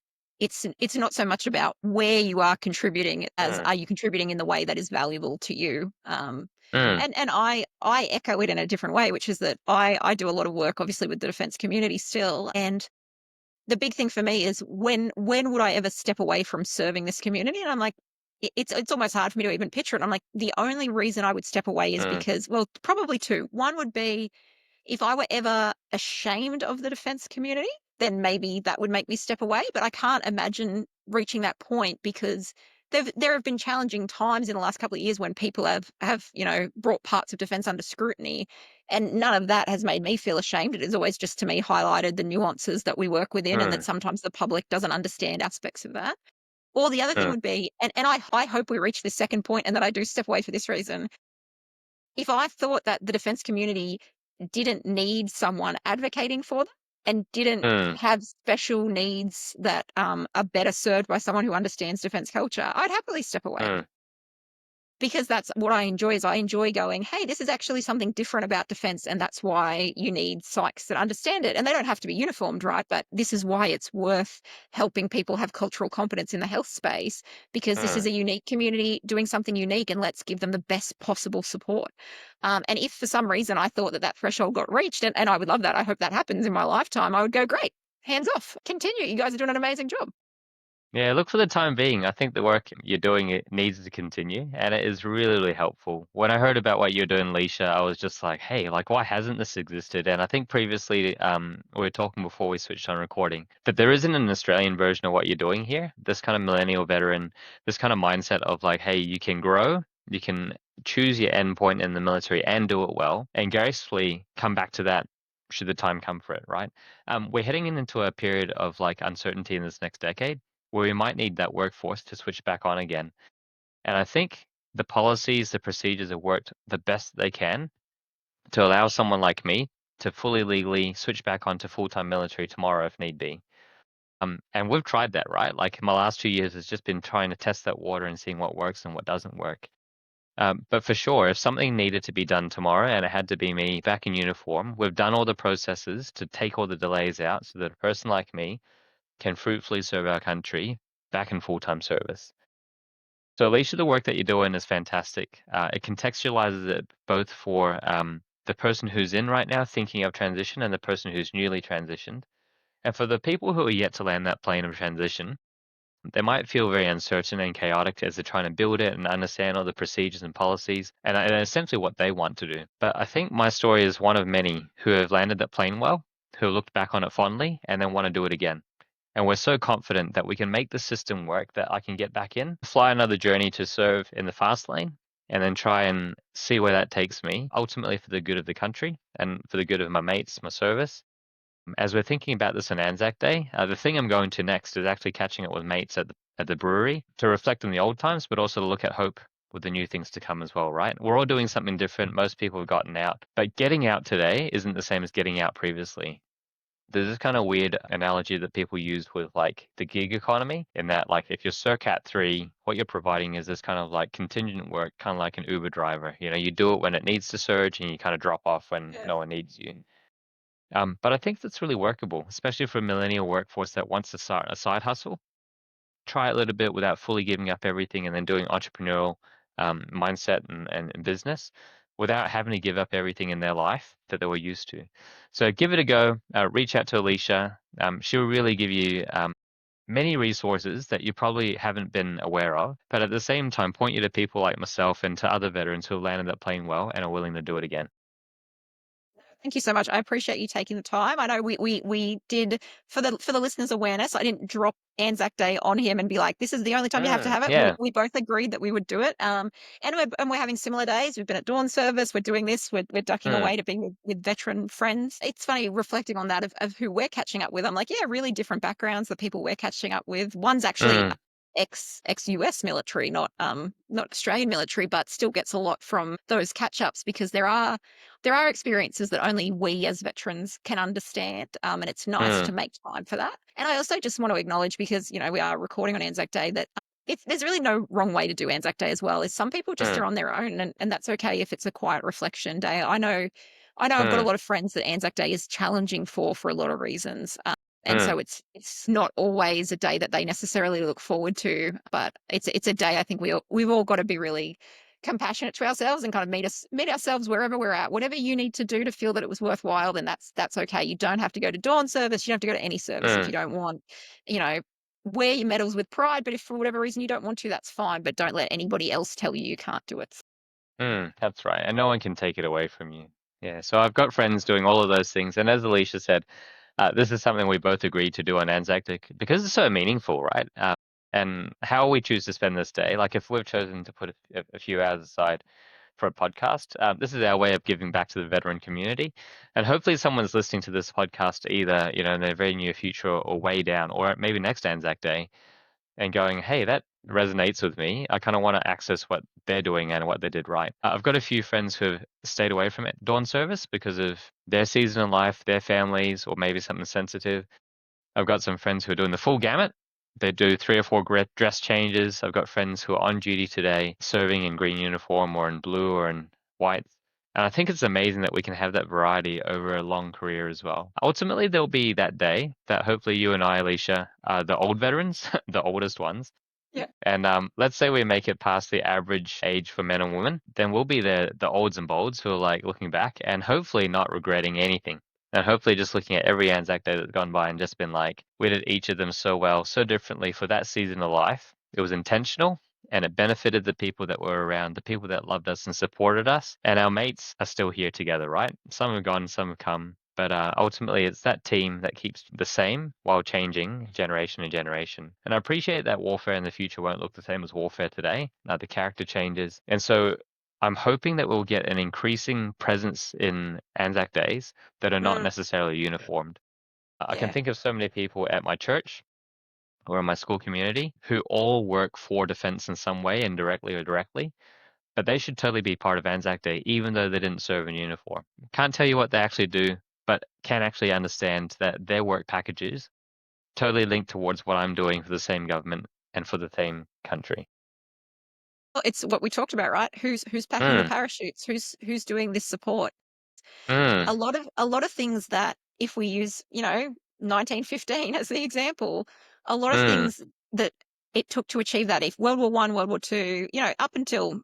[SPEAKER 1] it's not so much about where you are contributing as
[SPEAKER 2] Mm,
[SPEAKER 1] are you contributing in the way that is valuable to you.
[SPEAKER 2] mm,
[SPEAKER 1] And I echo it in a different way, which is that I do a lot of work obviously with the defense community still. And the big thing for me is when would I ever step away from serving this community? And I'm like, it's almost hard for me to even picture it. I'm like, the only reason I would step away is
[SPEAKER 2] mm,
[SPEAKER 1] because, well, probably two. One would be if I were ever ashamed of the defense community, then maybe that would make me step away, but I can't imagine reaching that point because there have been challenging times in the last couple of years when people have, brought parts of defense under scrutiny, and none of that has made me feel ashamed. It has always just, to me, highlighted the nuances that we work within and that
[SPEAKER 2] mm,
[SPEAKER 1] sometimes the public doesn't understand aspects of that. Or the other thing
[SPEAKER 2] mm,
[SPEAKER 1] would be, and I hope we reach this second point and that I do step away for this reason, if I thought that the defense community didn't need someone advocating for them and didn't
[SPEAKER 2] mm,
[SPEAKER 1] have special needs that are better served by someone who understands defense culture, I'd happily step away
[SPEAKER 2] mm,
[SPEAKER 1] because that's what I enjoy is I enjoy going, hey, this is actually something different about defense, and that's why you need psychs that understand it. And they don't have to be uniformed, right? But this is why it's worth helping people have cultural competence in the health space because this is
[SPEAKER 2] mm,
[SPEAKER 1] a unique community doing something unique, and let's give them the best possible support. And if for some reason I thought that that threshold got reached, and I would love that, I hope that happens in my lifetime, I would go, great, hands off, continue. You guys are doing an amazing job.
[SPEAKER 2] Yeah, look, for the time being, I think the work you're doing it needs to continue, and it is really, really helpful. When I heard about what you're doing, Leisha, I was just like, hey, like, why hasn't this existed? And I think previously, we were talking before we switched on recording, that there isn't an Australian version of what you're doing here. This kind of millennial veteran, this kind of mindset of like, hey, you can grow, you can choose your end point in the military and do it well, and gracefully come back to that should the time come for it, right? We're heading into a period of like uncertainty in this next decade where we might need that workforce to switch back on again. And I think the policies, the procedures have worked the best they can to allow someone like me to fully legally switch back onto full-time military tomorrow if need be. And we've tried that, right? Like my last 2 years has just been trying to test that water and seeing what works and what doesn't work. But for sure, if something needed to be done tomorrow and it had to be me back in uniform, we've done all the processes to take all the delays out so that a person like me can fruitfully serve our country back in full-time service. So, Alicia, the work that you're doing is fantastic. It contextualizes it both for the person who's in right now thinking of transition and the person who's newly transitioned. And for the people who are yet to land that plane of transition, they might feel very uncertain and chaotic as they're trying to build it and understand all the procedures and policies and essentially what they want to do. But I think my story is one of many who have landed that plane well, who looked back on it fondly and then want to do it again. And we're so confident that we can make the system work that I can get back in, fly another journey to serve in the fast lane, and then try and see where that takes me, ultimately for the good of the country and for the good of my mates, my service. As we're thinking about this on Anzac Day, the thing I'm going to next is actually catching up with mates at the brewery to reflect on the old times, but also to look at hope with the new things to come as well, right? We're all doing something different. Most people have gotten out, but getting out today isn't the same as getting out previously. There's this kind of weird analogy that people use with like the gig economy, in that like if you're Circat 3, what you're providing is this kind of like contingent work, kind of like an Uber driver. You know, you do it when it needs to surge and you kind of drop off when
[SPEAKER 1] Yeah.
[SPEAKER 2] no one needs you. But I think that's really workable, especially for a millennial workforce that wants to start a side hustle. Try it a little bit without fully giving up everything and then doing entrepreneurial mindset and business without having to give up everything in their life that they were used to. So give it a go. Reach out to Aleesha. She'll really give you many resources that you probably haven't been aware of, but at the same time, point you to people like myself and to other veterans who have landed that plane well and are willing to do it again.
[SPEAKER 1] Thank you so much. I appreciate you taking the time. I know we did for the listeners' awareness. I didn't drop Anzac Day on him and be like, "This is the only time you have to have it." We
[SPEAKER 2] Yeah.
[SPEAKER 1] we both agreed that we would do it. And we're having similar days. We've been at dawn service. We're doing this. We're ducking
[SPEAKER 2] Mm,
[SPEAKER 1] away to be with veteran friends. It's funny reflecting on that of who we're catching up with. I'm like, yeah, really different backgrounds. The people we're catching up with. One's actually
[SPEAKER 2] mm,
[SPEAKER 1] ex US military, not Australian military, but still gets a lot from those catch ups because there are experiences that only we as veterans can understand, and it's nice to
[SPEAKER 2] mm,
[SPEAKER 1] make time for that. And I also just want to acknowledge, because we are recording on Anzac Day, that there's really no wrong way to do Anzac Day as well. Is some people just
[SPEAKER 2] mm,
[SPEAKER 1] are on their own, and that's okay if it's a quiet reflection day. I know I've got a
[SPEAKER 2] mm,
[SPEAKER 1] lot of friends that Anzac Day is challenging for a lot of reasons. And
[SPEAKER 2] mm,
[SPEAKER 1] so it's not always a day that they necessarily look forward to, but it's a day I think we've all got to be really compassionate to ourselves and kind of meet ourselves wherever we're at. Whatever you need to do to feel that it was worthwhile, then that's okay. You don't have to go to dawn service. You don't have to go to any service if
[SPEAKER 2] mm,
[SPEAKER 1] you don't want. You know, wear your medals with pride. But if for whatever reason you don't want to, that's fine. But don't let anybody else tell you you can't do it.
[SPEAKER 2] that's right. And no one can take it away from you. Yeah. So I've got friends doing all of those things. And as Aleesha said, this is something we both agreed to do on Anzac Day because it's so meaningful, right? And how we choose to spend this day, like if we've chosen to put a few hours aside for a podcast, this is our way of giving back to the veteran community. And hopefully someone's listening to this podcast either, in the very near future or way down, or maybe next Anzac Day and going, hey, that resonates with me. I kind of want to access what they're doing and what they did right. I've got a few friends who have stayed away from it, dawn service because of their season in life, their families, or maybe something sensitive. I've got some friends who are doing the full gamut. They do 3 or 4 dress changes. I've got friends who are on duty today, serving in green uniform or in blue or in white. And I think it's amazing that we can have that variety over a long career as well. Ultimately, there'll be that day that hopefully you and I, Alicia, are the old veterans, the oldest ones.
[SPEAKER 1] Yeah.
[SPEAKER 2] And let's say we make it past the average age for men and women, then we'll be the olds and bolds who are like looking back and hopefully not regretting anything. And hopefully just looking at every Anzac Day that's gone by and just been like, we did each of them so well, so differently for that season of life. It was intentional and it benefited the people that were around, the people that loved us and supported us. And our mates are still here together, right? Some have gone, some have come. But ultimately, it's that team that keeps the same while changing generation to generation. And I appreciate that warfare in the future won't look the same as warfare today. The character changes. And so I'm hoping that we'll get an increasing presence in Anzac days that are not
[SPEAKER 1] Mm,
[SPEAKER 2] necessarily uniformed. I can
[SPEAKER 1] yeah.
[SPEAKER 2] think of so many people at my church or in my school community who all work for defense in some way, indirectly or directly, but they should totally be part of Anzac Day, even though they didn't serve in uniform. Can't tell you what they actually do, but can actually understand that their work packages totally linked towards what I'm doing for the same government and for the same country.
[SPEAKER 1] Well, it's what we talked about, right? Who's packing the
[SPEAKER 2] Mm,
[SPEAKER 1] parachutes? Who's doing this support?
[SPEAKER 2] mm,
[SPEAKER 1] A lot of things that if we use, 1915 as the example, a lot of
[SPEAKER 2] mm,
[SPEAKER 1] things that it took to achieve that. If World War One, World War Two, up until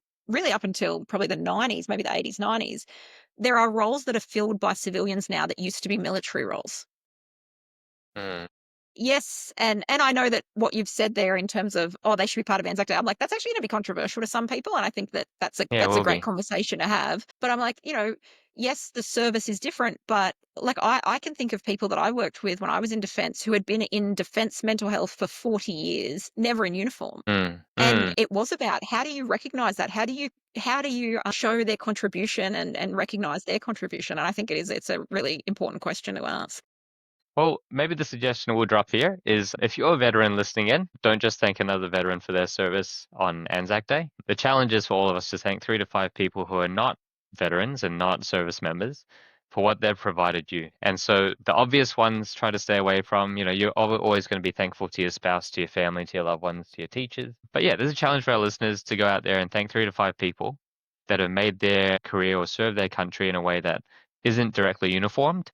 [SPEAKER 1] probably the 90s, maybe the 80s, 90s, there are roles that are filled by civilians now that used to be military roles.
[SPEAKER 2] mm.
[SPEAKER 1] Yes, and I know that what you've said there in terms of, "Oh, they should be part of Anzac Day," I'm like, that's actually gonna be controversial to some people, and I think that
[SPEAKER 2] Yeah, it
[SPEAKER 1] that's a
[SPEAKER 2] will
[SPEAKER 1] great
[SPEAKER 2] be.
[SPEAKER 1] conversation to have. But I'm like, yes, the service is different, but like I can think of people that I worked with when I was in defense who had been in defense mental health for 40 years, never in uniform.
[SPEAKER 2] Mm,
[SPEAKER 1] And
[SPEAKER 2] mm.
[SPEAKER 1] it was about how do you recognize that? How do you show their contribution and recognize their contribution? And I think it's a really important question to ask.
[SPEAKER 2] Well, maybe the suggestion we'll drop here is if you're a veteran listening in, don't just thank another veteran for their service on Anzac Day. The challenge is for all of us to thank 3 to 5 people who are not veterans and not service members for what they've provided you. And so the obvious ones try to stay away from, you're always going to be thankful to your spouse, to your family, to your loved ones, to your teachers. But yeah, there's a challenge for our listeners to go out there and thank 3 to 5 people that have made their career or served their country in a way that isn't directly uniformed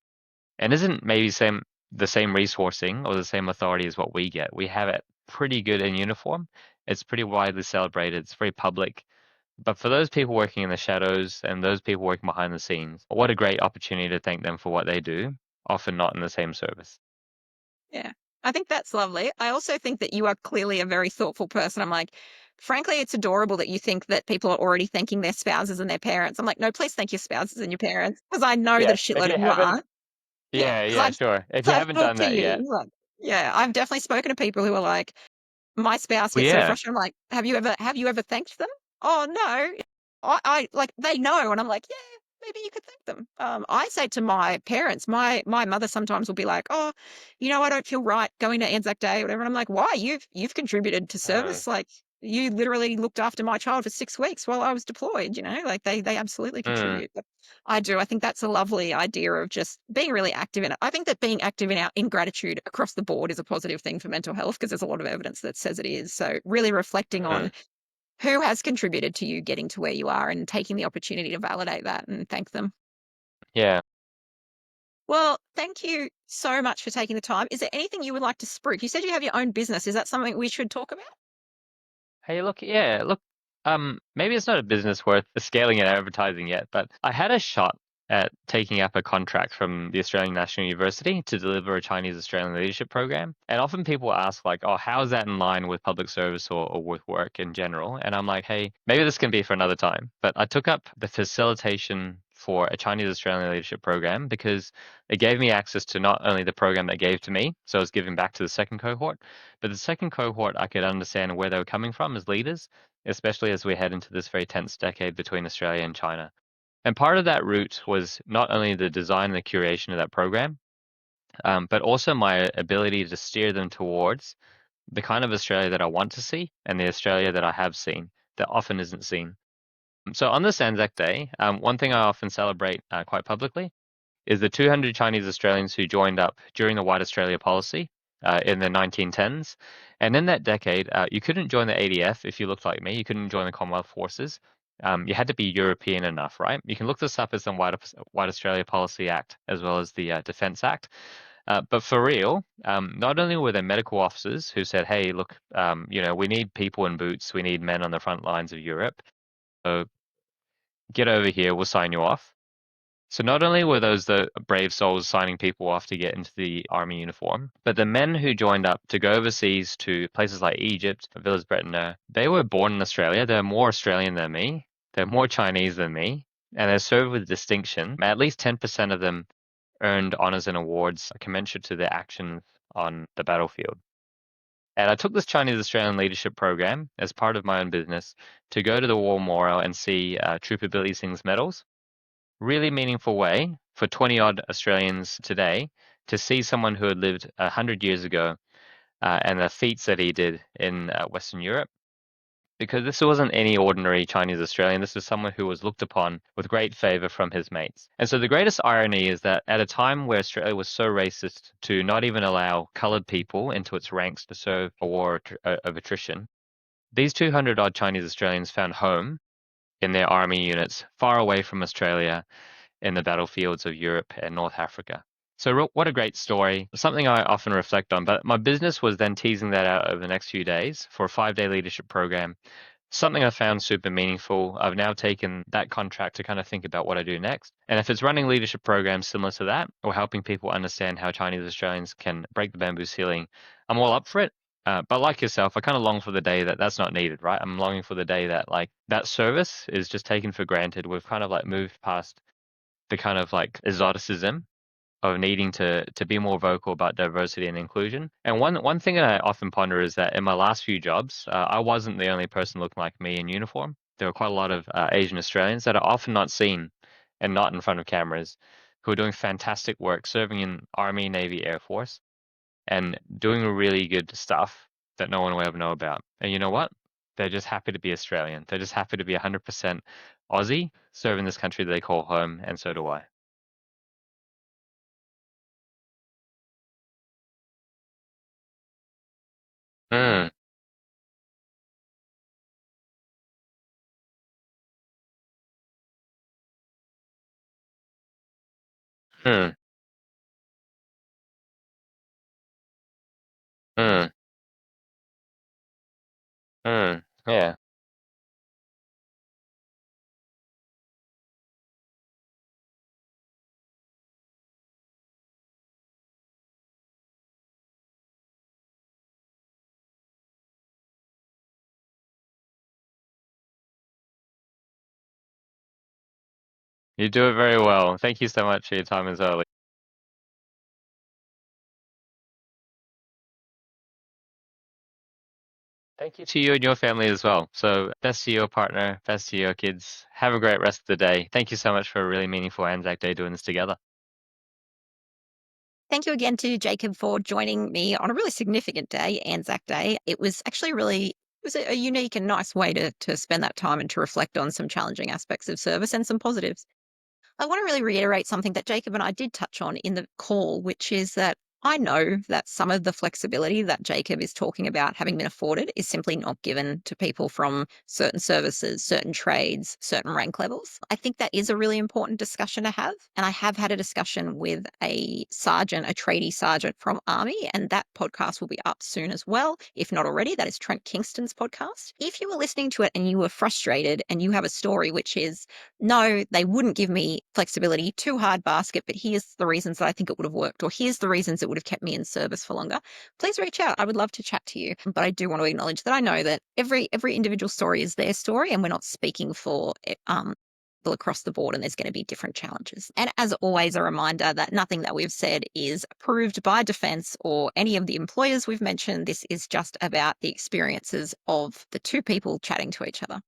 [SPEAKER 2] and isn't maybe the same resourcing or the same authority as what we get. We have it pretty good in uniform. It's pretty widely celebrated. It's very public. But for those people working in the shadows and those people working behind the scenes, what a great opportunity to thank them for what they do, often not in the same service.
[SPEAKER 1] Yeah. I think that's lovely. I also think that you are clearly a very thoughtful person. I'm like, Frankly, it's adorable that you think that people are already thanking their spouses and their parents. I'm like, "No, please thank your spouses and your parents, because I know that
[SPEAKER 2] Yeah,
[SPEAKER 1] a
[SPEAKER 2] if
[SPEAKER 1] shitload
[SPEAKER 2] you
[SPEAKER 1] of you
[SPEAKER 2] haven't
[SPEAKER 1] are." Yeah,
[SPEAKER 2] yeah,
[SPEAKER 1] because
[SPEAKER 2] yeah, sure. If you
[SPEAKER 1] I've
[SPEAKER 2] haven't
[SPEAKER 1] talked
[SPEAKER 2] done
[SPEAKER 1] to
[SPEAKER 2] that yet.
[SPEAKER 1] you, like yeah, I've definitely spoken to people who are like, my spouse
[SPEAKER 2] Well,
[SPEAKER 1] gets so
[SPEAKER 2] yeah.
[SPEAKER 1] frustrated, I'm like, "Have you ever thanked them?" "Oh, no." I like, they know, and I'm like, "Yeah, maybe you could thank them." I say to my parents, my mother sometimes will be like, "Oh, I don't feel right going to Anzac Day," or whatever, and I'm like, "Why? You've contributed to
[SPEAKER 2] Mm,
[SPEAKER 1] service, like, you literally looked after my child for 6 weeks while I was deployed," like, they absolutely
[SPEAKER 2] mm,
[SPEAKER 1] contribute. But I do, I think that's a lovely idea of just being really active in it. I think that being active in gratitude across the board is a positive thing for mental health because there's a lot of evidence that says it is. So really reflecting on
[SPEAKER 2] mm.
[SPEAKER 1] who has contributed to you getting to where you are and taking the opportunity to validate that and thank them.
[SPEAKER 2] Yeah.
[SPEAKER 1] Well, thank you so much for taking the time. Is there anything you would like to spruik? You said you have your own business. Is that something we should talk about?
[SPEAKER 2] Hey, look, yeah, look, maybe it's not a business worth scaling and advertising yet, but I had a shot at taking up a contract from the Australian National University to deliver a Chinese Australian leadership program. And often people ask, like, oh, how is that in line with public service or with work in general? And I'm like, hey, maybe this can be for another time. But I took up the facilitation for a Chinese Australian leadership program because it gave me access to not only the program they gave to me, so I was giving back to the second cohort, but the second cohort, I could understand where they were coming from as leaders, especially as we head into this very tense decade between Australia and China. And part of that route was not only the design and the curation of that program, but also my ability to steer them towards the kind of Australia that I want to see and the Australia that I have seen that often isn't seen. So on this Anzac Day, one thing I often celebrate quite publicly is the 200 Chinese Australians who joined up during the White Australia policy in the 1910s. And in that decade, you couldn't join the ADF if you looked like me. You couldn't join the Commonwealth Forces. You had to be European enough, right? You can look this up as the White Australia Policy Act as well as the Defence Act. But for real, not only were there medical officers who said, "Hey, look, we need people in boots. We need men on the front lines of Europe. So get over here. We'll sign you off." So not only were those the brave souls signing people off to get into the army uniform, but the men who joined up to go overseas to places like Egypt, Villers-Bretonneux, they were born in Australia. They're more Australian than me. They're more Chinese than me, and they served with distinction. At least 10% of them earned honors and awards commensurate to their actions on the battlefield. And I took this Chinese Australian leadership program as part of my own business to go to the War Memorial and see Trooper Billy Singh's medals. Really meaningful way for 20 odd Australians today to see someone who had lived 100 years ago and the feats that he did in Western Europe. Because this wasn't any ordinary Chinese Australian. This was someone who was looked upon with great favor from his mates. And so the greatest irony is that at a time where Australia was so racist to not even allow colored people into its ranks to serve a war of attrition, these 200 odd Chinese Australians found home in their army units far away from Australia in the battlefields of Europe and North Africa. So what a great story. Something I often reflect on. But my business was then teasing that out over the next few days for a 5-day leadership program. Something I found super meaningful. I've now taken that contract to kind of think about what I do next. And if it's running leadership programs similar to that, or helping people understand how Chinese Australians can break the bamboo ceiling, I'm all up for it. But like yourself, I kind of long for the day that that's not needed, right? I'm longing for the day that like that service is just taken for granted. We've kind of like moved past the kind of like exoticism of needing to be more vocal about diversity and inclusion. And one thing that I often ponder is that in my last few jobs, I wasn't the only person looking like me in uniform. There were quite a lot of Asian Australians that are often not seen and not in front of cameras, who are doing fantastic work, serving in Army, Navy, Air Force, and doing really good stuff that no one will ever know about. And you know what? They're just happy to be Australian. They're just happy to be 100% Aussie, serving this country that they call home, and so do I. Mm, mm, mm, yeah. You do it very well. Thank you so much for your time as well. Thank you to you and your family as well. So, best to your partner, best to your kids. Have a great rest of the day. Thank you so much for a really meaningful Anzac Day doing this together.
[SPEAKER 1] Thank you again to Jacob for joining me on a really significant day, Anzac Day. It was actually really it was a unique and nice way to spend that time and to reflect on some challenging aspects of service and some positives. I want to really reiterate something that Jacob and I did touch on in the call, which is that I know that some of the flexibility that Jacob is talking about having been afforded is simply not given to people from certain services, certain trades, certain rank levels. I think that is a really important discussion to have. And I have had a discussion with a sergeant, a tradie sergeant from Army, and that podcast will be up soon as well. If not already, that is Trent Kingston's podcast. If you were listening to it and you were frustrated and you have a story which is, no, they wouldn't give me flexibility, too hard basket, but here's the reasons that I think it would have worked, or here's the reasons it would have kept me in service for longer, please reach out. I would love to chat to you. But I do want to acknowledge that I know that every individual story is their story, and we're not speaking for people across the board, and there's going to be different challenges. And as always, a reminder that nothing that we've said is approved by defence or any of the employers we've mentioned. This is just about the experiences of the two people chatting to each other.